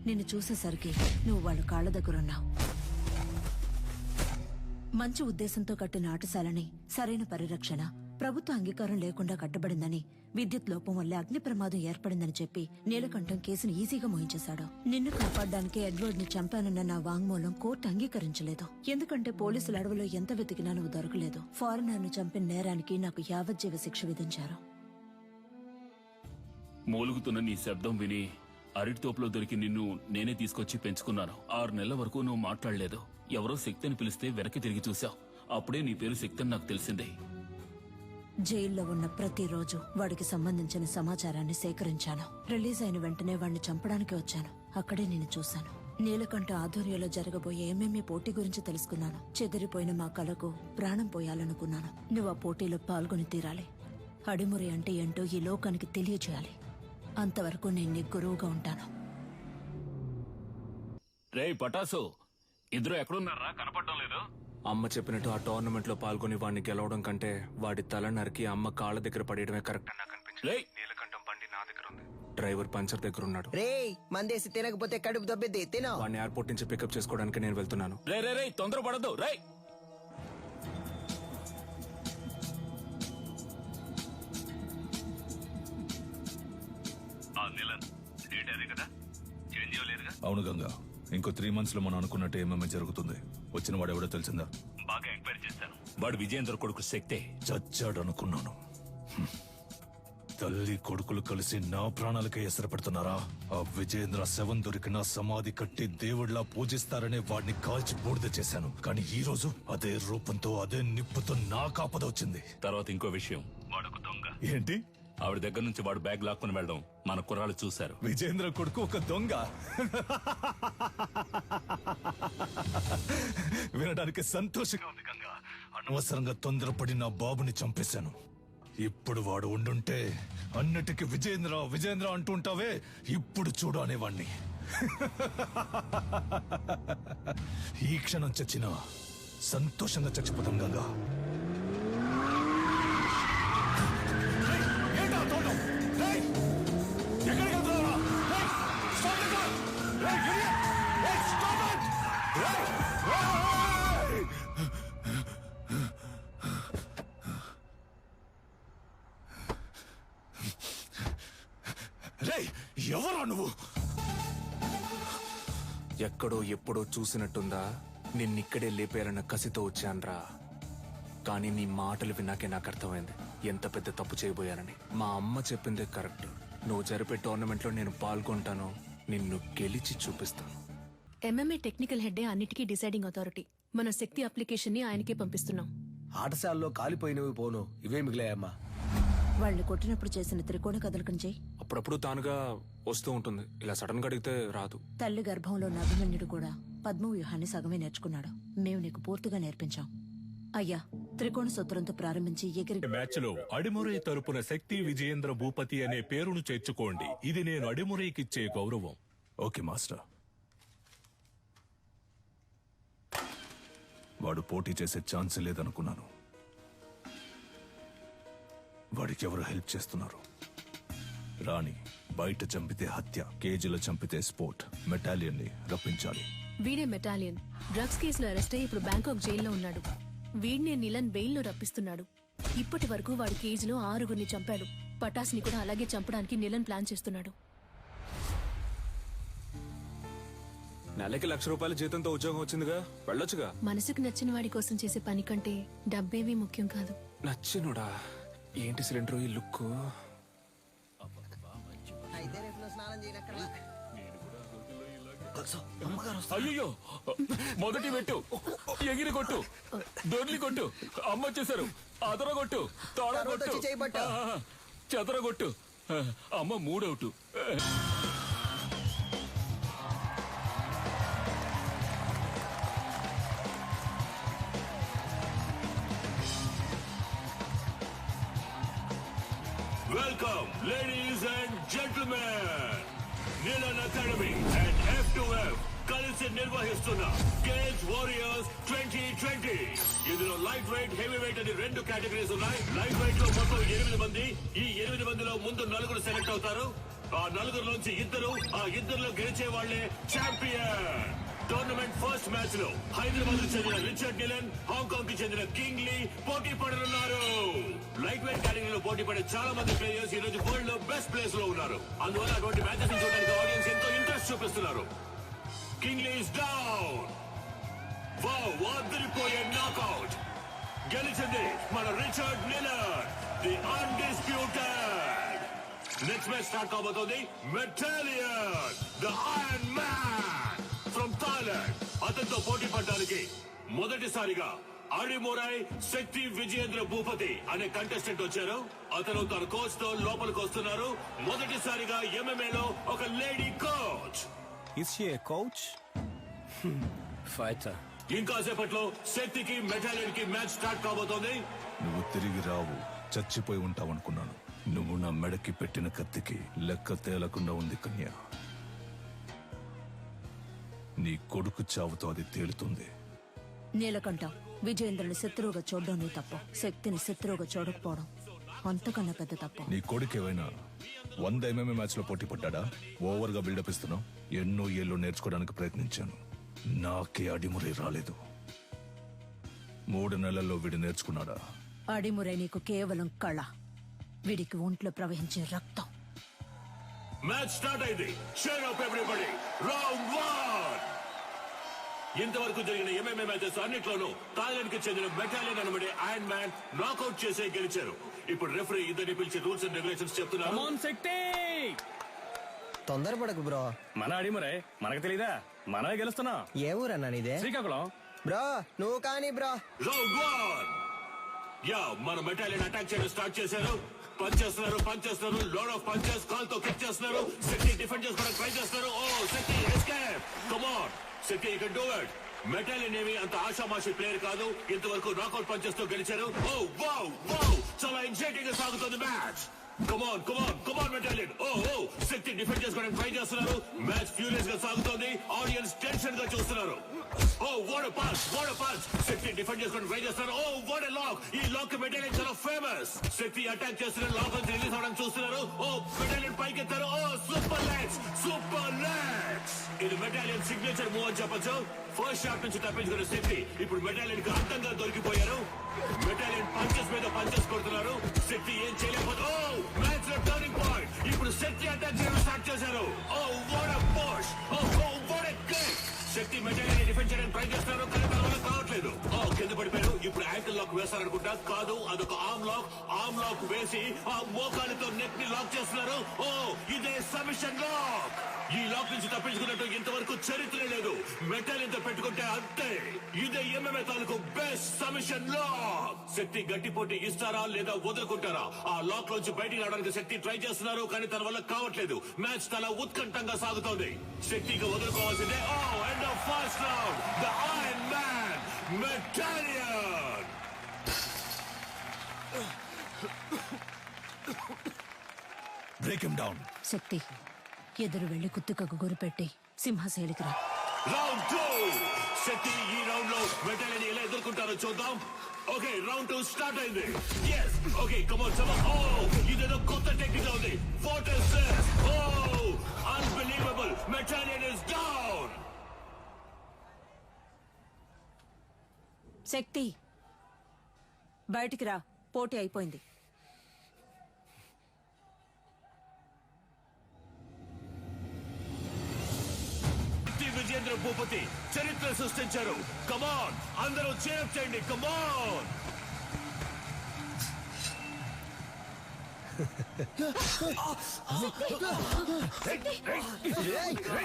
[SPEAKER 21] నిన్ను చూసేసరికి నువ్వు వాళ్ళ కాళ్ళ దగ్గరున్నావు. మంచి ఉద్దేశంతో కట్టిన ఆటశాలని సరైన పరిరక్షణ, ప్రభుత్వ అంగీకారం లేకుండా కట్టబడిందని, విద్యుత్ లోపం వల్ల అగ్ని ప్రమాదం ఏర్పడిందని చెప్పి నీలకంఠం కేసును ఈజీగా మోయించేశాడు. నిన్ను కాపాడడానికి ఎడ్వర్డ్ ని చంపానన్న నా వాంగ్మూలం కోర్టు అంగీకరించలేదు. ఎందుకంటే పోలీసుల అడవిలో ఎంత వెతికినా నువ్వు దొరకలేదు. ఫారినర్ ను చంపిన నేరానికి నాకు యావజ్జీవ శిక్ష విధించారు.
[SPEAKER 16] మూలుగుతున్న నీ శబ్దం విని అరటి తోపులో దొరికి నిన్ను నేనే తీసుకొచ్చి పెంచుకున్నాను. 6 నెలల వరకు నువ్వు మాట్లాడలేదు. ఎవరో శక్తిని పిలిస్తే వెనక్కి తిరిగి చూశావు. అప్పుడే నీ పేరు శక్తి అని నాకు తెలిసిందే.
[SPEAKER 21] జైల్లో ఉన్న ప్రతిరోజు వాడికి సంబంధించిన సమాచారాన్ని సేకరించాను. రిలీజ్ అయిన వెంటనే వాడిని చంపడానికి వచ్చాను. అక్కడే నేను చూశాను. నీలకంఠ ఆధ్వర్యంలో జరగబోయే ఎంఎంఏ పోటీ గురించి తెలుసుకున్నాను. చెదిరిపోయిన మా కళకు ప్రాణం పోయాలనుకున్నాను. నువ్వు ఆ పోటీలో పాల్గొని తీరాలి. అడిమురి అంటే ఏంటో ఈ లోకానికి తెలియచేయాలి. అంతవరకు నేను నీ గురువుగా ఉంటాను.
[SPEAKER 16] రే పటాసు, ఇద్దరు ఎక్కడున్నారా? కనపడటం లేదు.
[SPEAKER 8] అమ్మ చెప్పినట్టు ఆ టోర్నమెంట్ లో పాల్గొని వాడిని గెలవడం కంటే వాడి తల నరికి అమ్మ కాళ్ళ దగ్గర పడేయడమే కరెక్ట్ అని నాకు అనిపించింది. నీలకంఠం బండి నా దగ్గర ఉంది. డ్రైవర్ పంచర్ దగ్గర ఉన్నాడు.
[SPEAKER 11] రే మందేసి తినకపోతే కడుపు దొబ్బిద్ది. తినో.
[SPEAKER 8] వాడిని ఎయిర్పోర్ట్ నుంచి పికప్ చేసుకోవడానికి నేను వెళ్తున్నాను.
[SPEAKER 16] రే రే రే తొందరపడద్దు. రే
[SPEAKER 6] అవును గంగా, ఇంకో 3 months లో మనం అనుకున్నట్టు ఏమేమి జరుగుతుంది. వచ్చిన వాడు ఎవడో తెలిసిందా?
[SPEAKER 18] బాగా ఎంక్వైరీ చేశాను. వాడు విజయేంద్ర కొడుకు శక్తే.
[SPEAKER 6] చచ్చాడు అనుకున్నాను. తల్లి కొడుకులు కలిసి నా ప్రాణాలకే ఎసరు పెడుతున్నారా? ఆ విజయేంద్ర శవం దొరికిన సమాధి కట్టి దేవుడిలా పూజిస్తారనే వాడిని కాల్చి బూడిద చేశాను. కానీ ఈ రోజు అదే రూపంతో అదే నిప్పుతో నా కాపద వచ్చింది.
[SPEAKER 18] తర్వాత ఇంకో విషయం, వాడొక దొంగ.
[SPEAKER 6] ఏంటి?
[SPEAKER 18] ఆవిడ దగ్గర నుంచి వాడు బ్యాగ్ లాక్కుని వెళ్ళడం మన కుర్రాళ్ళు చూశారు.
[SPEAKER 6] విజేంద్ర కొడుకు ఒక దొంగ? వినడానికి సంతోషంగా ఉంది గంగా. అనవసరంగా తొందరపడి నా బాబుని చంపేశాను. ఇప్పుడు వాడు ఉండుంటే అన్నిటికీ విజేంద్ర విజేంద్ర అంటుంటావే, ఇప్పుడు చూడు అనేవాణ్ణి. ఈ క్షణం చచ్చినా సంతోషంగా చచ్చిపోతాం గంగా. ఎవరా నువ్వు?
[SPEAKER 8] ఎక్కడో ఎప్పుడో చూసినట్టుందా? నిన్నిక్కడే లేపేయాలన్న కసితో వచ్చాన్రా. కానీ నీ మాటలు విన్నాకే నాకు అర్థమైంది ఎంత పెద్ద తప్పు చేయబోయానని. మా అమ్మ చెప్పిందే కరెక్ట్. నువ్వు జరిపే టోర్నమెంట్ లో నేను పాల్గొంటాను, నిన్ను గెలిచి చూపిస్తాను.
[SPEAKER 20] ఎంఎంఏ టెక్నికల్ హెడ్డే అన్నిటికీ డిసైడింగ్ అథారిటీ. మన శక్తి అప్లికేషన్ ని ఆయనకే పంపిస్తున్నాం.
[SPEAKER 7] ఆటశాలలో కాలిపోయినవి పోను, ఇవే మిగిలాయమ్మా.
[SPEAKER 21] వాళ్ళని కొట్టినప్పుడు చేసిన త్రికోణ కదలకం చెయ్యి.
[SPEAKER 8] అప్పుడప్పుడు తానుగా వస్తూ ఉంటుంది, ఇలా సడన్ గా అడిగితే రాదు.
[SPEAKER 21] తల్లి గర్భంలో ఉన్న అభిమన్యుడు కూడా పద్మ వ్యూహాన్ని సగమే నేర్చుకున్నాడు. మేము నీకు పూర్తిగా నేర్పించాం. అయ్యా, త్రికోణ సూత్రంతో ప్రారంభించి ఎగిరి
[SPEAKER 5] మ్యాచ్ లో అడిమురై తరపున శక్తి విజయేంద్ర భూపతి అనే పేరును చేర్చుకోండి. ఇది నేను అడిమురైకిచ్చే గౌరవం.
[SPEAKER 6] Okay master. వాడు పోటీ చేసే ఛాన్స్ లేదనుకున్నాను. వాడికి ఎవరు హెల్ప్ చేస్తున్నారు? రాణి బయట చంపితే హత్య, కేజీలో చంపితే స్పోర్ట్. మెటాలియన్ ని రప్పించాలి.
[SPEAKER 20] వీడే మెటాలియన్. డ్రగ్స్ కేసులో అరెస్ట్ అయ్యి ఇప్పుడు బ్యాంకాక్ జైల్లో ఉన్నాడు. వీడినే నిలన్ బెయిల్లో రప్పిస్తున్నాడు. ఇప్పటి వరకు వాడి కేజీలో 6గురిని చంపాడు. పటాస్ని కూడా అలాగే చంపడానికి నిలన్ ప్లాన్ చేస్తున్నాడు.
[SPEAKER 8] నెలకి ₹1,00,000 జీతంతో ఉద్యోగం వచ్చిందిగా, వెళ్ళొచ్చుగా.
[SPEAKER 20] మనసుకు నచ్చిన వాడి కోసం చేసే పని కంటే డబ్బేమీ ముఖ్యం కాదు.
[SPEAKER 8] నచ్చినుడా? ఏంటి సిలిండర్ ఈ లుక్?
[SPEAKER 16] అయ్యో, మొదటి పెట్టు, ఎగిరి కొట్టు, దొర్లి కొట్టు, అమ్మ వచ్చేసారు. అదర కొట్టు, తాళ కొట్టు, చెదర కొట్టు. అమ్మ 3 out.
[SPEAKER 22] Welcome, ladies and gentlemen. Nilan Academy and F2F కలిసి నిర్వహిస్తున్న గేమ్స్ వారియర్స్ 2020. ఇందులో లైట్ వెయిట్, హెవీ వెయిట్ అని 2 కేటగిరీస్ ఉన్నాయి. లైట్ వెయిట్ లో మొత్తం 8 మంది. ఈ 8 మందిలో ముందు 4 సెలెక్ట్ అవుతారు. ఆ నలుగురులోంచి ఇద్దరు, ఆ ఇద్దరులో గెలిచే వాళ్లే ఛాంపియన్. టోర్నమెంట్ ఫస్ట్ మ్యాచ్ లో హైదరాబాద్ కు చెందిన రిచర్డ్ నిలన్, హాంకాంగ్ కి చెందిన కింగ్ లీ పోటీ పడనున్నారు. లైట్ వెయిట్ కేటగిరీలో పోటీ పడే చాలా మంది ప్లేయర్స్ ఈ రోజు వరల్డ్ లో బెస్ట్ ప్లేస్ లో ఉన్నారు. అందువల్ల అటువంటి మ్యాచెస్ చూడడానికి ఆడియన్స్ ఎంతో ఇంట్రెస్ట్ చూపిస్తున్నారు. King Lee is down. Wow, అదిరిపోయే నాకౌట్. గెలిచింది మన Richard Nilan, the undisputed. Next match start కాబోతోంది. Metalian, the iron man from Thailand. అతనితో పోటీ పడడానికి మొదటిసారిగా అడిమురై శక్తి విజయేంద్ర భూపతి అనే కంటెస్టెంట్ వచ్చారు. అతను తన కోచ్ తో లోపలికి వస్తున్నారు. మొదటిసారిగా MMA లో ఒక lady coach.
[SPEAKER 17] Is she a coach?
[SPEAKER 4] Fighter.
[SPEAKER 22] ఇంకాసేపట్లో శక్తికి మెటాలియన్ కి మ్యాచ్ స్టార్ట్ కాబోతోంది.
[SPEAKER 6] నువ్వు తిరిగి రావు, చచ్చిపోయి ఉంటావనుకున్నాను. నువ్వు నా మెడకి పెట్టిన కత్తికి లెక్క తేలకుండా ఉంది కన్య. నీ కొడుకు చావుతో అది తేలుతుంది.
[SPEAKER 21] నీలకంఠ, విజయేంద్రుని శత్రువుగా చూడడం నీ తప్పు. శక్తిని శత్రువుగా చూడకపోవడం అంతకన్నా పెద్ద తప్పు.
[SPEAKER 6] నీ కొడుకు ఏమైనా 100 MMA మ్యాచ్ లో పోటీ పడ్డా? ఓవర్ గా బిల్డప్ ఇస్తున్నావు. ఎన్నో ఏళ్ళు నేర్చుకోవడానికి ప్రయత్నించాను, నాకే అడిమురై రాలేదు. 3 నెలల్లో వీడు నేర్చుకున్నాడా?
[SPEAKER 21] అడిమురై నీకు కేవలం కళ, వీడికి ఒంట్లో ప్రవహించే రక్తం.
[SPEAKER 22] మ్యాచ్ స్టార్ట్ అయింది. Cheer up everybody. రౌండ్ 1. ఇంతవరకు జరిగిన MMA మ్యాచెస్ అన్నిట్లోనూ థాయిలాండ్ కి చెందిన మెటాలియన్ అనబడే ఐరన్ మ్యాన్ నాకౌట్ చేసే గెలిచారు. ఇప్పుడు రెఫరీ ఇద్దరిని పిలిచి రూల్స్ అండ్ రెగ్యులేషన్స్ చెప్తున్నారు.
[SPEAKER 11] తొందరపడకు బ్రో.
[SPEAKER 14] మన అడిమురై మనకు తెలీదా? మనమే గెలుస్తున్నాం.
[SPEAKER 11] ఏ ఊరన్నా నీదే?
[SPEAKER 14] శ్రీకాకుళం.
[SPEAKER 11] బ్రో నువ్వు కానీ బ్రో.
[SPEAKER 22] రౌండ్ 1. యా, మన మెటాలియన్ అటాక్ చేయడం స్టార్ట్ చేశారు. పంచ్ చేస్తున్నారు, లోడ్ ఆఫ్ పంచెస్. కాల్ తో కిక్ చేస్తున్నారు. శక్తి డిఫెండ్ చేసుకోవడానికి ట్రై చేస్తున్నారు. Oh Shakti escape. Come on Shakti, you can do it. Metalian ఏమి అంత ఆషామాషి ప్లేయర్ కాదు. ఇంతవరకు నాకౌట్ పంచెస్ తో గెలిచారు. ఓ వావ్ వావ్, చాలా ఎగ్జైటింగ్ గా సాగుతుంది match. Come on Metalian. Oh Shakti defend చేసుకోవడానికి ట్రై చేస్తున్నారు. మ్యాచ్ ఫ్యూరియస్ గా సాగుతోంది. ఆడియన్స్ టెన్షన్ గా చూస్తున్నారు. Oh what a punch. Shakti defend చేసుకోవడానికి ట్రై చేస్తున్నారు. Oh what a lock. ఈ లాక్ మెటాలియన్ చాలా ఫేమస్. శక్తి అటాక్ చేస్తున్న లాక్ నుంచి రిలీజ్ అవడానికి చూస్తున్నారు. ఓ మెటాలియన్ పైకి ఎత్తారు. Oh super legs. ఇది మెటాలియన్ సిగ్నేచర్ మూవ్ అని చెప్పొచ్చు. ఫస్ట్ షాట్ నుంచి తప్పించుకున్న శక్తి ఇప్పుడు మెటాలియన్ కి అంతంగా దొరికిపోయారు. మెటాలియన్ పంచెస్ మీద పంచెస్ కొడుతున్నారు. శక్తి ఏం చేయలేకపోతే మ్యాచ్ లో టర్నింగ్ పాయింట్. ఇప్పుడు శక్తి అటాక్ చేయడం స్టార్ట్ చేశారు. Oh what a push. Oh what a kick. Shakti Metalian defend చేయడానికి ట్రై చేస్తున్నారు, కానీ తన వల్ల కావట్లేదు. కింద పడిపోయారు. ఇప్పుడు యాంకిల్ లాక్ వేస్తారనుకుంటా. కాదు, అదొక ఆర్మ్ లాక్ వేసి ఆ మోకాలితో నెక్ ని లాక్ చేస్తున్నారు. ఓ ఇదే సబ్మిషన్ లాక్. ఈ లాక్ నుంచి తప్పించుకున్నట్టు ఇంతవరకు చరిత్ర లేదు. మెటాలియన్ తో పెట్టుకుంటే అంతే. ఇదే MMA తాలూకు బెస్ట్ సబ్మిషన్ లాక్. శక్తి గట్టి పోటీ ఇస్తారా లేదా వదులుకుంటారా? ఆ లాక్ నుంచి బయటికి రావడానికి శక్తి ట్రై చేస్తున్నారు, కానీ తన వల్ల కావట్లేదు. మ్యాచ్ చాలా ఉత్కంఠంగా సాగుతోంది. శక్తికి వదులుకోవాల్సిందే. End of first round. The iron man Metalian.
[SPEAKER 6] Break him down.
[SPEAKER 21] Shakti, ఎదురు వెళ్లి కుత్తుకకు గురిపెట్టి సింహశైలికి రా.
[SPEAKER 22] రౌండ్ 2. శక్తి ఈ రౌండ్ లో మెటాలియన్ ఎలా ఎదుర్కొంటారో చూద్దాం. ఓకే, రౌండ్ 2 స్టార్ట్ అయింది. yes okay, come on. ఇదేదో కొత్త టెక్నిక్ ఉంది. What is this? Unbelievable. Metalian is down.
[SPEAKER 21] Shakti, బయటికి రా, పోటీ అయిపోయింది.
[SPEAKER 22] విజయేంద్ర భూపతి చరిత్ర సృష్టించారు. కమాన్, అందరూ చేయండి. కమాన్.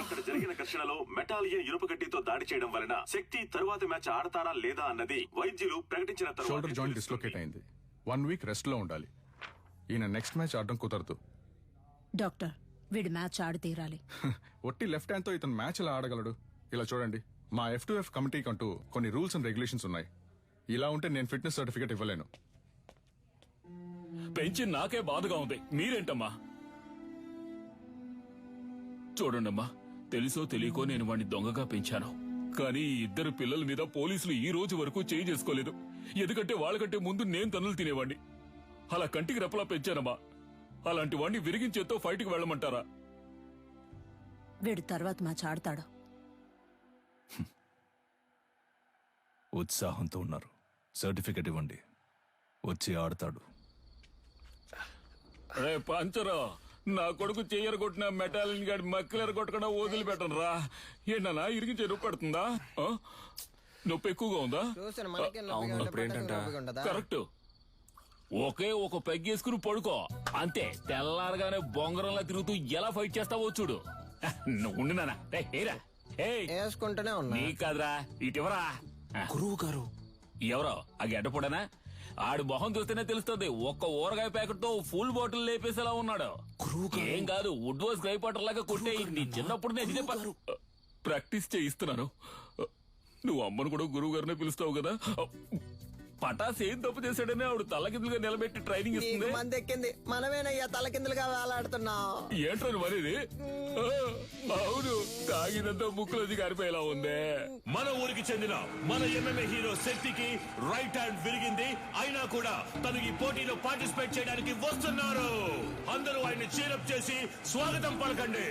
[SPEAKER 3] ఇక్కడ జరిగిన ఘర్షణలో మెటాలియన్ ఇనుప గడ్డితో దాడి చేయడం వలన శక్తి తరువాత మ్యాచ్ ఆడతారా లేదా అన్నది వైద్యులు ప్రకటించిన తర్వాత
[SPEAKER 10] షోల్డర్ జాయింట్ డిస్లోకేట్ అయింది. 1 వీక్ రెస్ట్ లో ఉండాలి. ఈయన నెక్స్ట్ మ్యాచ్ ఆడడం కుదరదు.
[SPEAKER 21] డాక్టర్, వీడి మ్యాచ్ ఆడి తీరాలి.
[SPEAKER 10] ఒట్టి లెఫ్ట్ హ్యాండ్ తో ఇతను మ్యాచ్ ఎలా ఆడగలడు? ఇలా చూడండి, మా F2F కమిటీకి అంటూ కొన్ని రూల్స్ అండ్ రెగ్యులేషన్స్ ఉన్నాయి. ఇలా ఉంటే నేను ఫిట్నెస్ సర్టిఫికేట్ ఇవ్వలేను.
[SPEAKER 16] పెంచి నాకే బాధగా ఉంది, మీరేంటమ్మా? చూడండమ్మా, తెలుసో తెలియకో నేను వాడిని దొంగగా పెంచాను. కానీ ఈ ఇద్దరు పిల్లల మీద పోలీసులు ఈ రోజు వరకు చేయి చేసుకోలేదు. ఎందుకంటే వాళ్ళకంటే ముందు నేను తన్నులు తినేవాడిని. అలా కంటికి రెప్పలా పెంచానమ్మా. అలాంటి వాడిని విరిగించేతో ఫైట్కి వెళ్ళమంటారా?
[SPEAKER 21] వీడు తర్వాత మ్యాచ్ ఆడతాడు.
[SPEAKER 6] ఉత్సాహంతో ఉన్నారు. సర్టిఫికెట్ ఇవ్వండి, వచ్చి ఆడతాడు.
[SPEAKER 16] రే పంచరా, నా కొడుకు చెయ్యరు కొట్టిన మెటాలిన్ గాడి మక్కలేరు కొట్టకుండా వదిలిపెట్టను రా. ఏంటన్నా ఇరిగి చెరువు పడుతుందా? నొప్పి ఎక్కువగా ఉందా? కరెక్ట్. ఒకే ఒక పెగ్గేసుకుని పడుకో అంతే. తెల్లారగానే బొంగరంలా తిరుగుతూ ఎలా ఫైట్ చేస్తావో చూడు. ఉండు నాన్న.
[SPEAKER 11] వేసుకుంటూనే ఉన్నా.
[SPEAKER 16] నీ కాదురా, ఇటివరా.
[SPEAKER 8] గురువు గారు
[SPEAKER 16] ఎవరో ఆ గడ్డపడనా? ఆడి మొహం చూస్తేనే తెలుస్తుంది. ఒక్క ఊరగాయ ప్యాకెట్ తో ఫుల్ బాటిల్ లేపేసేలా ఉన్నాడు. ఏం కాదు, వుడ్ వాస్ గ్రై పాటర్ లాగా కొట్టే. నీ చిన్నప్పుడు నేను ఇదే ప్రాక్టీస్ చేయిస్తున్నాను. నువ్వు అమ్మను కూడా గురువు గారినే పిలుస్తావు కదా. పటాస్ ఏం తప్పు చేశాడని ఆవిడ తలకిందులుగా నిలబెట్టి ట్రైనింగ్ ఇస్తుంది.
[SPEAKER 11] మంది ఎక్కింది, మనమేనయ్యా తలకిందులుగా వేలాడుతున్నావు.
[SPEAKER 16] ఏంట్రని మరిది? అవును, తాగినంత ముక్కులోది గారిపోయేలా ఉందే.
[SPEAKER 3] మన ఊరికి చెందిన మన MMA హీరో శక్తికి రైట్ హ్యాండ్ విరిగింది. అయినా కూడా తను ఈ పోటీలో పార్టిసిపేట్ చేయడానికి వస్తున్నారు. అందరూ ఆయన చీరప్ చేసి స్వాగతం పలకండి.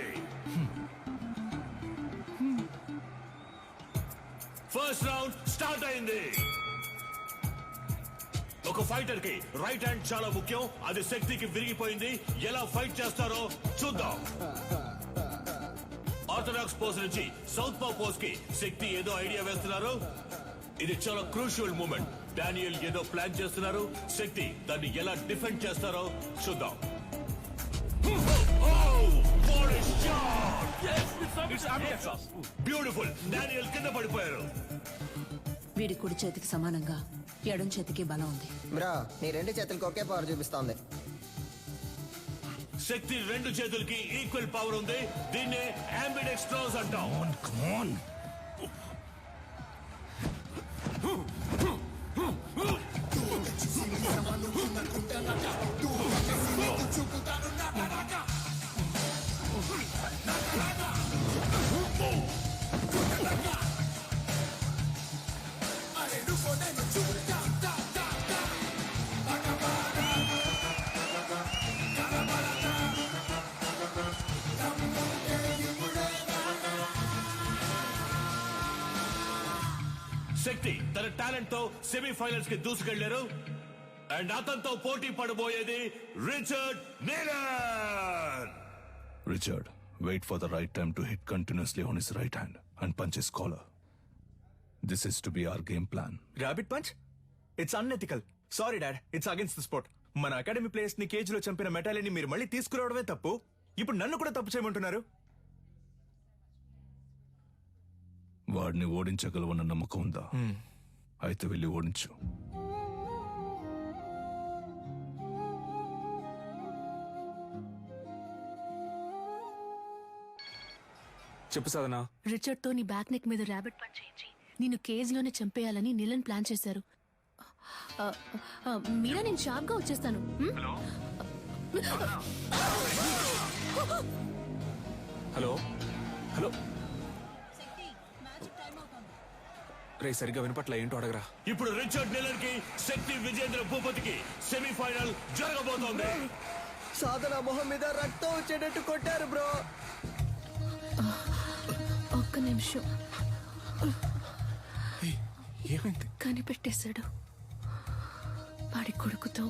[SPEAKER 3] ఫస్ట్ రౌండ్ స్టార్ట్ అయింది. ఒక ఫైటర్ కి రైట్ హ్యాండ్ చాలా ముఖ్యం. అది శక్తికి విరిగిపోయింది. ఎలా ఫైట్ చేస్తారో చూద్దాం. ఆర్థడాక్స్ పోజ్ నుంచి సౌత్ పా పోజ్ కి శక్తి ఏదో ఐడియా వేస్తున్నారు. ఇది చాలా క్రూషియల్ మూమెంట్. డానియల్ ఏదో ప్లాన్ చేస్తున్నారు. శక్తి దాన్ని ఎలా డిఫెండ్ చేస్తారో చూద్దాం. బ్యూటిఫుల్. డానియల్ కింద పడిపోయారు.
[SPEAKER 21] వీడి కుడి చేతికి సమానంగా ఎడం చేతికి బలం ఉంది.
[SPEAKER 11] బ్రో, నీ రెండు చేతులకు ఒకే పవర్ చూపిస్తోంది.
[SPEAKER 3] శక్తి రెండు చేతులకి ఈక్వల్ పవర్ ఉంది. దీన్నే అంబిడెక్స్ట్రోస్ అంటాం. శక్తి తన టాలెంట్ తో సెమీఫైనల్స్ కి దూసుకెళ్లారు. అండ్ అతనితో పోటీ పడబోయేది Richard నీలన్.
[SPEAKER 6] Richard, wait for the right time to hit continuously on his right hand and punch his collar. This is to be our game plan.
[SPEAKER 17] Rabbit punch? It's unethical. Sorry dad, it's against the sport. మన academy players ని cage లో చంపిన మెటాలిని మీరు మళ్ళీ తీసుకురావడమే తప్పు. ఇప్పుడు నన్ను కూడా తప్పు చేయమంటున్నారు.
[SPEAKER 6] వాడిని ఓడించగలవన్న నమ్మకం ఉందా? అయితే వెళ్ళి ఓడించు.
[SPEAKER 8] చెప్పు సాధనా.
[SPEAKER 20] రిచర్డ్ తో నీ బ్యాక్ నెక్ మీద ర్యాబిట్ పంచ్ చేయించి నిన్ను కేజ్ లోనే చంపేయాలని నిలన్ ప్లాన్ చేశారు. మీరా, నేను షార్ప్ గా వచ్చేస్తాను.
[SPEAKER 8] Hello hello. రే సరిగ్గా వినపట్ల, ఏంటో అడగరా.
[SPEAKER 3] ఇప్పుడు రిచర్డ్ నీలన్ కి శక్తి విజేంద్ర భూపతికి సెమీఫైనల్ జరగబోతోంది.
[SPEAKER 11] సాధన మొహం మీద రక్తం వచ్చేటట్టు కొట్టారు బ్రో.
[SPEAKER 20] ఒక్క నిమిషం.
[SPEAKER 8] ఏమైంది?
[SPEAKER 20] కనిపెట్టేశాడు. వాడి కొడుకుతో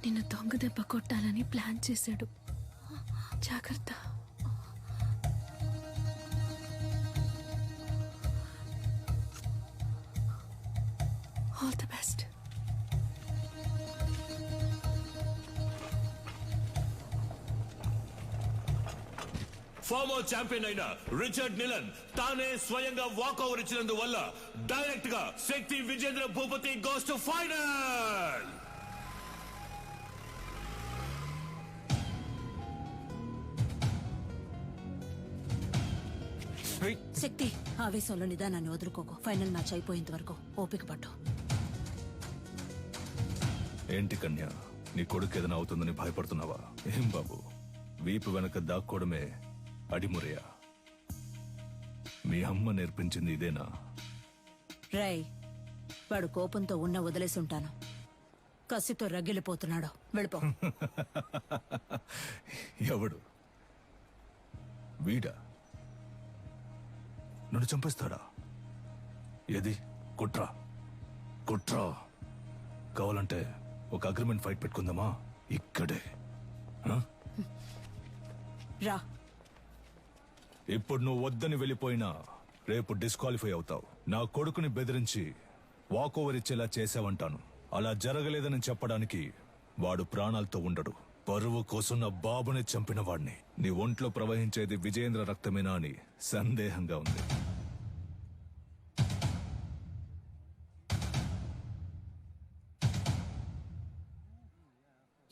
[SPEAKER 20] నిన్ను దొంగ దెబ్బ కొట్టాలని ప్లాన్ చేశాడు. జాగ్రత్త. All the best.
[SPEAKER 3] Former champion అయిన రిచర్డ్ నీలన్ తానే స్వయంగా వాకౌవర్ ఇచ్చినందువల్ల డైరెక్ట్ గా Shakti Vijendra Bhupathi goes to final.
[SPEAKER 21] Shakti, ఆవేశంలో నిదానాన్ని వదులుకోకు. ఫైనల్ మ్యాచ్ అయిపోయేంత వరకు ఓపిక పట్టు.
[SPEAKER 6] ఏంటి కన్య, నీ కొడుకు ఏదైనా అవుతుందని భయపడుతున్నావా? ఏం బాబు, వీపు వెనక దాక్కోవడమే అడిమురయా? మీ అమ్మ నేర్పించింది ఇదేనా?
[SPEAKER 21] రేయ్, వాడు కోపంతో ఉన్న వదిలేసి ఉంటాను. కసితో రగిలిపోతున్నాడు. వెళ్ళిపో.
[SPEAKER 6] ఎవడు? వీడా? నన్ను చంపేస్తాడా? ఏది కుట్రా కుట్రా కావాలంటే ఒక అగ్రిమెంట్ ఫైట్ పెట్టుకుందామా ఇక్కడే?
[SPEAKER 21] రా.
[SPEAKER 6] ఇప్పుడు నువ్వు వద్దని వెళ్ళిపోయినా రేపు డిస్క్వాలిఫై అవుతావు. నా కొడుకుని బెదిరించి వాకోవర్ ఇచ్చేలా చేసావంటాను. అలా జరగలేదని చెప్పడానికి వాడు ప్రాణాలతో ఉండడు. పరువు కోసం నా బాబుని చంపిన వాడిని. నీ ఒంట్లో ప్రవహించేది విజయేంద్ర రక్తమేనా అని సందేహంగా ఉంది.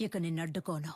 [SPEAKER 21] ఇక నిన్నడ్డుకోను.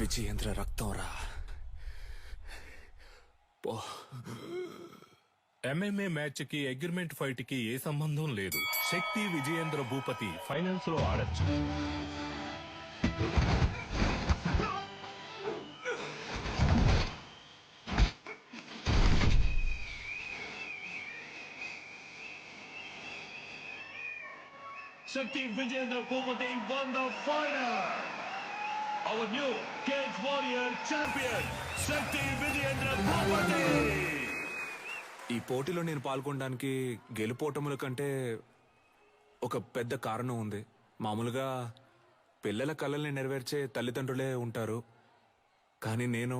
[SPEAKER 8] విజయేంద్ర రక్తం రా.
[SPEAKER 5] MMA మ్యాచ్ కి అగ్రిమెంట్ ఫైట్ కి ఏ సంబంధం లేదు. శక్తి విజయేంద్ర భూపతి ఫైనల్స్ లో ఆడొచ్చు.
[SPEAKER 15] Shakti Vijayendra Bhupati won the final. Our new Cage Warrior champion, Shakti Vijayendra Bhupati.
[SPEAKER 8] ఈ పోటీలో నేను పాల్గొనడానికి గెలుపోటముల కంటే ఒక పెద్ద కారణం ఉంది. మామూలుగా పిల్లల కలల్ని నెరవేర్చే తల్లిదండ్రులే ఉంటారు, కానీ నేను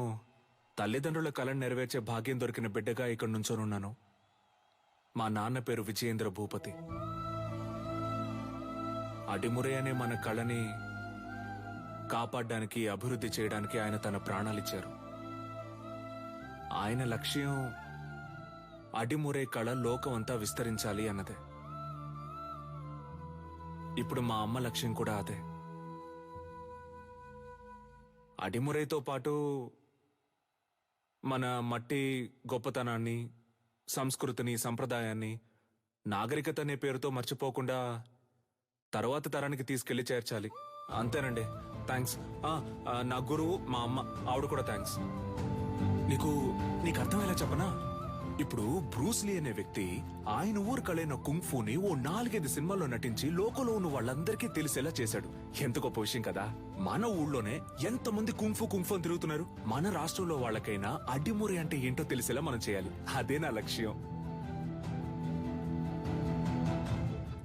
[SPEAKER 8] తల్లిదండ్రుల కళను నెరవేర్చే భాగ్యం దొరికిన బిడ్డగా ఇక్కడ నుంచోనున్నాను. మా నాన్న పేరు విజయేంద్ర భూపతి. అడిమురే అనే మన కళని కాపాడడానికి, అభివృద్ధి చేయడానికి ఆయన తన ప్రాణాలిచ్చారు. ఆయన లక్ష్యం అడిమురే కళ లోకమంతా విస్తరించాలి అన్నదే. ఇప్పుడు మా అమ్మ లక్ష్యం కూడా అదే. అడిమురేతో పాటు మన మట్టి గొప్పతనాన్ని, సంస్కృతిని, సంప్రదాయాన్ని, నాగరికత అనే పేరుతో మర్చిపోకుండా తర్వాత తరానికి తీసుకెళ్లి చేర్చాలి. అంతేనండి. థ్యాంక్స్. నా గురువు మా అమ్మ, ఆవిడ కూడా థ్యాంక్స్. నీకు అర్థమయ్యేలా చెప్పనా? ఇప్పుడు బ్రూస్లీ అనే వ్యక్తి ఆయన ఊరు కళైన కుంగ్ఫూని ఓ 4-5 సినిమాల్లో నటించి లోకంలో ఉన్న వాళ్ళందరికీ తెలిసేలా చేశాడు. ఎంత గొప్ప విషయం కదా. మన ఊళ్ళోనే ఎంతమంది కుంగ్ఫూ అని తిరుగుతున్నారు. మన రాష్ట్రంలో వాళ్ళకైనా అడ్డిమురి అంటే ఏంటో తెలిసేలా మనం చేయాలి. అదే నా లక్ష్యం.